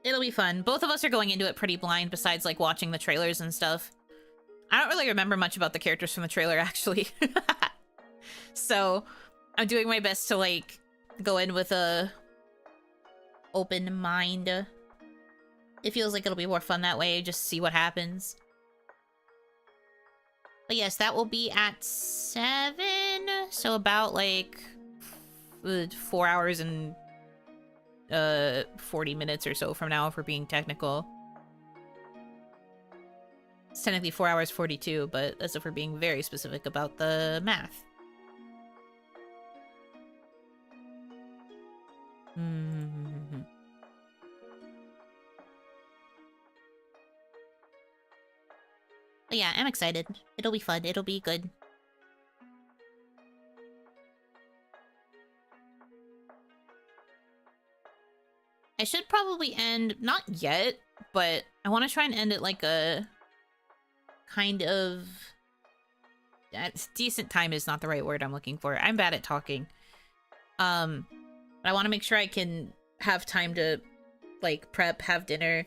It'll be fun. Both of us are going into it pretty blind, besides, like, watching the trailers and stuff. I don't really remember much about the characters from the trailer, actually. So, I'm doing my best to, like, go in with a open mind. It feels like it'll be more fun that way, just see what happens. But yes, that will be at 7, so about, like, 4 hours and 40 minutes or so from now, if we're being technical. It's technically 4 hours 42, but that's if we're being very specific about the math. But yeah, I'm excited. It'll be fun. It'll be good. I should probably end, not yet, but I want to try and end it like a kind of... decent time is not the right word I'm looking for. I'm bad at talking. But I want to make sure I can have time to, like, prep, have dinner,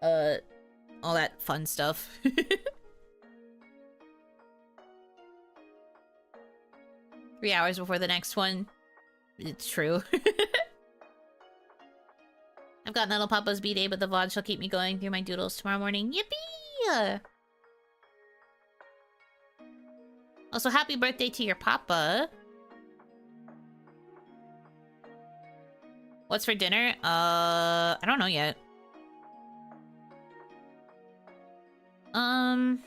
all that fun stuff. 3 hours before the next one. It's true. I've got Nettle Papa's B-Day, but the VOD shall keep me going through my doodles tomorrow morning. Yippee! Also, happy birthday to your papa. What's for dinner? I don't know yet. I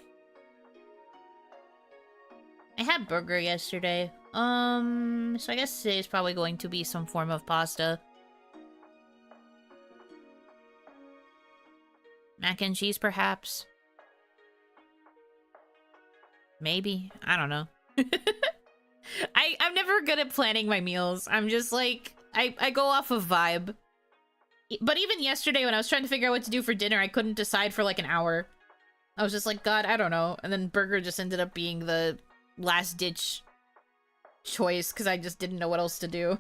had burger yesterday. So I guess today's probably going to be some form of pasta. Mac and cheese, perhaps? Maybe. I don't know. I'm never good at planning my meals. I'm just like, I go off of vibe. But even yesterday when I was trying to figure out what to do for dinner, I couldn't decide for like an hour. I was just like, God, I don't know. And then burger just ended up being the last ditch choice because I just didn't know what else to do.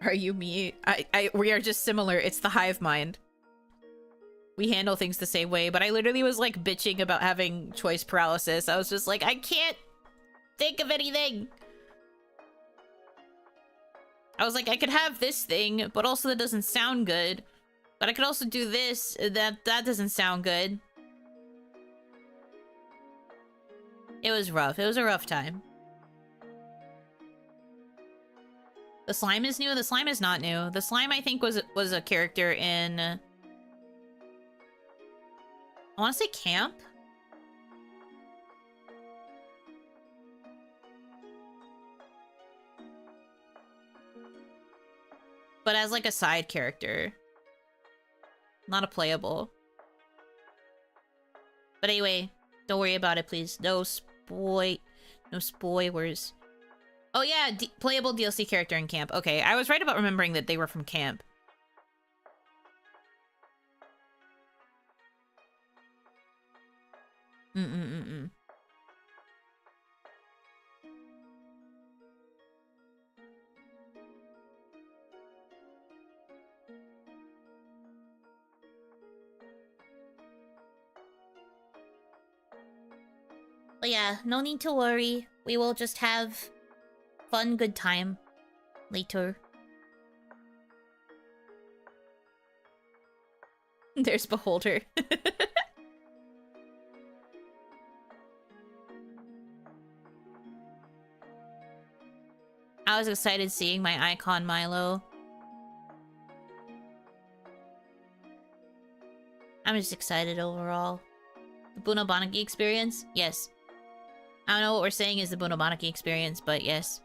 Are you me? We are just similar. It's the hive mind. We handle things the same way, but I literally was like bitching about having choice paralysis. I was just like, I can't think of anything. I was like, I could have this thing, but also that doesn't sound good. But I could also do this, that doesn't sound good. It was rough. It was a rough time. The slime is new? The slime is not new. The slime, I think, was a character in... I want to say camp? But as, like, a side character. Not a playable. But anyway, don't worry about it, please. No spoilers. Oh yeah, playable DLC character in camp. Okay, I was right about remembering that they were from camp. But yeah, no need to worry. We will just have fun, good time later. There's Beholder. I was excited seeing my icon Milo. I'm just excited overall. The Bunobonaki experience? Yes. I don't know what we're saying is the Bunobonaki experience, but yes.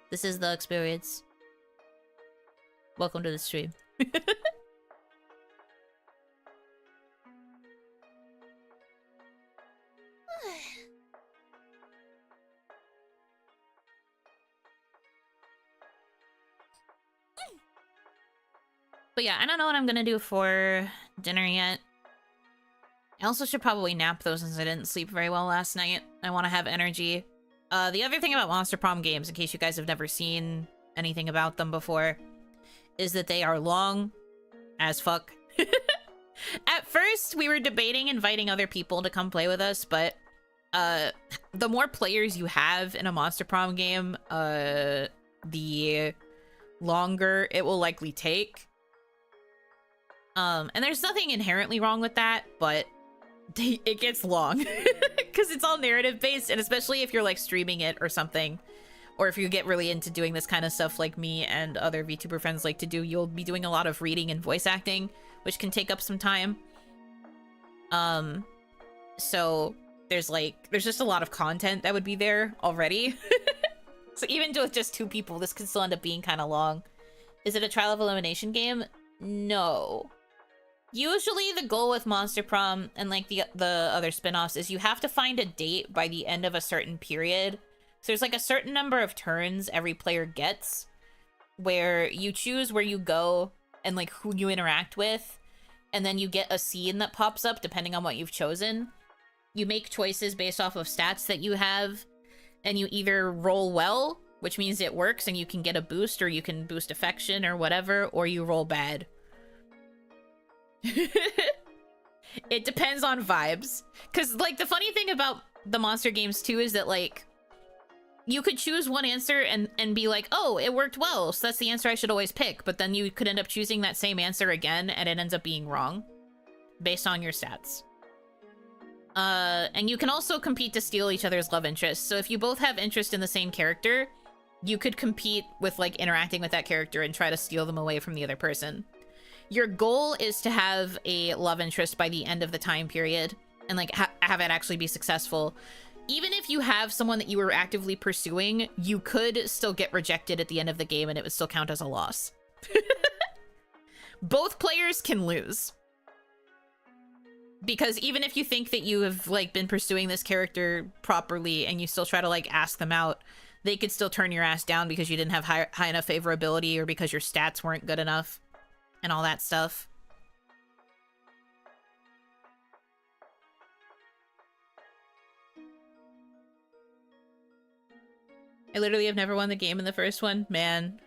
This is the experience. Welcome to the stream. But yeah, I don't know what I'm gonna do for dinner yet. I also should probably nap though since I didn't sleep very well last night. I want to have energy. The other thing about Monster Prom games, in case you guys have never seen anything about them before, is that they are long as fuck. At first, we were debating inviting other people to come play with us, but the more players you have in a Monster Prom game, the longer it will likely take. And there's nothing inherently wrong with that, but it gets long because it's all narrative based, and especially if you're like streaming it or something, or if you get really into doing this kind of stuff like me and other VTuber friends like to do, you'll be doing a lot of reading and voice acting, which can take up some time. So there's just a lot of content that would be there already. So even with just 2 people, this could still end up being kind of long. Is it a trial of elimination game? No. Usually the goal with Monster Prom and like the other spin-offs is you have to find a date by the end of a certain period. So there's like a certain number of turns every player gets where you choose where you go and like who you interact with, and then you get a scene that pops up depending on what you've chosen. You make choices based off of stats that you have, and you either roll well, which means it works and you can get a boost, or you can boost affection or whatever, or you roll bad. It depends on vibes. Because, like, the funny thing about the monster games, too, is that, like, you could choose one answer and be like, oh, it worked well, so that's the answer I should always pick. But then you could end up choosing that same answer again, and it ends up being wrong based on your stats. And you can also compete to steal each other's love interests. So if you both have interest in the same character, you could compete with, like, interacting with that character and try to steal them away from the other person. Your goal is to have a love interest by the end of the time period and, like, have it actually be successful. Even if you have someone that you were actively pursuing, you could still get rejected at the end of the game and it would still count as a loss. Both players can lose. Because even if you think that you have, like, been pursuing this character properly and you still try to, like, ask them out, they could still turn your ass down because you didn't have high enough favorability, or because your stats weren't good enough and all that stuff. I literally have never won the game in the first one. Man.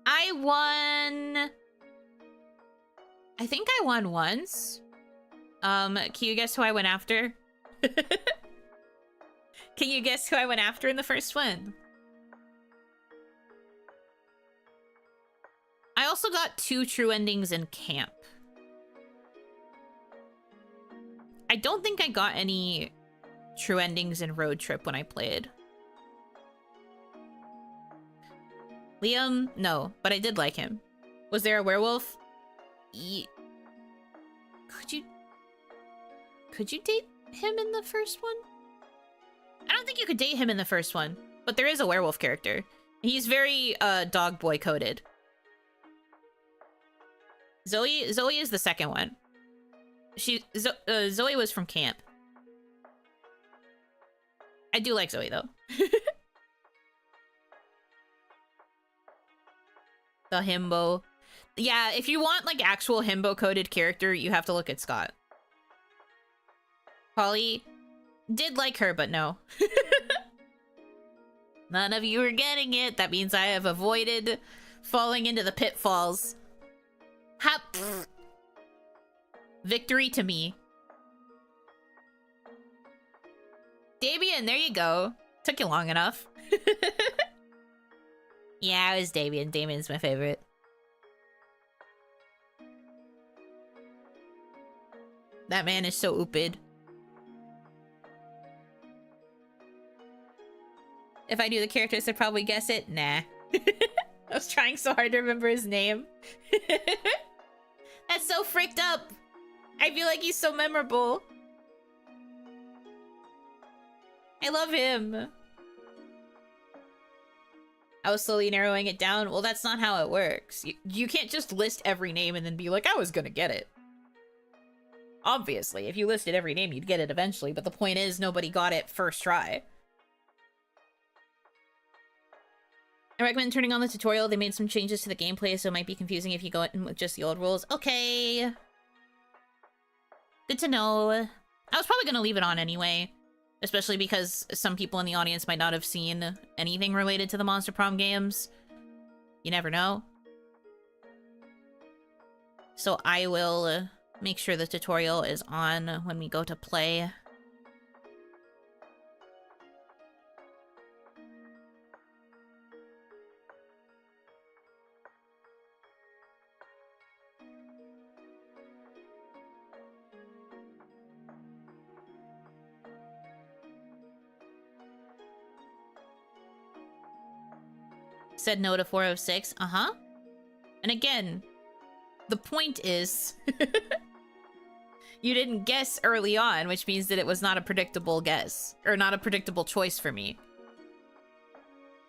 I won... I think I won once. Can you guess who I went after? Can you guess who I went after in the first one? I also got 2 true endings in camp. I don't think I got any true endings in Road Trip when I played. Liam? No, but I did like him. Was there a werewolf? Could you date him in the first one? I don't think you could date him in the first one, but there is a werewolf character. He's very dog boy coded. Zoe is the second one. Zoe was from camp. I do like Zoe though. The himbo. Yeah, if you want like actual himbo coded character, you have to look at Scott. Polly did like her, but no. None of you are getting it. That means I have avoided falling into the pitfalls. Hop. Victory to me. Damien, there you go. Took you long enough. Yeah, it was Damien. Damien's my favorite. That man is so oopid. If I knew the characters, I'd probably guess it. Nah. I was trying so hard to remember his name. That's so fricked up. I feel like he's so memorable. I love him. I was slowly narrowing it down. Well, that's not how it works. You can't just list every name and then be like, I was gonna get it. Obviously, if you listed every name, you'd get it eventually, but the point is, nobody got it first try. I recommend turning on the tutorial. They made some changes to the gameplay, so it might be confusing if you go in with just the old rules. Okay. Good to know. I was probably gonna leave it on anyway. Especially because some people in the audience might not have seen anything related to the Monster Prom games. You never know. So I will make sure the tutorial is on when we go to play. Said no to 406. Uh-huh. And again, the point is you didn't guess early on, which means that it was not a predictable guess, or not a predictable choice for me.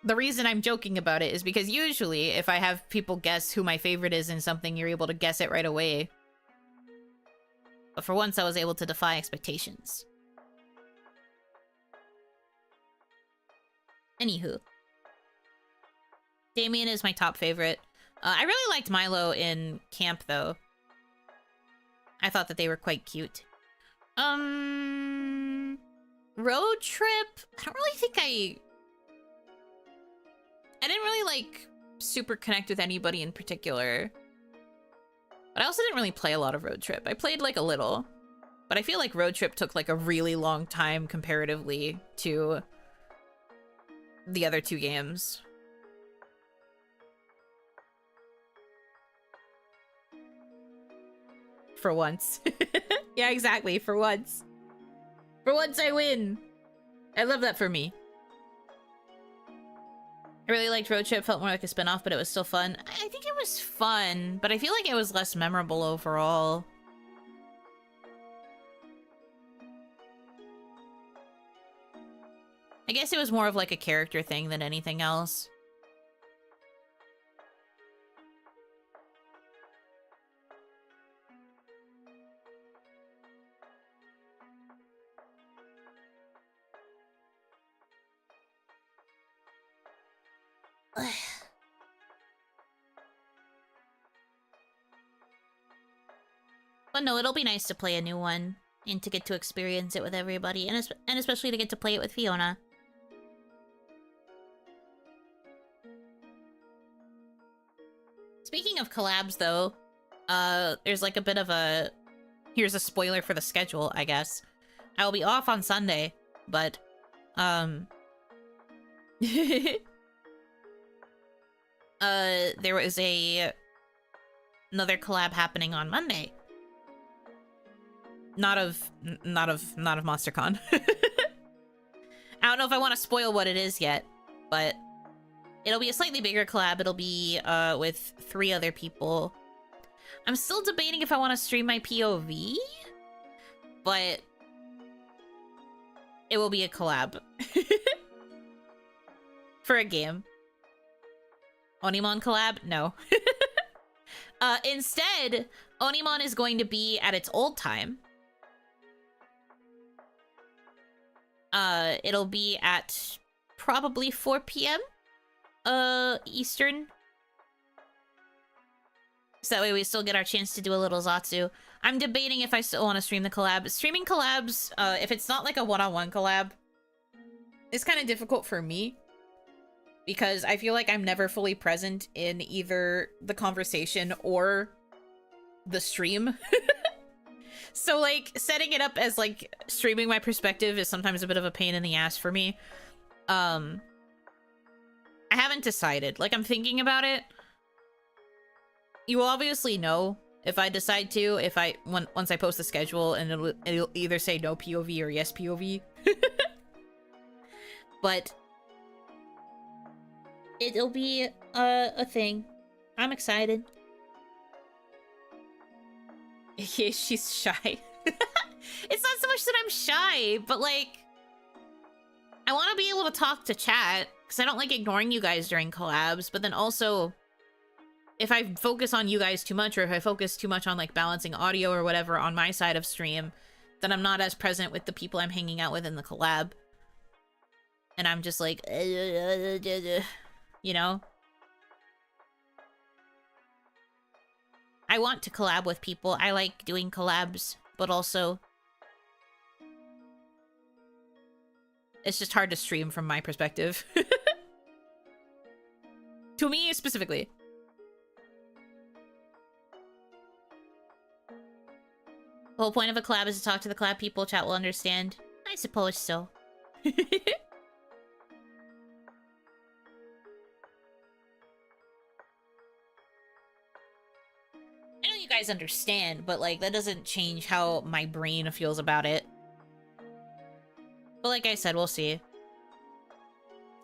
The reason I'm joking about it is because usually if I have people guess who my favorite is in something, you're able to guess it right away. But for once, I was able to defy expectations. Anywho. Damien is my top favorite. I really liked Milo in camp, though. I thought that they were quite cute. Road trip? I don't really think I didn't really, like, super connect with anybody in particular. But I also didn't really play a lot of Road Trip. I played, like, a little. But I feel like Road Trip took, like, a really long time comparatively to the other two games. For once. Yeah, exactly. For once. For once I win. I love that for me. I really liked Road Trip. Felt more like a spin-off, but it was still fun. I think it was fun, but I feel like it was less memorable overall. I guess it was more of like a character thing than anything else. But no, it'll be nice to play a new one and to get to experience it with everybody, and especially to get to play it with Fiona. Speaking of collabs, though, there's like a bit of a... Here's a spoiler for the schedule, I guess. I will be off on Sunday, but, there was another collab happening on Monday. Not of MonsterCon. I don't know if I want to spoil what it is yet, but it'll be a slightly bigger collab. It'll be with 3 other people. I'm still debating if I want to stream my POV, but it will be a collab for a game. Onimon collab? No. Instead, Onimon is going to be at its old time. It'll be at probably 4 p.m. Eastern. So that way we still get our chance to do a little Zatsu. I'm debating if I still want to stream the collab. Streaming collabs, if it's not like a one-on-one collab, is kind of difficult for me. Because I feel like I'm never fully present in either the conversation or the stream. So, like, setting it up as, like, streaming my perspective is sometimes a bit of a pain in the ass for me. I haven't decided. Like, I'm thinking about it. You will obviously know if I decide to, once I post the schedule, and it'll either say no POV or yes POV. But it'll be a thing. I'm excited. Yeah, she's shy. It's not so much that I'm shy, but like, I want to be able to talk to chat, because I don't like ignoring you guys during collabs, but then also, if I focus on you guys too much, or if I focus too much on like balancing audio or whatever on my side of stream, then I'm not as present with the people I'm hanging out with in the collab. And I'm just like, you know? I want to collab with people. I like doing collabs, but also it's just hard to stream from my perspective. To me, specifically. The whole point of a collab is to talk to the collab people. Chat will understand. I suppose so. I know you guys understand, but like that doesn't change how my brain feels about it. But like I said, we'll see.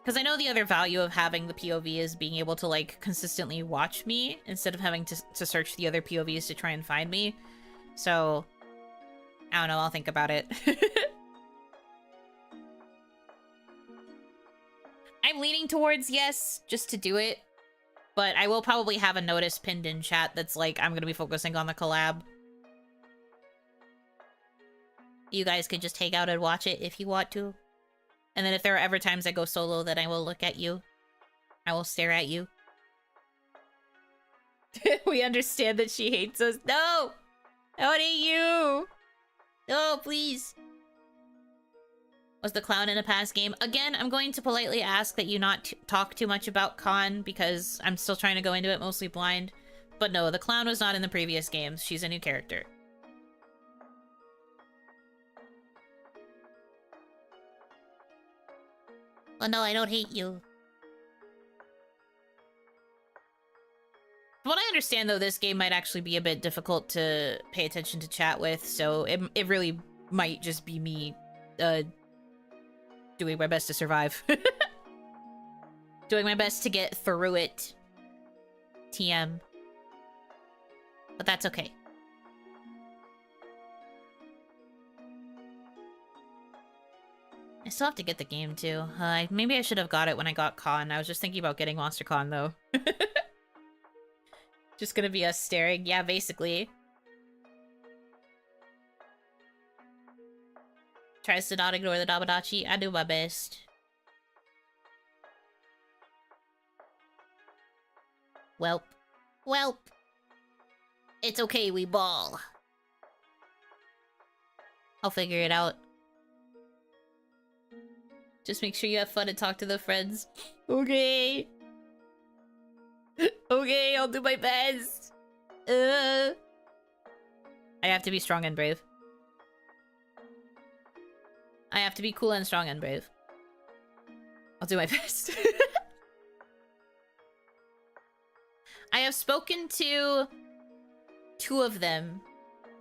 Because I know the other value of having the POV is being able to like consistently watch me instead of having to search the other POVs to try and find me. So, I don't know, I'll think about it. I'm leaning towards yes, just to do it. But I will probably have a notice pinned in chat that's like, I'm going to be focusing on the collab. You guys can just hang out and watch it if you want to. And then if there are ever times I go solo, then I will look at you. I will stare at you. We understand that she hates us. No! I don't hate you! No, please! Was the clown in a past game? Again, I'm going to politely ask that you not talk too much about Khan, because I'm still trying to go into it mostly blind. But no, the clown was not in the previous games. She's a new character. Oh no, I don't hate you. From what I understand, though, this game might actually be a bit difficult to pay attention to chat with, so it really might just be me, doing my best to survive. Doing my best to get through it. TM. But that's okay. I still have to get the game, too. Maybe I should have got it when I got Con. I was just thinking about getting Monster Con, though. Just gonna be us staring. Yeah, basically. Tries to not ignore the Dabadachi. I do my best. Welp. Welp. It's okay, we ball. I'll figure it out. Just make sure you have fun and talk to the friends. Okay. Okay, I'll do my best. I have to be strong and brave. I have to be cool and strong and brave. I'll do my best. I have spoken to 2 of them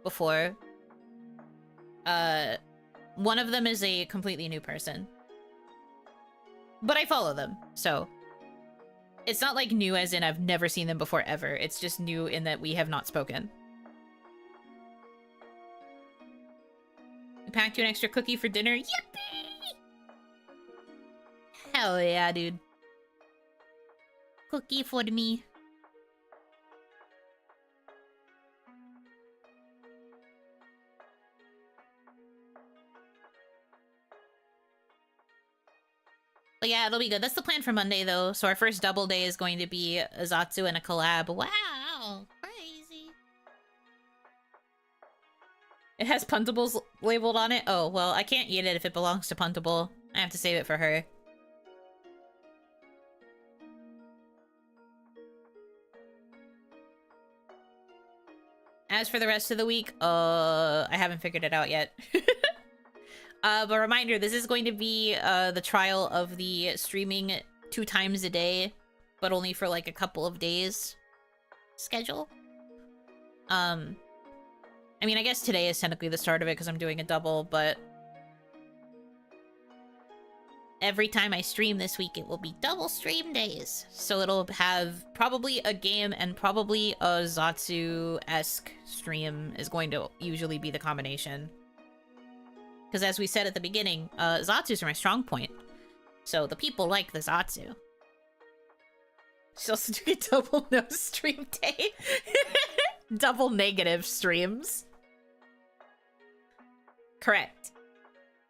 before. One of them is a completely new person. But I follow them, so... It's not like new as in I've never seen them before ever. It's just new in that we have not spoken. We packed you an extra cookie for dinner. Yippee! Hell yeah, dude. Cookie for me. But yeah, it'll be good. That's the plan for Monday, though. So our first double day is going to be Azatsu and a collab. Wow! Crazy! It has Puntables labeled on it? Oh, well, I can't eat it if it belongs to Puntable. I have to save it for her. As for the rest of the week, I haven't figured it out yet. But reminder, this is going to be the trial of the streaming 2 times a day, but only for like a couple of days schedule. I mean, I guess today is technically the start of it because I'm doing a double, but every time I stream this week, it will be double stream days. So it'll have probably a game and probably a Zatsu-esque stream is going to usually be the combination. Because as we said at the beginning, Zatsus are my strong point. So the people like the Zatsu. She's also doing a double no stream day. Double negative streams. Correct.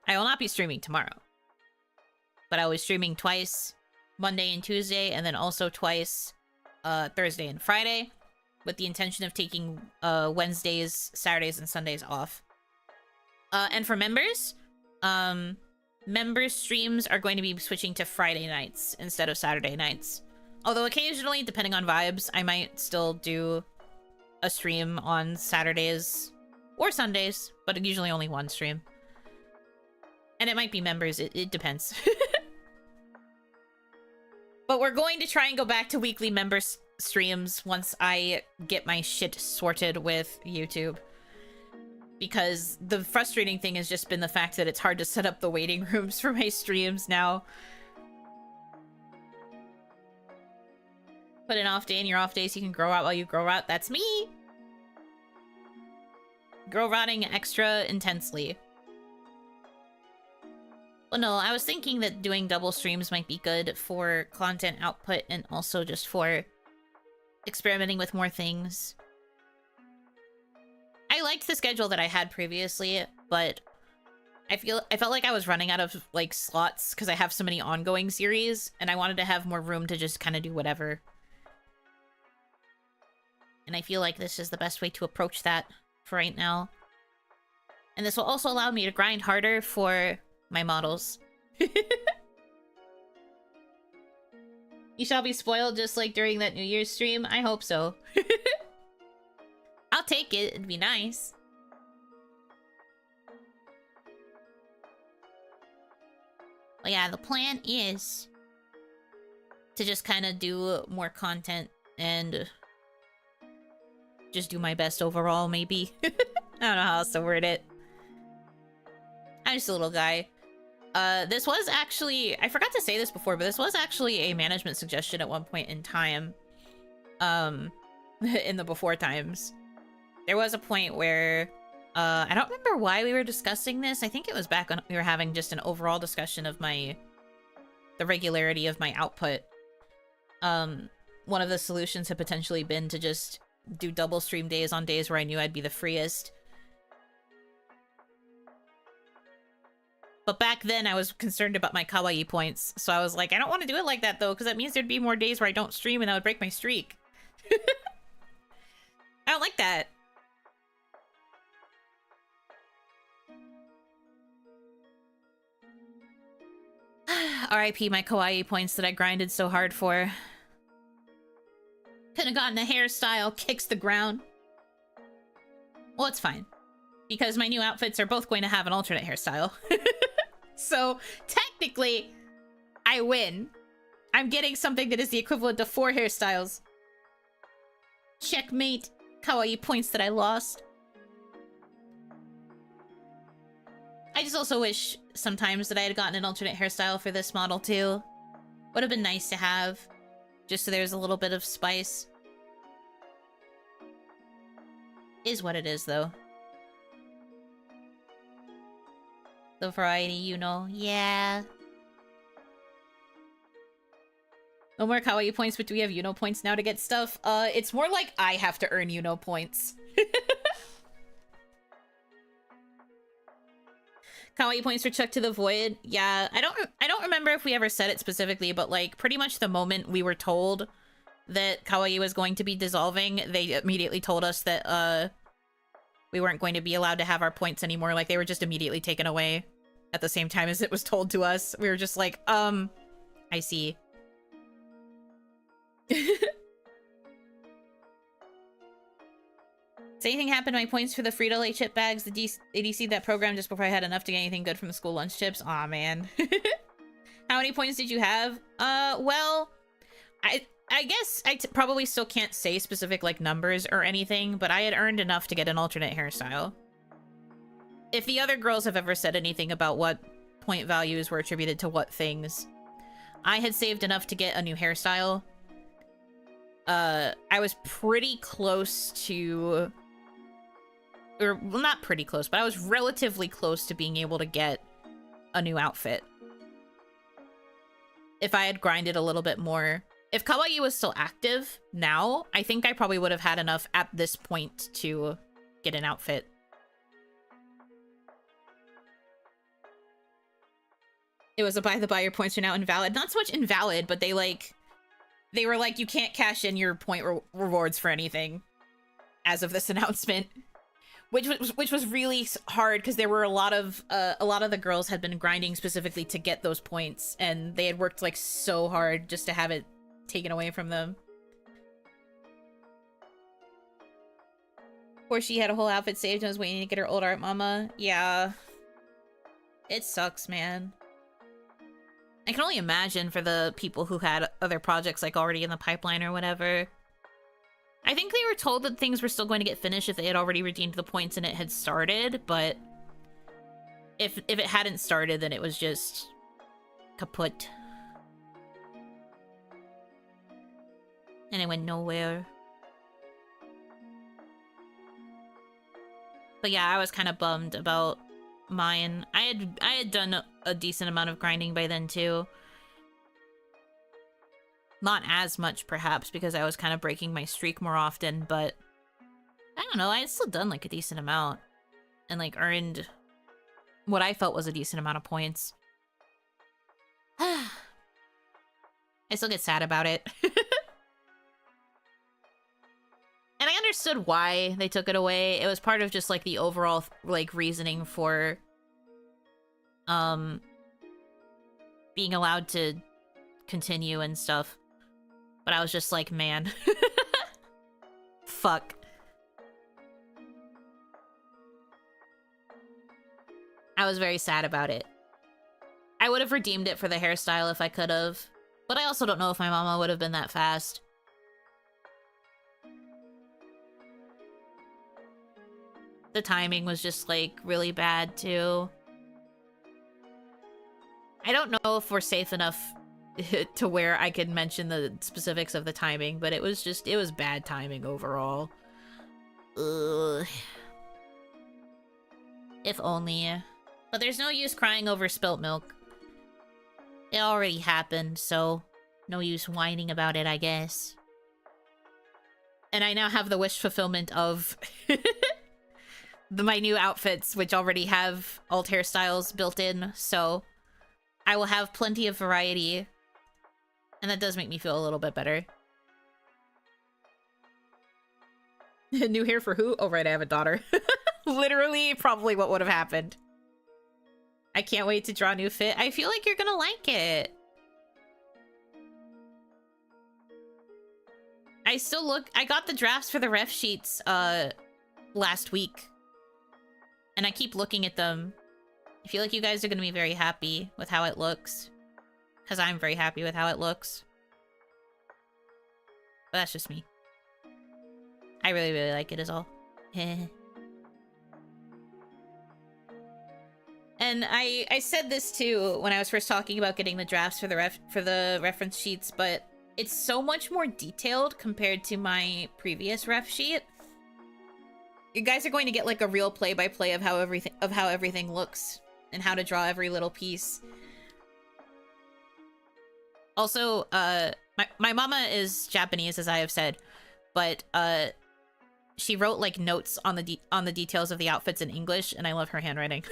I will not be streaming tomorrow. But I was streaming twice, Monday and Tuesday, and then also twice Thursday and Friday, with the intention of taking Wednesdays, Saturdays, and Sundays off. And for members, members' streams are going to be switching to Friday nights instead of Saturday nights. Although occasionally, depending on vibes, I might still do a stream on Saturdays or Sundays, but usually only one stream. And it might be members, it depends. But we're going to try and go back to weekly member streams once I get my shit sorted with YouTube. Because the frustrating thing has just been the fact that it's hard to set up the waiting rooms for my streams now. Put an off day in your off days, you can grow out while you grow out. That's me! Grow rotting extra intensely. Well, no, I was thinking that doing double streams might be good for content output and also just for experimenting with more things. I liked the schedule that I had previously, but I felt like I was running out of like slots because I have so many ongoing series, and I wanted to have more room to just kind of do whatever. And I feel like this is the best way to approach that for right now. And this will also allow me to grind harder for my models. You shall be spoiled just like during that New Year's stream? I hope so. I'll take it, it'd be nice. But yeah, the plan is to just kind of do more content and just do my best overall, maybe. I don't know how else to word it. I'm just a little guy. This was actually, I forgot to say this before, but this was actually a management suggestion at one point in time. In the before times. There was a point where, I don't remember why we were discussing this. I think it was back when we were having just an overall discussion of the regularity of my output. One of the solutions had potentially been to just do double stream days on days where I knew I'd be the freest. But back then, I was concerned about my kawaii points, so I was like, I don't want to do it like that, though, because that means there'd be more days where I don't stream, and that would break my streak. I don't like that. R.I.P. my kawaii points that I grinded so hard for. Couldn't have gotten a hairstyle, kicks the ground. Well, it's fine. Because my new outfits are both going to have an alternate hairstyle. So, technically, I win. I'm getting something that is the equivalent to 4 hairstyles. Checkmate. Kawaii points that I lost. I just also wish sometimes that I had gotten an alternate hairstyle for this model, too. Would have been nice to have. Just so there's a little bit of spice. Is what it is, though. The variety, you know. Yeah. No more kawaii points, but do we have Yuno points now to get stuff? It's more like I have to earn Yuno points. Kawaii points are chucked to the void. Yeah, I don't remember if we ever said it specifically, but like pretty much the moment we were told that kawaii was going to be dissolving, they immediately told us that we weren't going to be allowed to have our points anymore. Like they were just immediately taken away at the same time as it was told to us. We were just like, I see. Does anything happen to my points for the Frito-Lay chip bags? The ADC that program just before I had enough to get anything good from the school lunch chips? Aw, man. How many points did you have? Well, I guess I probably still can't say specific, like, numbers or anything, but I had earned enough to get an alternate hairstyle. If the other girls have ever said anything about what point values were attributed to what things, I had saved enough to get a new hairstyle. I was pretty close to... Or, well, not pretty close, but I was relatively close to being able to get a new outfit. If I had grinded a little bit more. If Kawaii was still active now, I think I probably would have had enough at this point to get an outfit. It was a by the by, your points are now invalid. Not so much invalid, but they were like, you can't cash in your point rewards for anything as of this announcement. Which was really hard because there were a lot of the girls had been grinding specifically to get those points, and they had worked like so hard just to have it taken away from them. Or she had a whole outfit saved and was waiting to get her old art mama. Yeah. It sucks, man. I can only imagine for the people who had other projects like already in the pipeline or whatever. I think they were told that things were still going to get finished if they had already redeemed the points and it had started, but if it hadn't started, then it was just kaput. And it went nowhere. But yeah, I was kind of bummed about mine. I had done a decent amount of grinding by then too. Not as much, perhaps, because I was kind of breaking my streak more often, but I don't know, I had still done, like, a decent amount. And, like, earned what I felt was a decent amount of points. I still get sad about it. And I understood why they took it away. It was part of just, like, the overall, like, reasoning for, being allowed to continue and stuff. But I was just like, man. Fuck. I was very sad about it. I would have redeemed it for the hairstyle if I could have. But I also don't know if my mama would have been that fast. The timing was just, like, really bad, too. I don't know if we're safe enough to where I could mention the specifics of the timing, but it was bad timing overall. Ugh. If only. But there's no use crying over spilt milk. It already happened, so no use whining about it, I guess. And I now have the wish fulfillment of my new outfits, which already have alt hairstyles built in, so I will have plenty of variety. And that does make me feel a little bit better. New hair for who? Oh, right, I have a daughter. Literally, probably what would have happened. I can't wait to draw a new fit. I feel like you're gonna like it. I got the drafts for the ref sheets, last week. And I keep looking at them. I feel like you guys are gonna be very happy with how it looks. Because I'm very happy with how it looks. But that's just me. I really, really like it is all. And I said this too when I was first talking about getting the drafts for the reference sheets, but it's so much more detailed compared to my previous ref sheet. You guys are going to get like a real play-by-play of how everything looks and how to draw every little piece. Also, my mama is Japanese, as I have said, but she wrote like notes on the details of the outfits in English, and I love her handwriting.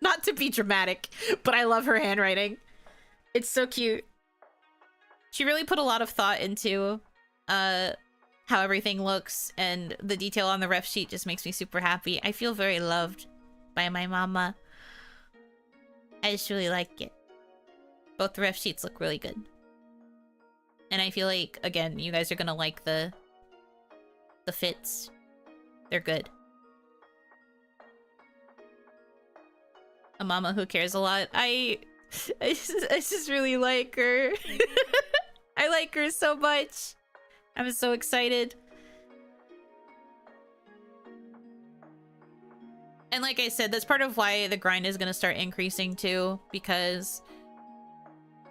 Not to be dramatic, but I love her handwriting. It's so cute. She really put a lot of thought into how everything looks, and the detail on the ref sheet just makes me super happy. I feel very loved by my mama. I just really like it. Both the ref sheets look really good. And I feel like, again, you guys are gonna like the fits. They're good. A mama who cares a lot. I just really like her. I like her so much. I'm so excited. And like I said, that's part of why the grind is going to start increasing too, because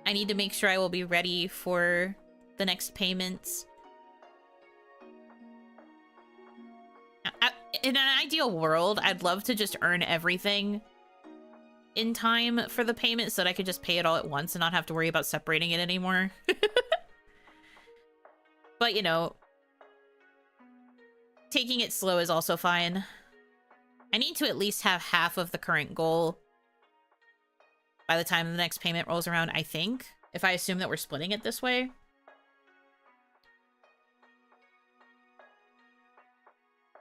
I need to make sure I will be ready for the next payments. In an ideal world, I'd love to just earn everything in time for the payment so that I could just pay it all at once and not have to worry about separating it anymore. But, you know, taking it slow is also fine. I need to at least have half of the current goal by the time the next payment rolls around, I think. If I assume that we're splitting it this way.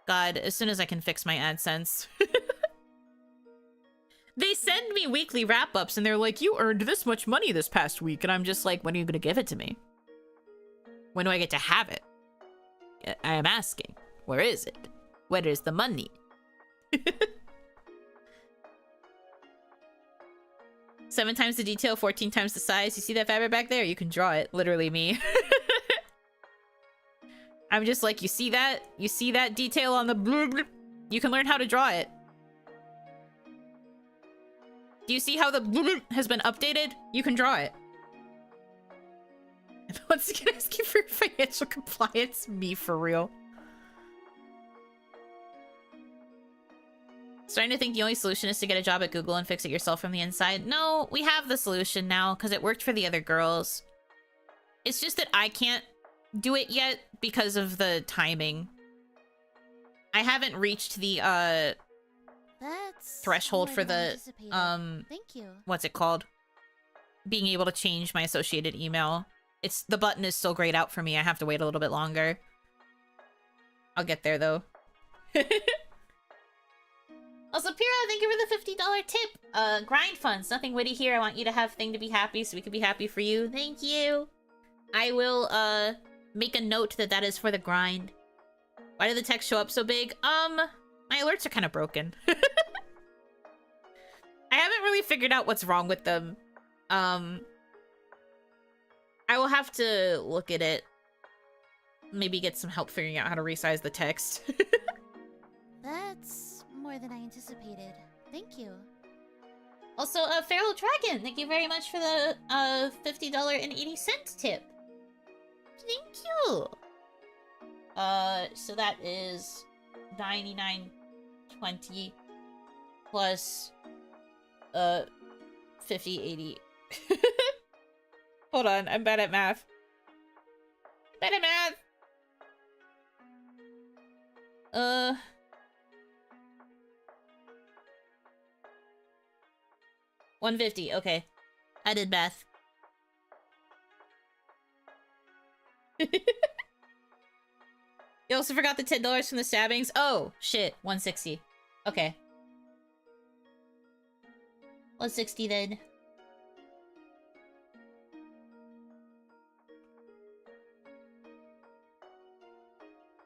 God, as soon as I can fix my AdSense. They send me weekly wrap-ups and they're like, you earned this much money this past week. And I'm just like, when are you going to give it to me? When do I get to have it? I am asking. Where is it? Where is the money? 7 times the detail, 14 times the size. You see that fabric back there? You can draw it. Literally me. I'm just like, you see that? You see that detail on the blue? You can learn how to draw it. Do you see how the blue has been updated? You can draw it. Once again, asking for financial compliance. Me for real. Starting to think the only solution is to get a job at Google and fix it yourself from the inside. No, we have the solution now because it worked for the other girls. It's just that I can't do it yet because of the timing. I haven't reached the That's threshold more for than the anticipated. Thank you. what's it called? Being able to change my associated email. It's the button is still grayed out for me. I have to wait a little bit longer. I'll get there though. Also, Pira, thank you for the $50 tip. Grind funds. Nothing witty here. I want you to have thing to be happy so we can be happy for you. Thank you. I will, make a note that that is for the grind. Why did the text show up so big? My alerts are kind of broken. I haven't really figured out what's wrong with them. I will have to look at it. Maybe get some help figuring out how to resize the text. That's more than I anticipated. Thank you. Also, Feral Dragon, thank you very much for the $50.80 tip. Thank you. So that is $99.20 plus 50.80. Hold on, I'm bad at math. Bad at math. 150. Okay, I did math. You also forgot the $10 from the stabbings. Oh shit, 160. Okay, 160 then.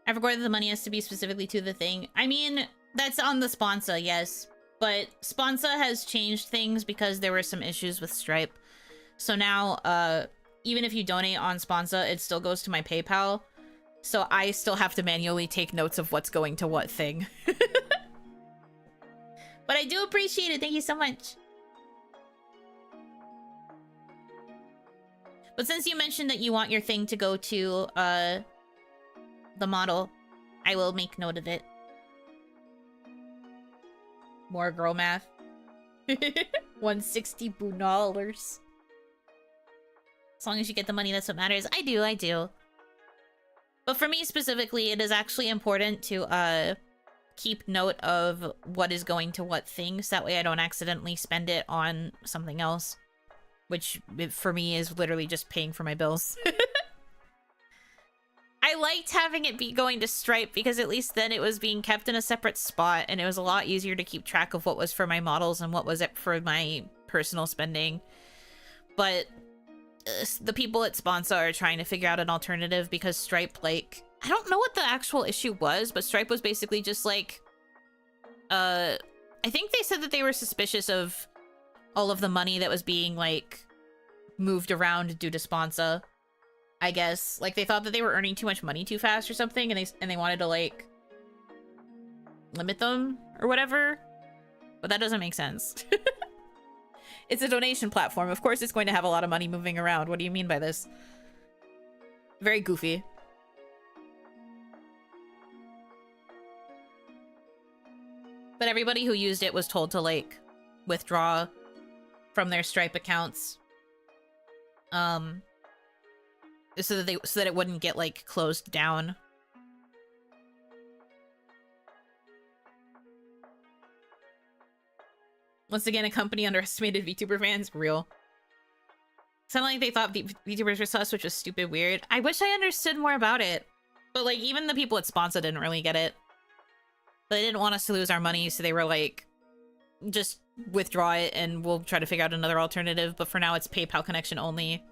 I forgot that the money has to be specifically to the thing. I mean, that's on the sponsor, yes. But sponsor has changed things because there were some issues with Stripe. So now, even if you donate on sponsor, it still goes to my PayPal. So I still have to manually take notes of what's going to what thing. But I do appreciate it. Thank you so much. But since you mentioned that you want your thing to go to, the model, I will make note of it. More girl math. 160 $. As long as you get the money, that's what matters. I do. But for me specifically, it is actually important to keep note of what is going to what things. That way I don't accidentally spend it on something else. Which, for me, is literally just paying for my bills. I liked having it be going to Stripe because at least then it was being kept in a separate spot and it was a lot easier to keep track of what was for my models and what was it for my personal spending. But the people at Sponsor are trying to figure out an alternative because Stripe, like, I don't know what the actual issue was, but Stripe was basically just like, I think they said that they were suspicious of all of the money that was being like moved around due to sponsor. I guess like they thought that they were earning too much money too fast or something, and they wanted to like limit them or whatever. But that doesn't make sense. It's a donation platform. Of course it's going to have a lot of money moving around. What do you mean by this? Very goofy. But everybody who used it was told to like withdraw from their Stripe accounts. So that it wouldn't get like closed down. Once again, a company underestimated VTuber fans. Real. Sounded like they thought VTubers were sus, which was stupid weird. I wish I understood more about it. But like even the people at Sponsa didn't really get it. But they didn't want us to lose our money, so they were like, just withdraw it and we'll try to figure out another alternative. But for now, it's PayPal connection only.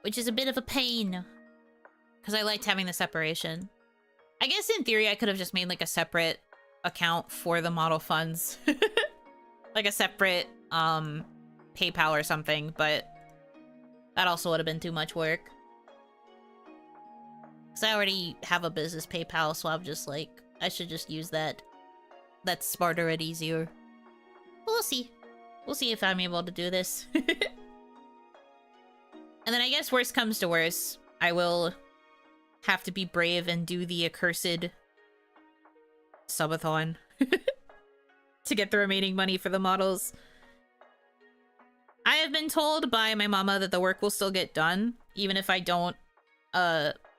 Which is a bit of a pain. Because I liked having the separation. I guess in theory, I could have just made like a separate account for the model funds. Like a separate PayPal or something, but that also would have been too much work. Because I already have a business PayPal, so I'm just like, I should just use that. That's smarter and easier. We'll see. We'll see if I'm able to do this. And then I guess worst comes to worst, I will have to be brave and do the accursed subathon to get the remaining money for the models. I have been told by my mama that the work will still get done, even if I don't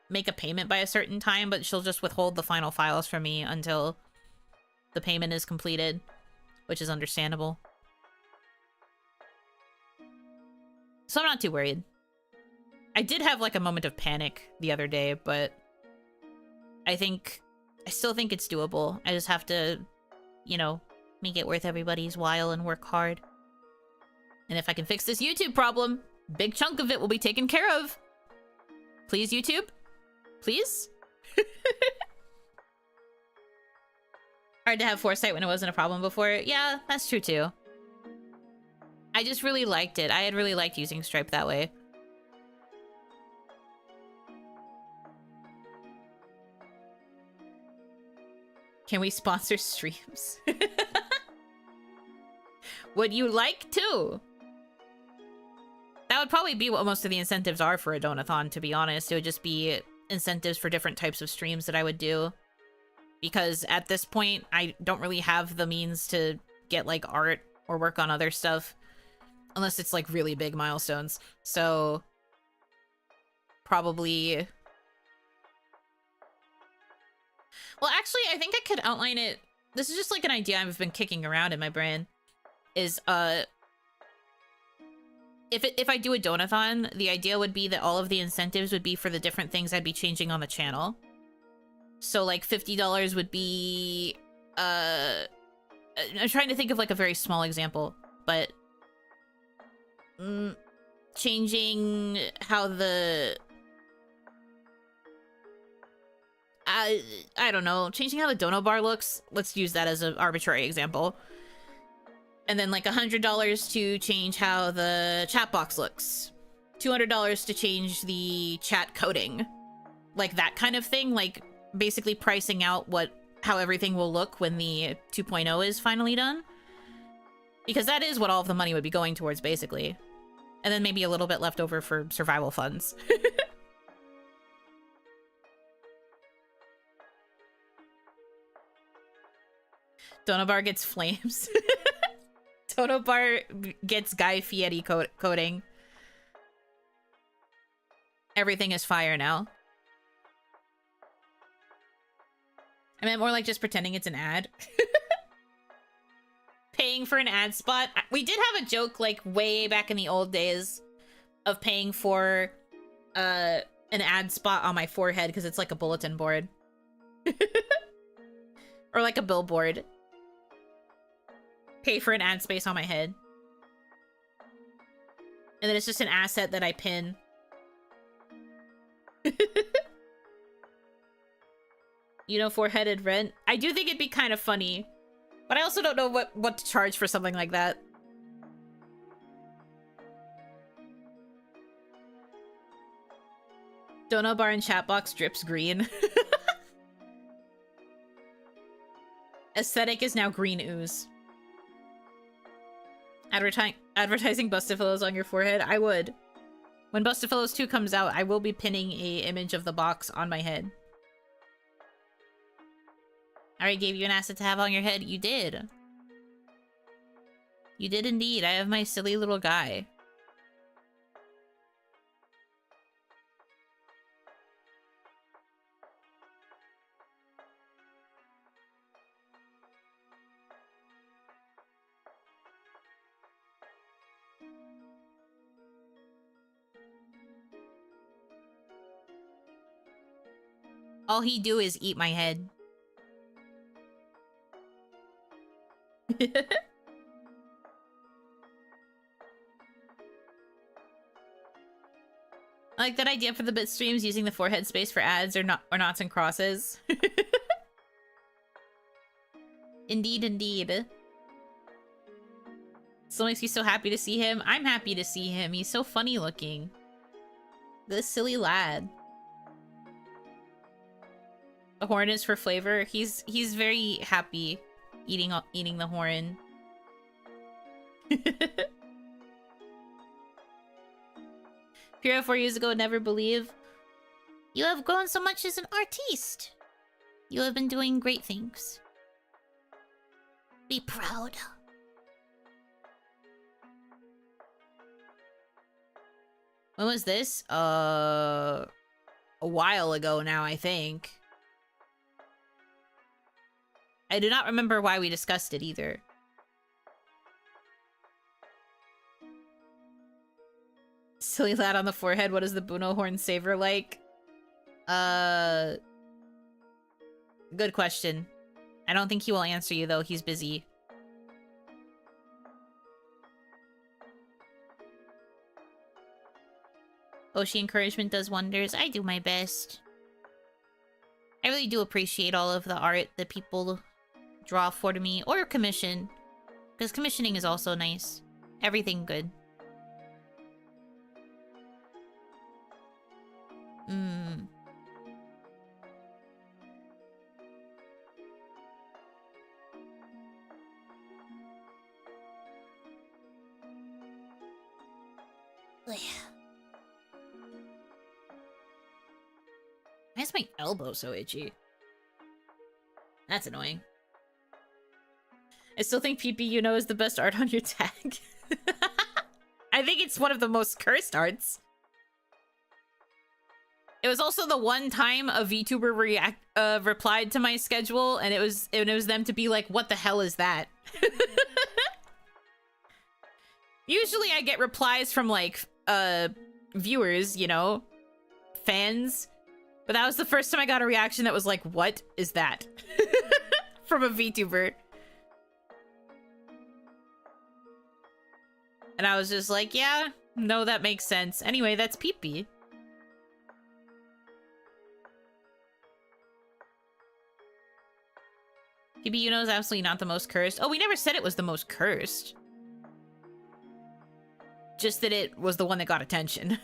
make a payment by a certain time, but she'll just withhold the final files from me until the payment is completed, which is understandable. So I'm not too worried. I did have like a moment of panic the other day, but I still think it's doable. I just have to, you know, make it worth everybody's while and work hard. And if I can fix this YouTube problem, big chunk of it will be taken care of. Please, YouTube? Please? Hard to have foresight when it wasn't a problem before. Yeah, that's true too. I just really liked it. I had really liked using Stripe that way. Can we sponsor streams? Would you like to? That would probably be what most of the incentives are for a donathon, to be honest. It would just be incentives for different types of streams that I would do. Because at this point, I don't really have the means to get, like, art or work on other stuff. Unless it's, like, really big milestones. So, probably... Well, actually, I think I could outline it. This is just like an idea I've been kicking around in my brain. Is, if I do a donathon, the idea would be that all of the incentives would be for the different things I'd be changing on the channel. So, like, $50 would be, I'm trying to think of, like, a very small example, but... changing how the... I don't know, changing how the dono bar looks. Let's use that as an arbitrary example. And then like $100 to change how the chat box looks. $200 to change the chat coding. Like that kind of thing, like basically pricing out how everything will look when the 2.0 is finally done. Because that is what all of the money would be going towards, basically. And then maybe a little bit left over for survival funds. Dono bar gets flames. Dono bar gets Guy Fieri coding. Everything is fire now. I meant more like just pretending it's an ad. Paying for an ad spot. We did have a joke like way back in the old days of paying for an ad spot on my forehead because it's like a bulletin board. Or like a billboard. pay for an ad space on my head. And then it's just an asset that I pin. You know, four-headed rent. I do think it'd be kind of funny. But I also don't know what to charge for something like that. Donut bar in chat box drips green. Aesthetic is now green ooze. Advertising Bustafillos on your forehead? I would. When Bustafillos 2 comes out, I will be pinning a image of the box on my head. I already gave you an asset to have on your head. You did. You did indeed. I have my silly little guy. All he do is eat my head. I like that idea for the bit streams, using the forehead space for ads or knots and crosses. Indeed, indeed. Still makes you so happy to see him. I'm happy to see him. He's so funny looking. This silly lad. The horn is for flavor. He's very happy eating the horn. Pure 4 years ago, never believe. You have grown so much as an artiste. You have been doing great things. Be proud. When was this? A while ago now, I think. I do not remember why we discussed it either. Silly lad on the forehead, what is the Buno horn savor like? Good question. I don't think he will answer you though, he's busy. Oshi encouragement does wonders. I do my best. I really do appreciate all of the art that people draw for me, or commission. Because commissioning is also nice. Everything good. Why is my elbow so itchy? That's annoying. I still think PP Yuno is the best art on your tag. I think it's one of the most cursed arts. It was also the one time a VTuber replied to my schedule, and it was them to be like, "What the hell is that?" Usually, I get replies from like viewers, you know, fans, but that was the first time I got a reaction that was like, "What is that?" from a VTuber. And I was just like, yeah, no, that makes sense. Anyway, that's Peepee. Peepee Yuno is absolutely not the most cursed. Oh, we never said it was the most cursed. Just that it was the one that got attention.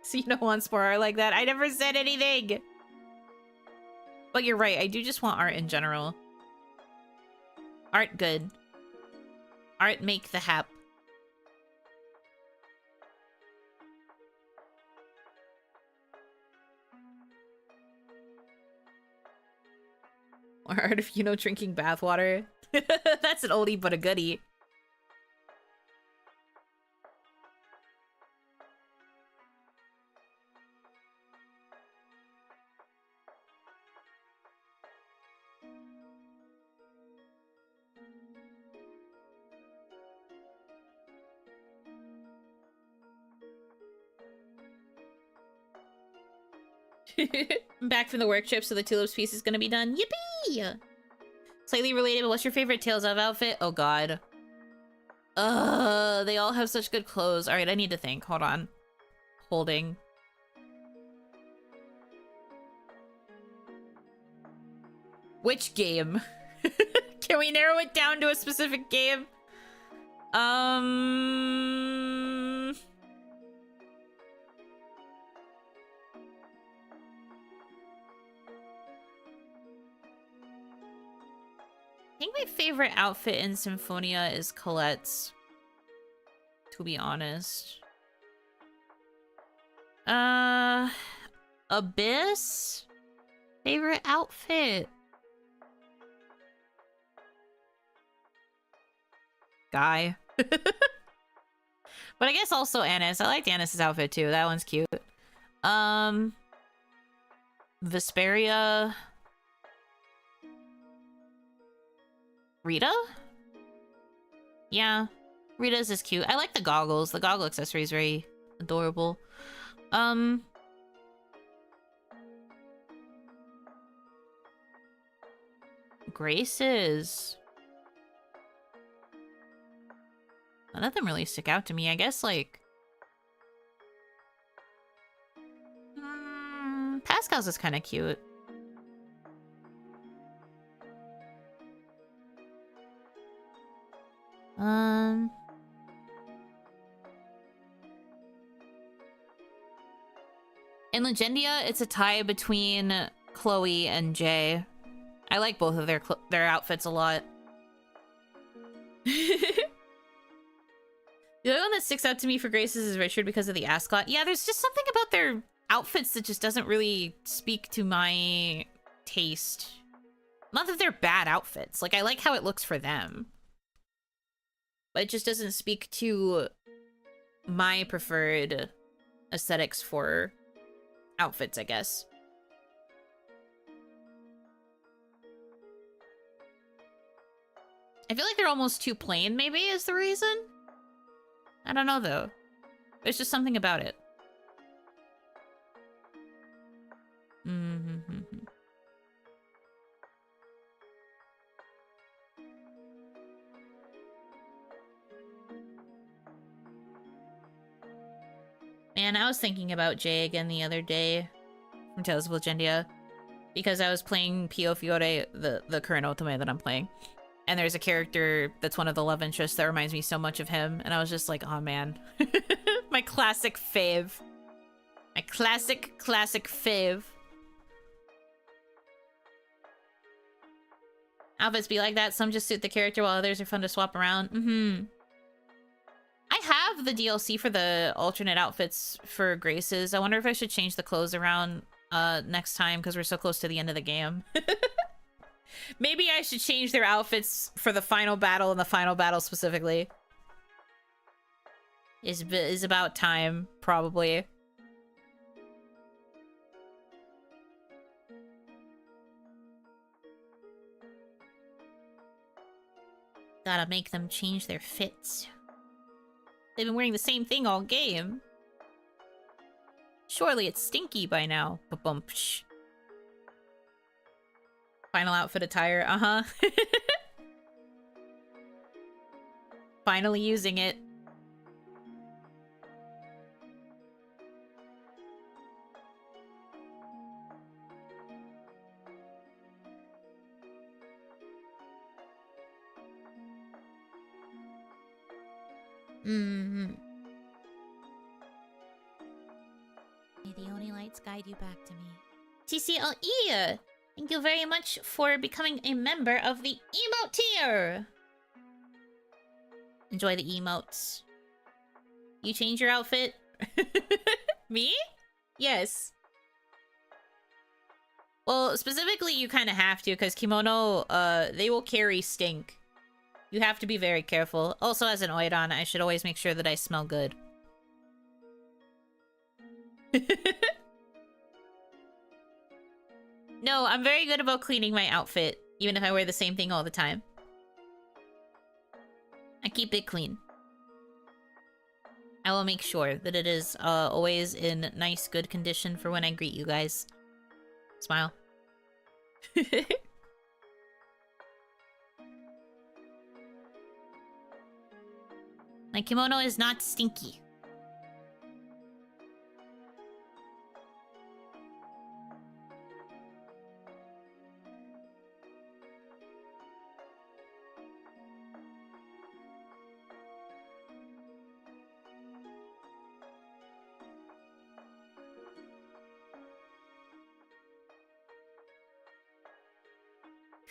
So you don't want Sporar like that? I never said anything! But you're right, I do just want art in general. Art good. Art make the hap. Or art of Yuno drinking bathwater. That's an oldie but a goodie. I'm back from the work trip, so the tulips piece is gonna be done. Yippee! Slightly related, but what's your favorite Tales of outfit? Oh god. They all have such good clothes. Alright, I need to think. Hold on. Holding. Which game? Can we narrow it down to a specific game? I think my favorite outfit in Symphonia is Colette's, to be honest. Abyss? Favorite outfit? Guy. But I guess also Annis. I liked Annis's outfit too. That one's cute. Vesperia. Rita? Yeah. Rita's is cute. I like the goggles. The goggle accessory is very adorable. Grace's. None of them really stick out to me. I guess, like... Pascal's is kind of cute. In Legendia, it's a tie between Chloe and Jay. I like both of their outfits a lot. The other one that sticks out to me for Grace's is Richard because of the ascot. Yeah, there's just something about their outfits that just doesn't really speak to my taste. Not that they're bad outfits. Like, I like how it looks for them. But it just doesn't speak to my preferred aesthetics for outfits, I guess. I feel like they're almost too plain, maybe, is the reason? I don't know, though. There's just something about it. Man, I was thinking about Jay again the other day from Tales of Legendia because I was playing Pio Fiore, the current otome that I'm playing. And there's a character that's one of the love interests that reminds me so much of him. And I was just like, oh man. My classic fave. My classic fave. Outfits be like that. Some just suit the character while others are fun to swap around. I have the DLC for the alternate outfits for Grace's. I wonder if I should change the clothes around next time because we're so close to the end of the game. Maybe I should change their outfits for the final battle and the final battle specifically. Is about time, probably. Gotta make them change their fits. They've been wearing the same thing all game. Surely it's stinky by now. Ba-bump. Final outfit attire, Finally using it. May the Oni lights guide you back to me. TCLE! Thank you very much for becoming a member of the emote tier! Enjoy the emotes. You change your outfit? Me? Yes. Well, specifically, you kind of have to, because kimono, they will carry stink. You have to be very careful. Also, as an oiran, I should always make sure that I smell good. No, I'm very good about cleaning my outfit, even if I wear the same thing all the time. I keep it clean. I will make sure that it is always in nice, good condition for when I greet you guys. Smile. My kimono is not stinky.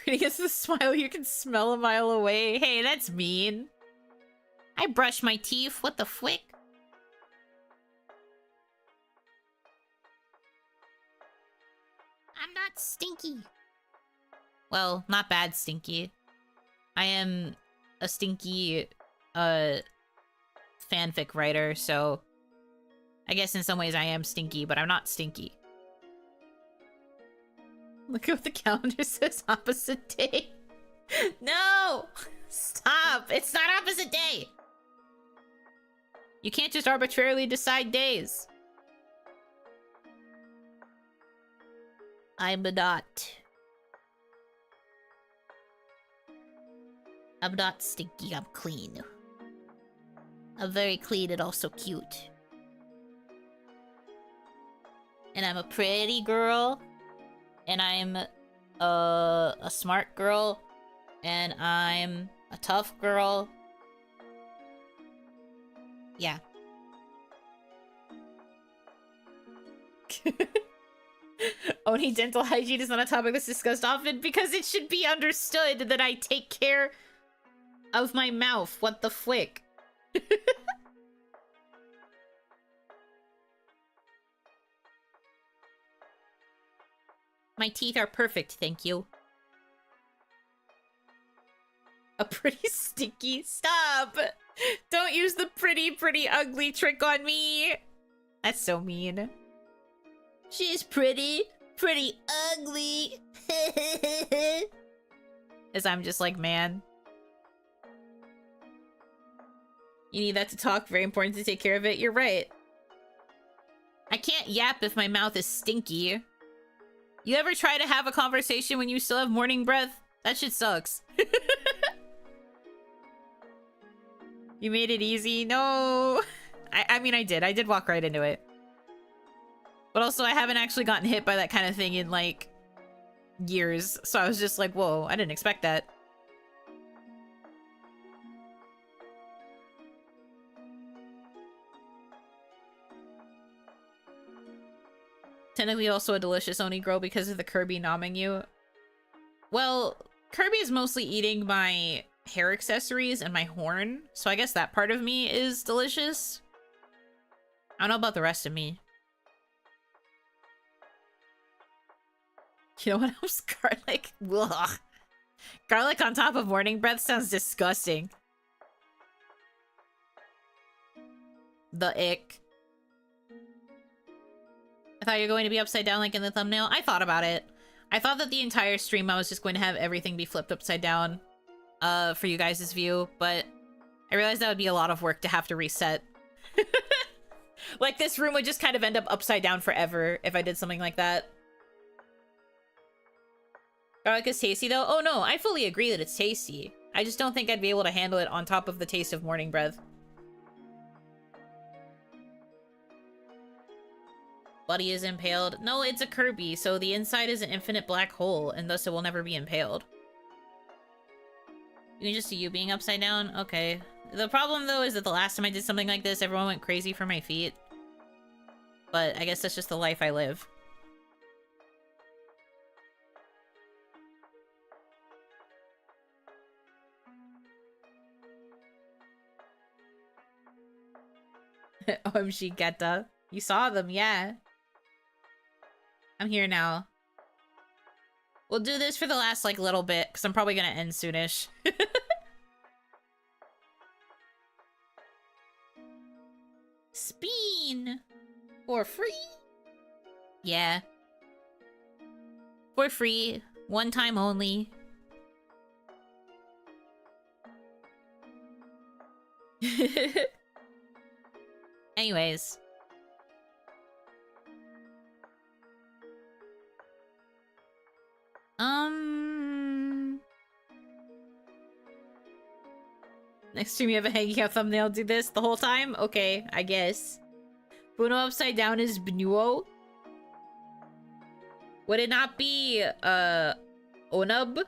He gets the smile you can smell a mile away. Hey, that's mean. I brush my teeth. What the flick? I'm not stinky. Well, not bad stinky. I am a stinky, fanfic writer, so... I guess in some ways I am stinky, but I'm not stinky. Look at what the calendar says, opposite day. No! Stop! It's not opposite day! You can't just arbitrarily decide days. I'm not. I'm not stinky, I'm clean. I'm very clean and also cute. And I'm a pretty girl. And I'm a smart girl. And I'm a tough girl. Yeah. Oni dental hygiene is not a topic that's discussed often because it should be understood that I take care of my mouth. What the flick? My teeth are perfect, thank you. A pretty stinky. Stop! Don't use the pretty ugly trick on me. That's so mean. She's pretty ugly. As I'm just like, man. You need that to talk. Very important to take care of it. You're right. I can't yap if my mouth is stinky. You ever try to have a conversation when you still have morning breath? That shit sucks. You made it easy? No. I mean, I did. I did walk right into it. But also, I haven't actually gotten hit by that kind of thing in, like, years. So I was just like, whoa, I didn't expect that. Technically also a delicious Oni girl because of the Kirby nomming you. Well, Kirby is mostly eating my hair accessories and my horn, so I guess that part of me is delicious. I don't know about the rest of me. You know what else? Garlic? Ugh. Garlic on top of morning breath sounds disgusting. The ick. I thought you were going to be upside down like in the thumbnail. I thought about it. I thought that the entire stream I was just going to have everything be flipped upside down for you guys' view, but I realized that would be a lot of work to have to reset. Like, this room would just kind of end up upside down forever if I did something like that. Garlic is tasty, though? Oh, no, I fully agree that it's tasty. I just don't think I'd be able to handle it on top of the taste of morning breath. Buddy is impaled. No, it's a Kirby, so the inside is an infinite black hole, and thus it will never be impaled. You can just see you being upside down? Okay. The problem, though, is that the last time I did something like this, everyone went crazy for my feet. But I guess that's just the life I live. OMG, Geta. You saw them, yeah. I'm here now. We'll do this for the last, like, little bit, because I'm probably gonna end soonish. Spin! For free? Yeah. For free. One time only. Anyways. Next time you have a hanging out thumbnail, do this the whole time? Okay, I guess. Buno upside down is Bnuo. Would it not be, Onub?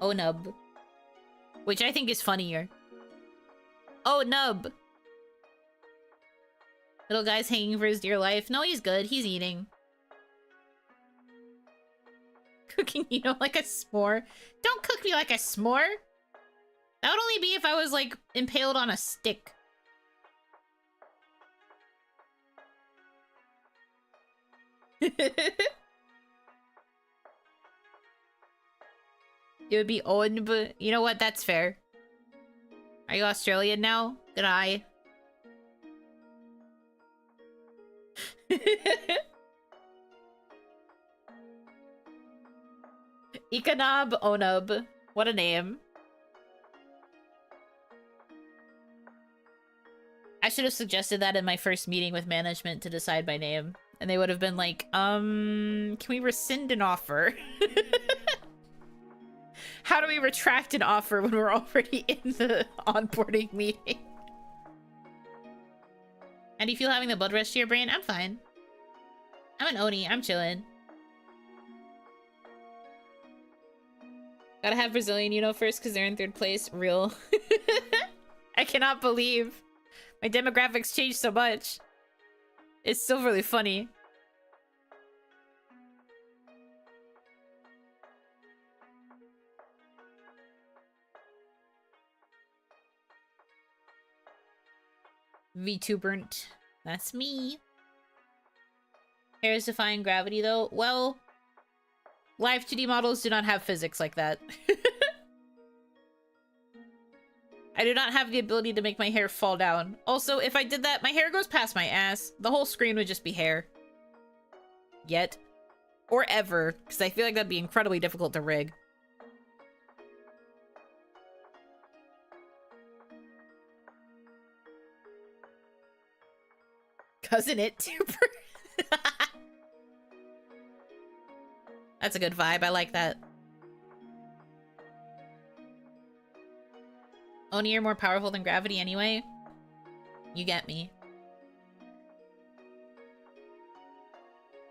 Onub. Which I think is funnier. Oh, Nub. Little guy's hanging for his dear life. No, he's good. He's eating. Cooking Yuno like a s'more. Don't cook me like a s'more. That would only be if I was, like, impaled on a stick. It would be Onb. You know what? That's fair. Are you Australian now? Good eye. Ikanab Onub. What a name. I should have suggested that in my first meeting with management to decide my name. And they would have been like, can we rescind an offer? How do we retract an offer when we're already in the onboarding meeting? How do you feel having the blood rush to your brain? I'm fine. I'm an Oni. I'm chilling. Gotta have Brazilian Yuno first because they're in 3rd place. Real. I cannot believe my demographics changed so much. It's still really funny. VTuber. That's me. Hair is defying gravity though. Well, live 2D models do not have physics like that. I do not have the ability to make my hair fall down. Also, if I did that, my hair goes past my ass. The whole screen would just be hair. Yet. Or ever, because I feel like that'd be incredibly difficult to rig. Cousin it tuber. That's a good vibe. I like that. Oni, you're more powerful than gravity anyway. You get me.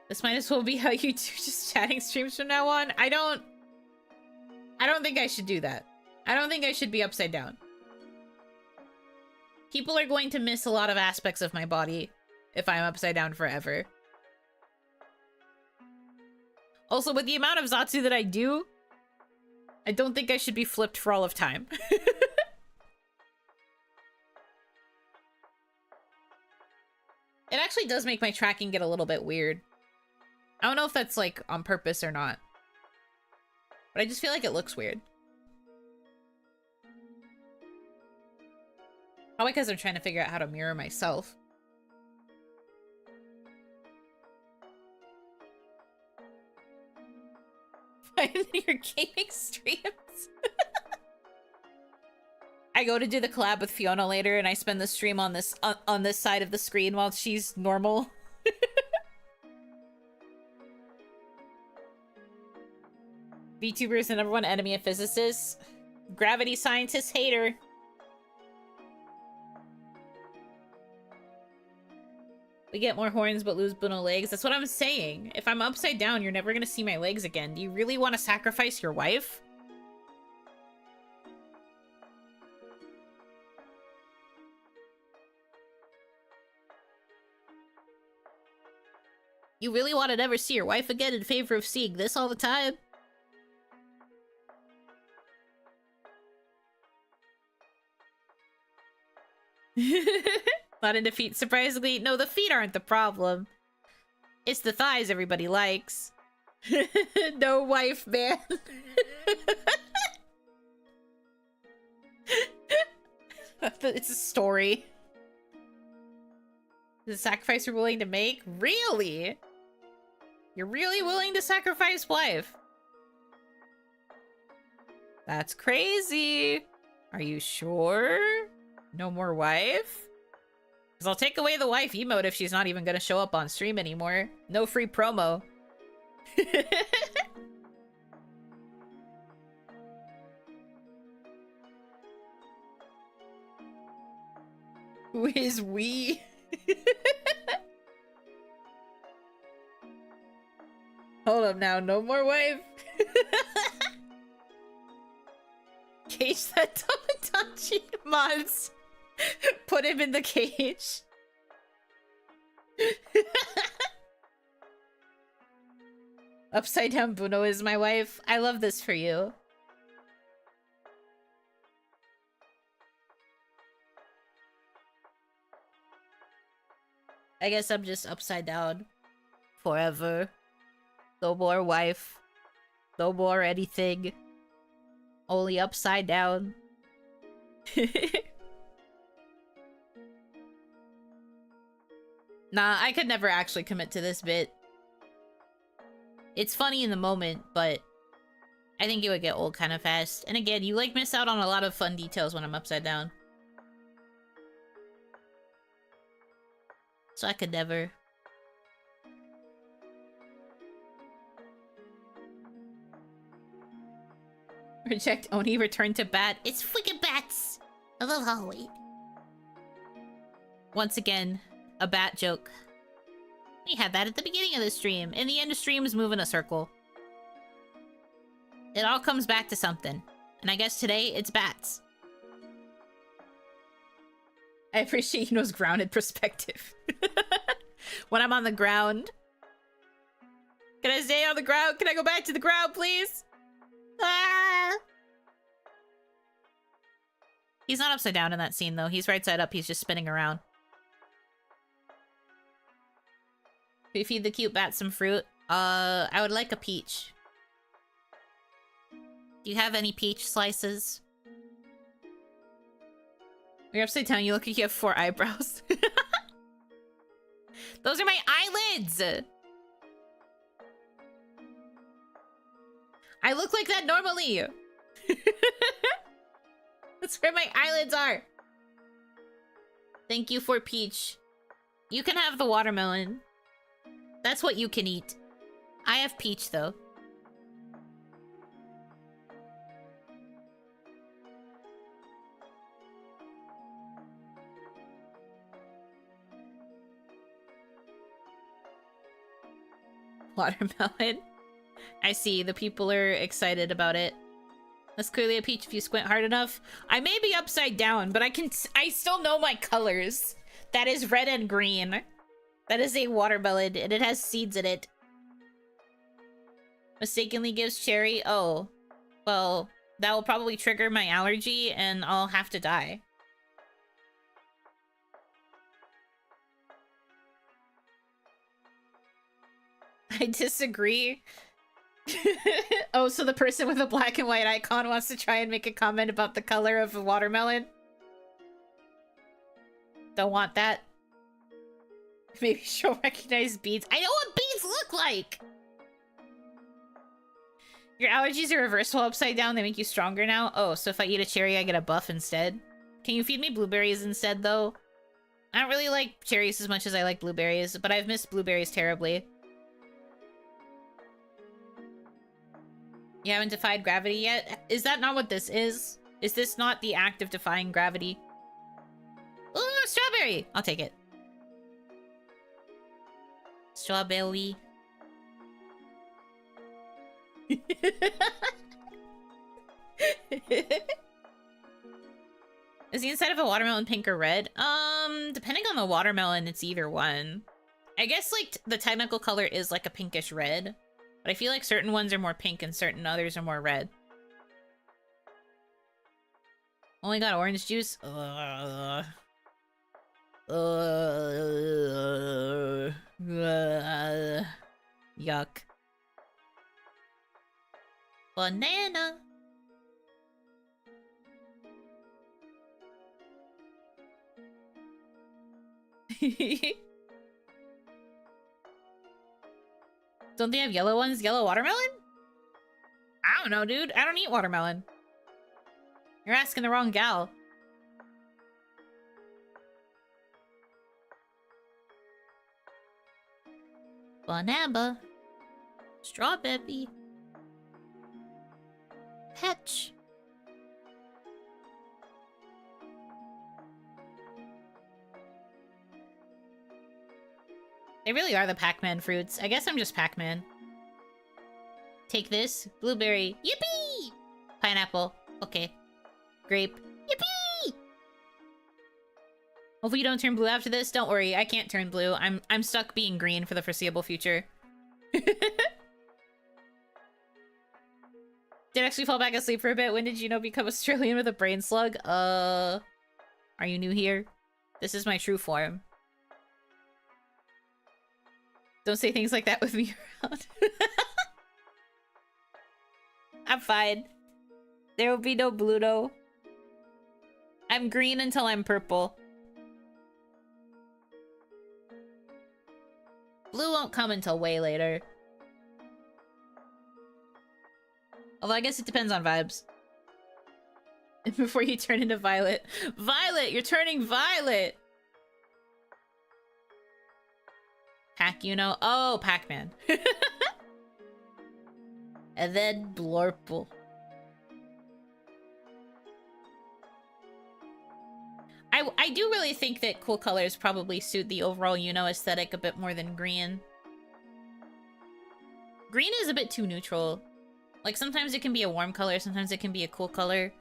This might as well be how you do just chatting streams from now on. I don't think I should do that. I don't think I should be upside down. People are going to miss a lot of aspects of my body if I'm upside down forever. Also, with the amount of Zatsu that I do, I don't think I should be flipped for all of time. It actually does make my tracking get a little bit weird. I don't know if that's, like, on purpose or not. But I just feel like it looks weird. Probably because I'm trying to figure out how to mirror myself. Find your gaming streams. I go to do the collab with Fiona later, and I spend the stream on this side of the screen while she's normal. VTuber is the #1 enemy of physicists. Gravity scientist hater. We get more horns but lose Buno legs. That's what I'm saying. If I'm upside down, you're never gonna see my legs again. Do you really want to sacrifice your wife? You really want to never see your wife again in favor of seeing this all the time? Not into feet, surprisingly. No, the feet aren't the problem. It's the thighs everybody likes. No wife, man. It's a story. The sacrifice you're willing to make? Really? You're really willing to sacrifice wife? That's crazy. Are you sure? No more wife? Because I'll take away the wife emote if she's not even going to show up on stream anymore. No free promo. Who is we? Hold up now, no more wave. Cage that Tomodachi mods. Put him in the cage. Upside down Buno is my wife. I love this for you. I guess I'm just upside down forever. No more wife. No more anything. Only upside down. Nah, I could never actually commit to this bit. It's funny in the moment, but I think it would get old kind of fast. And again, you like miss out on a lot of fun details when I'm upside down. So I could never. Reject Oni, return to bat. It's freaking bats! I love Halloween. Once again, a bat joke. We had that at the beginning of the stream. In the end of streams, move in a circle. It all comes back to something. And I guess today, it's bats. I appreciate Yuno's grounded perspective. When I'm on the ground. Can I stay on the ground? Can I go back to the ground, please? Ah! He's not upside down in that scene, though. He's right side up. He's just spinning around. We feed the cute bat some fruit. I would like a peach. Do you have any peach slices? You're upside down. You look like you have 4 eyebrows. Those are my eyelids! I look like that normally! That's where my eyelids are! Thank you for peach. You can have the watermelon. That's what you can eat. I have peach, though. Watermelon. I see. The people are excited about it. That's clearly a peach if you squint hard enough. I may be upside down, but I still know my colors. That is red and green. That is a watermelon, and it has seeds in it. Mistakenly gives cherry. Oh. Well, that will probably trigger my allergy, and I'll have to die. I disagree. Oh, so the person with the black and white icon wants to try and make a comment about the color of the watermelon? Don't want that. Maybe she'll recognize beads. I know what beads look like! Your allergies are reversible upside down. They make you stronger now. Oh, so if I eat a cherry, I get a buff instead? Can you feed me blueberries instead, though? I don't really like cherries as much as I like blueberries, but I've missed blueberries terribly. You haven't defied gravity yet? Is that not what this is? Is this not the act of defying gravity? Ooh, strawberry! I'll take it. Strawberry. Is the inside of a watermelon pink or red? Depending on the watermelon, it's either one. I guess, like, the technical color is like a pinkish red. But I feel like certain ones are more pink and certain others are more red. Only got orange juice? Yuck. Banana. Don't they have yellow ones? Yellow watermelon? I don't know, dude. I don't eat watermelon. You're asking the wrong gal. Banana. Strawberry. Petch. They really are the Pac-Man fruits. I guess I'm just Pac-Man. Take this. Blueberry. Yippee! Pineapple. Okay. Grape. Yippee! Hopefully you don't turn blue after this. Don't worry, I can't turn blue. I'm stuck being green for the foreseeable future. Did actually fall back asleep for a bit. When did Yuno become Australian with a brain slug? Are you new here? This is my true form. Don't say things like that with me around. I'm fine. There will be no blue, though. I'm green until I'm purple. Blue won't come until way later. Although I guess it depends on vibes. Before you turn into Violet. Violet! You're turning violet! Pac, you know? Oh, Pac-Man. And then Blorple. I do really think that cool colors probably suit the overall Yuno aesthetic a bit more than green. Green is a bit too neutral. Like, sometimes it can be a warm color, sometimes it can be a cool color.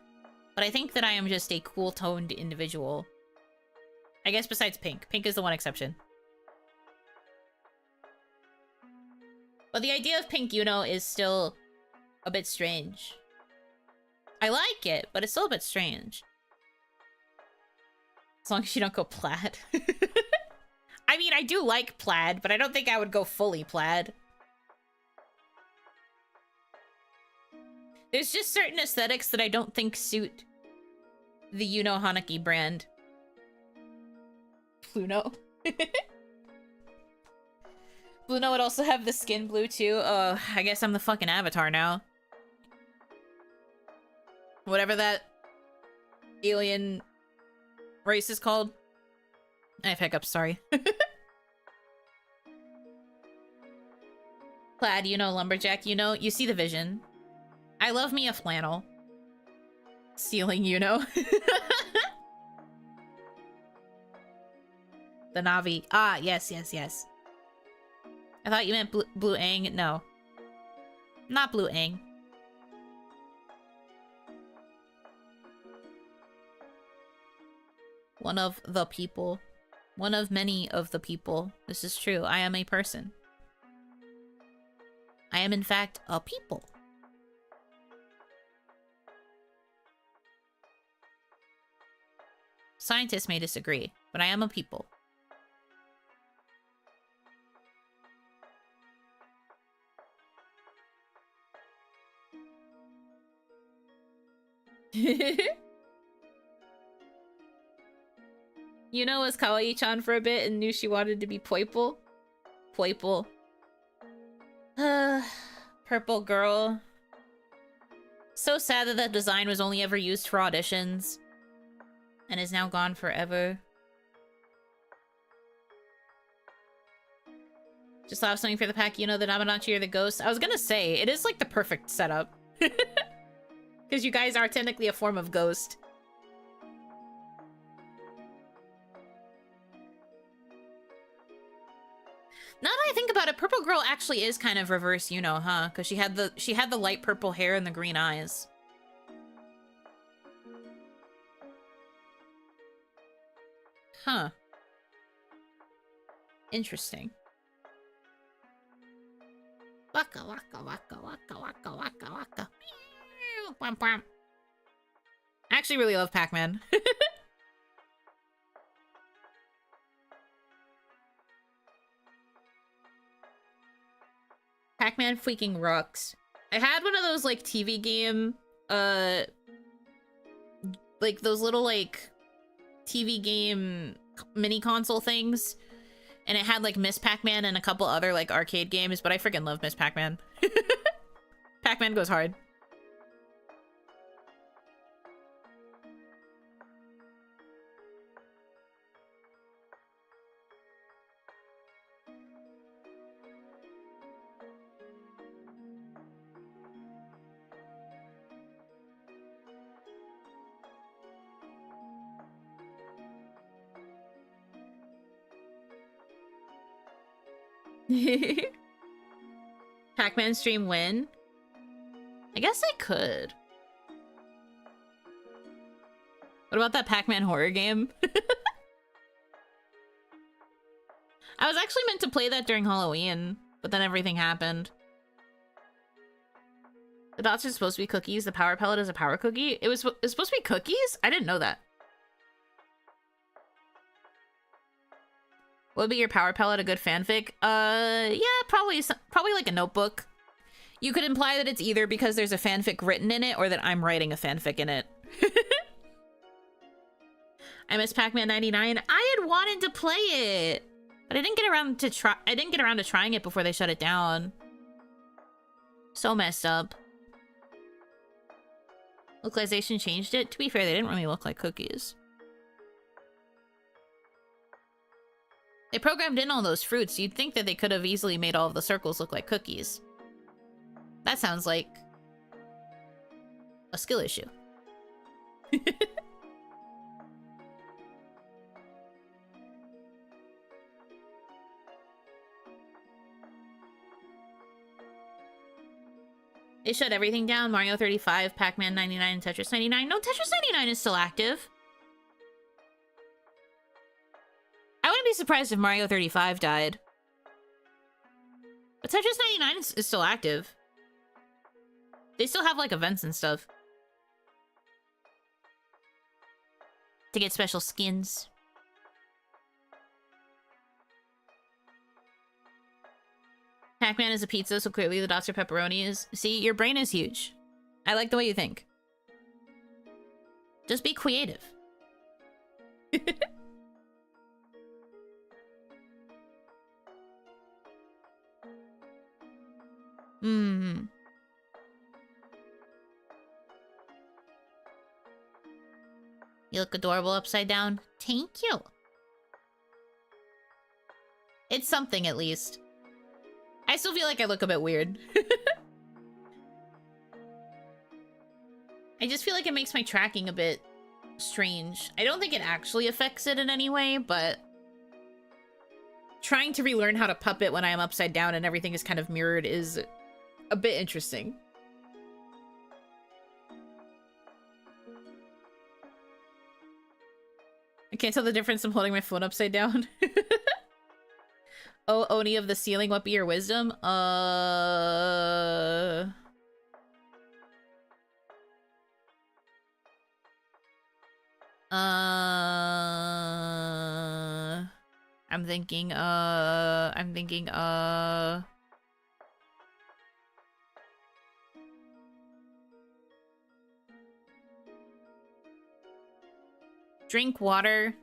But I think that I am just a cool-toned individual. I guess besides pink. Pink is the one exception. But the idea of pink Yuno is still a bit strange. I like it, but it's still a bit strange. As long as you don't go plaid. I mean, I do like plaid, but I don't think I would go fully plaid. There's just certain aesthetics that I don't think suit the Yuno Hanaki brand. Pluno. Pluno would also have the skin blue too. I guess I'm the fucking avatar now. Whatever that alien race is called. I have hiccups, sorry. Plaid, you know, lumberjack, you know, you see the vision. I love me a flannel. Ceiling, you know. The Navi. Ah, yes, yes, yes. I thought you meant blue Aang. No. Not blue Aang. One of the people. One of many of the people. This is true. I am a person. I am, in fact, a people. Scientists may disagree, but I am a people. Yuno was Kawaii-chan for a bit and knew she wanted to be Poiple. Poiple. Purple girl. So sad that that design was only ever used for auditions. And is now gone forever. Just have something for the pack, you know, the Nabanachi or the ghost. I was gonna say, it is like the perfect setup. Because you guys are technically a form of ghost. Now that I think about it, Purple Girl actually is kind of reverse Yuno, huh? Because she had the light purple hair and the green eyes. Huh. Interesting. Waka waka waka waka waka waka waka. I actually really love Pac-Man. Pac-Man freaking rocks. I had one of those like TV game, like those little like TV game mini console things, and it had like Miss Pac-Man and a couple other like arcade games, but I freaking love Miss Pac-Man. Pac-Man goes hard. Pac-Man stream win? I guess I could. What about that Pac-Man horror game? I was actually meant to play that during Halloween, but then everything happened. The dots are supposed to be cookies. The power pellet is a power cookie. It's supposed to be cookies? I didn't know that. Would be your power pellet a good fanfic? Yeah, probably like a notebook. You could imply that it's either because there's a fanfic written in it or that I'm writing a fanfic in it. I miss Pac-Man 99. I had wanted to play it, but I didn't get around to trying it before they shut it down. So messed up. Localization changed it. To be fair, they didn't really look like cookies. They programmed in all those fruits. You'd think that they could have easily made all of the circles look like cookies. That sounds like a skill issue. They shut everything down. Mario 35, Pac-Man 99, and Tetris 99. No, Tetris 99 is still active. I wouldn't be surprised if Mario 35 died. But Tetris 99 is still active. They still have, like, events and stuff. To get special skins. Pac-Man is a pizza, so clearly the dots are pepperonis. See, your brain is huge. I like the way you think. Just be creative. You look adorable upside down. Thank you. It's something, at least. I still feel like I look a bit weird. I just feel like it makes my tracking a bit strange. I don't think it actually affects it in any way, but trying to relearn how to puppet when I am upside down and everything is kind of mirrored is a bit interesting. I can't tell the difference. I'm holding my phone upside down. Oh, Oni of the ceiling, what be your wisdom? I'm thinking, drink water,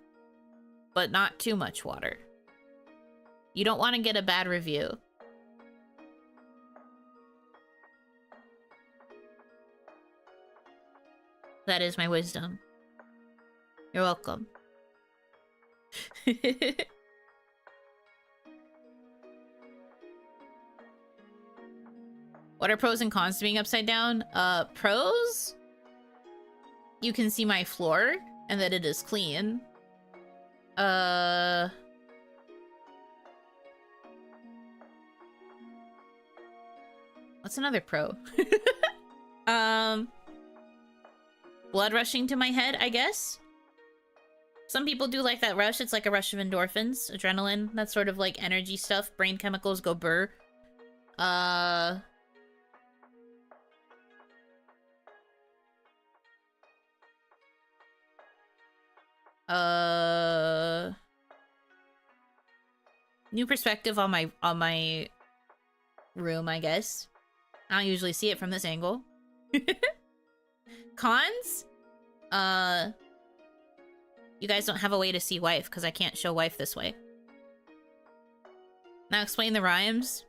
but not too much water. You don't want to get a bad review. That is my wisdom. You're welcome. What are pros and cons to being upside down? Pros? You can see my floor and that it is clean. What's another pro? Blood rushing to my head, I guess. Some people do like that rush. It's like a rush of endorphins, adrenaline, that sort of like energy stuff. Brain chemicals go burr. New perspective on my room, I guess. I don't usually see it from this angle. Cons? You guys don't have a way to see wife because I can't show wife this way. Now explain the rhymes.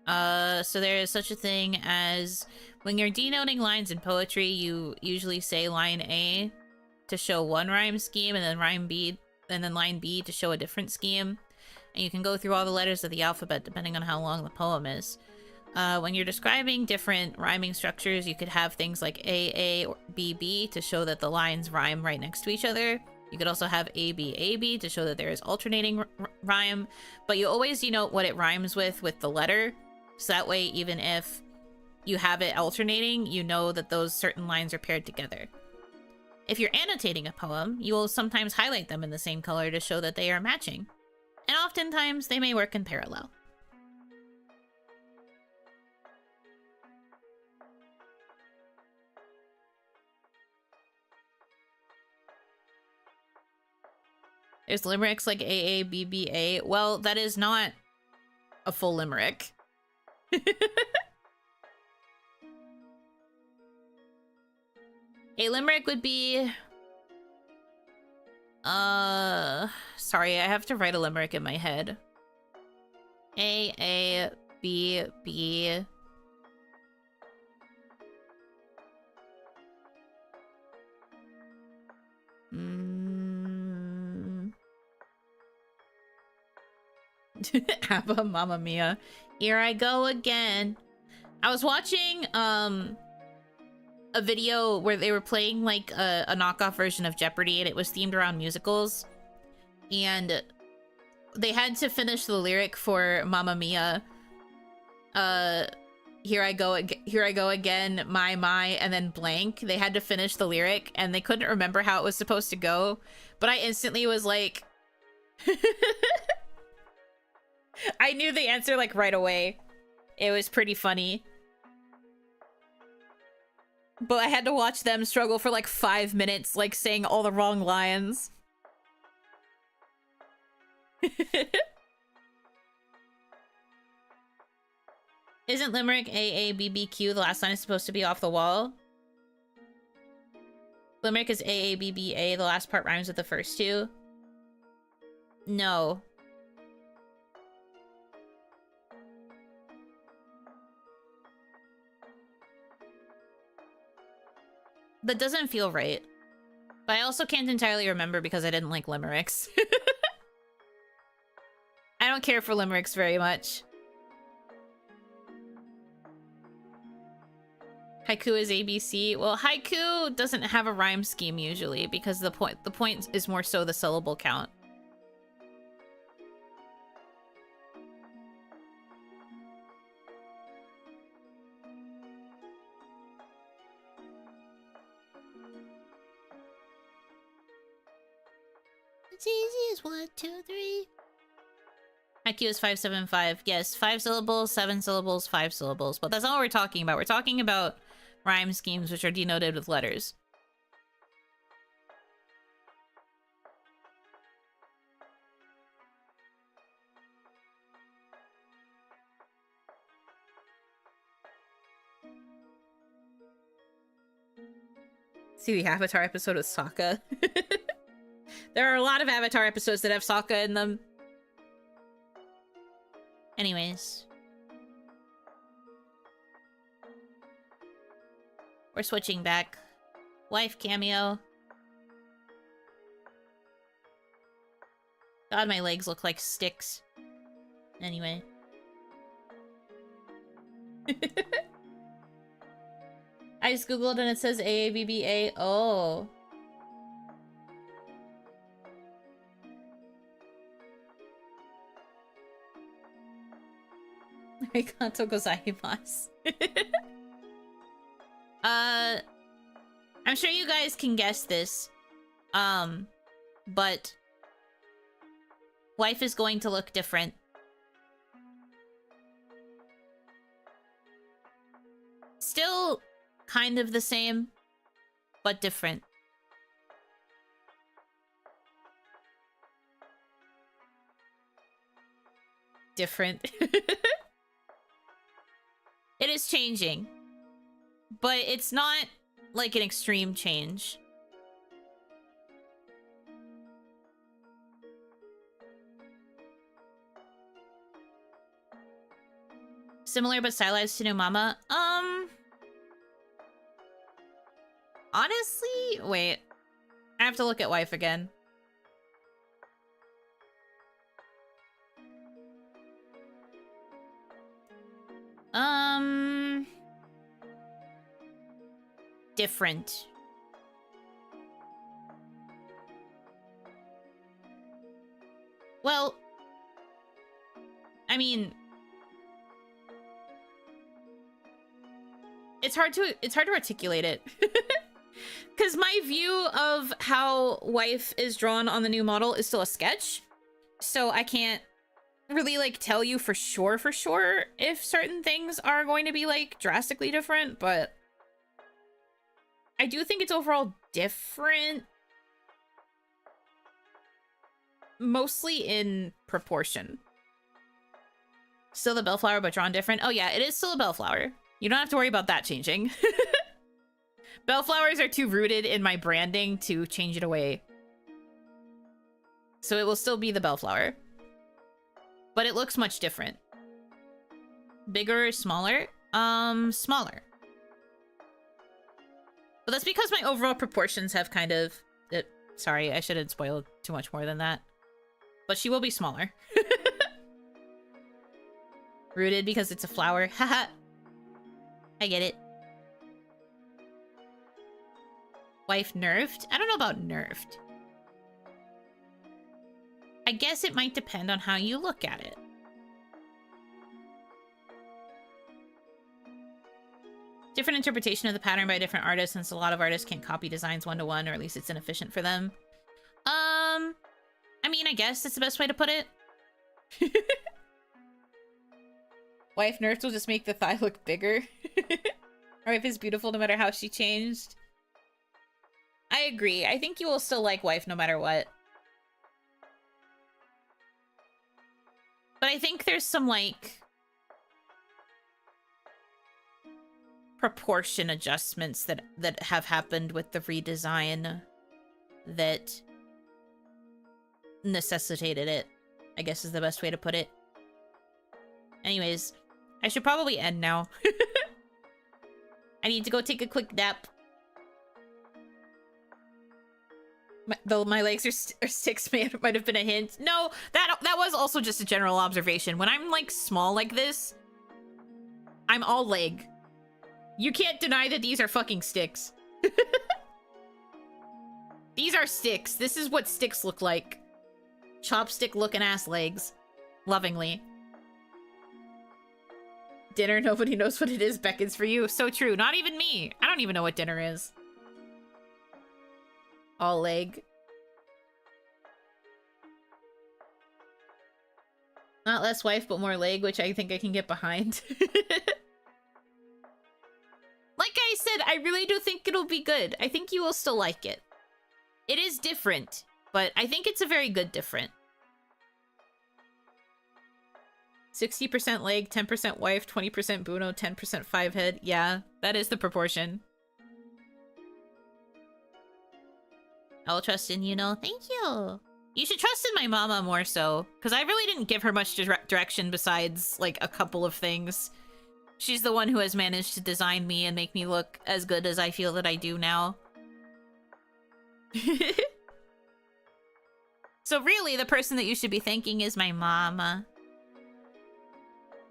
So there is such a thing as when you're denoting lines in poetry, you usually say line A to show one rhyme scheme and then line B to show a different scheme. And you can go through all the letters of the alphabet depending on how long the poem is. When you're describing different rhyming structures, you could have things like A or B to show that the lines rhyme right next to each other. You could also have AB to show that there is alternating rhyme, but you always denote what it rhymes with the letter, so that way even if you have it alternating, you know that those certain lines are paired together. If you're annotating a poem, you will sometimes highlight them in the same color to show that they are matching, and oftentimes they may work in parallel. There's limericks like AABBA. Well, that is not a full limerick. A limerick would be... Sorry, I have to write a limerick in my head. AABB... ABBA, Mamma Mia. Here I go again. I was watching a video where they were playing like a knockoff version of Jeopardy, and it was themed around musicals, and they had to finish the lyric for Mamma Mia. Here I go again, my, and then blank. They had to finish the lyric, and they couldn't remember how it was supposed to go, but I instantly was like... I knew the answer like right away. It was pretty funny. But I had to watch them struggle for like 5 minutes, like saying all the wrong lines. Isn't limerick AABBQ the last line is supposed to be off the wall? Limerick is AABBA, the last part rhymes with the first two. No. That doesn't feel right. But I also can't entirely remember because I didn't like limericks. I don't care for limericks very much. Haiku is ABC. Well, haiku doesn't have a rhyme scheme usually because the point is more so the syllable count. It's easy as 1, 2, 3. IQ is 575. Yes, 5 syllables, 7 syllables, 5 syllables. But that's not what we're talking about. We're talking about rhyme schemes which are denoted with letters. See the Avatar episode with Sokka. There are a lot of Avatar episodes that have Sokka in them. Anyways. We're switching back. Wife cameo. God, my legs look like sticks. Anyway. I just googled and it says AABBA. Oh. Arigato gozaimasu. I'm sure you guys can guess this. But wife is going to look different. Still kind of the same, but different. Different. It is changing, but it's not like an extreme change. Similar but stylized to new mama. Honestly, wait. I have to look at wife again. Different. Well, I mean, it's hard to articulate it. Because my view of how wife is drawn on the new model is still a sketch. So I can't really, like, tell you for sure if certain things are going to be, like, drastically different. But I do think it's overall different. Mostly in proportion. Still the bellflower, but drawn different. Oh yeah, it is still a bellflower. You don't have to worry about that changing. Bellflowers are too rooted in my branding to change it away. So it will still be the bellflower. But it looks much different. Bigger or smaller? Smaller. But that's because my overall proportions have kind of... sorry, I shouldn't spoil too much more than that. But she will be smaller. Rooted because it's a flower. Haha. I get it. Wife nerfed? I don't know about nerfed. I guess it might depend on how you look at it. Different interpretation of the pattern by different artists, since a lot of artists can't copy designs one-to-one, or at least it's inefficient for them. I mean, I guess that's the best way to put it. Wife nerfed will just make the thigh look bigger. Wife is beautiful no matter how she changed. I agree. I think you will still like wife no matter what. But I think there's some, like, proportion adjustments that have happened with the redesign that necessitated it, I guess is the best way to put it. Anyways, I should probably end now. I need to go take a quick nap. Though my legs are sticks might have been a hint. No, that was also just a general observation. When I'm, like, small like this, I'm all leg. You can't deny that these are fucking sticks. These are sticks. This is what sticks look like. Chopstick looking ass legs. Lovingly. Dinner, nobody knows what it is, beckons for you. So true. Not even me. I don't even know what dinner is. All leg. Not less wife, but more leg, which I think I can get behind. Like I said, I really do think it'll be good. I think you will still like it. It is different, but I think it's a very good different. 60% leg, 10% wife, 20% Buno, 10% five head. Yeah, that is the proportion. I'll trust in Yuno. Thank you. You should trust in my mama more so, because I really didn't give her much direction besides, like, a couple of things. She's the one who has managed to design me and make me look as good as I feel that I do now. So really, the person that you should be thanking is my mama.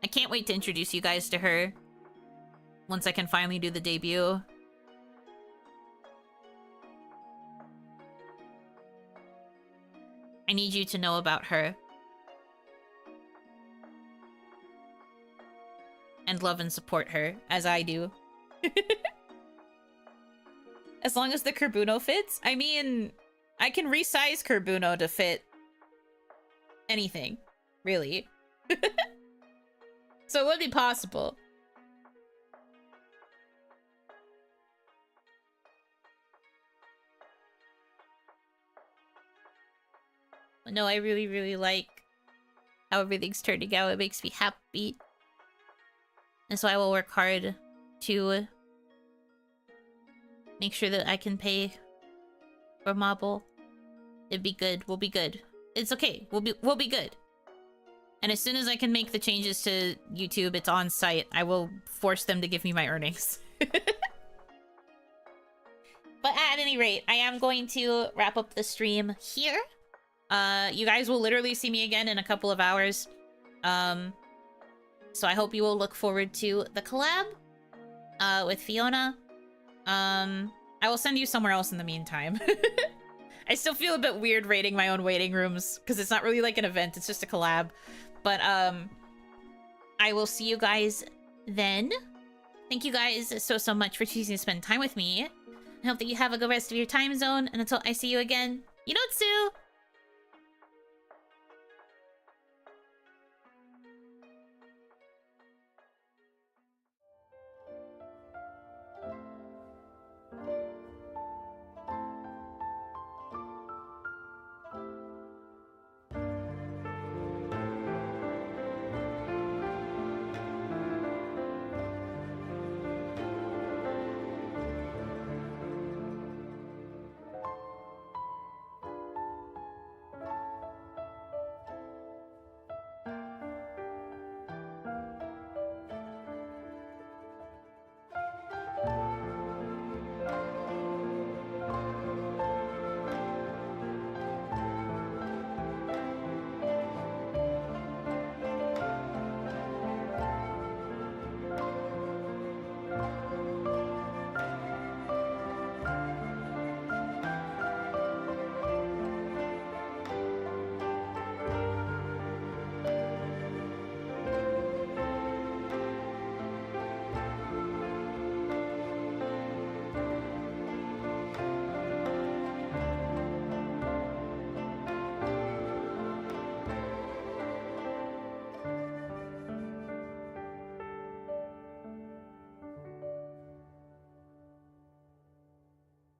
I can't wait to introduce you guys to her once I can finally do the debut. I need you to know about her. And love and support her, as I do. As long as the Kerbuno fits? I mean, I can resize Kerbuno to fit anything, really. So it would be possible. But no, I really, really like how everything's turning out. It makes me happy. And so I will work hard to make sure that I can pay for Marble. It'd be good. We'll be good. It's okay. We'll be good. And as soon as I can make the changes to YouTube, it's on site. I will force them to give me my earnings. But at any rate, I am going to wrap up the stream here. You guys will literally see me again in a couple of hours. So I hope you will look forward to the collab with Fiona. I will send you somewhere else in the meantime. I still feel a bit weird rating my own waiting rooms because it's not really like an event, it's just a collab. But I will see you guys then. Thank you guys so much for choosing to spend time with me. I hope that you have a good rest of your time zone, and until I see you again, Yunotsu!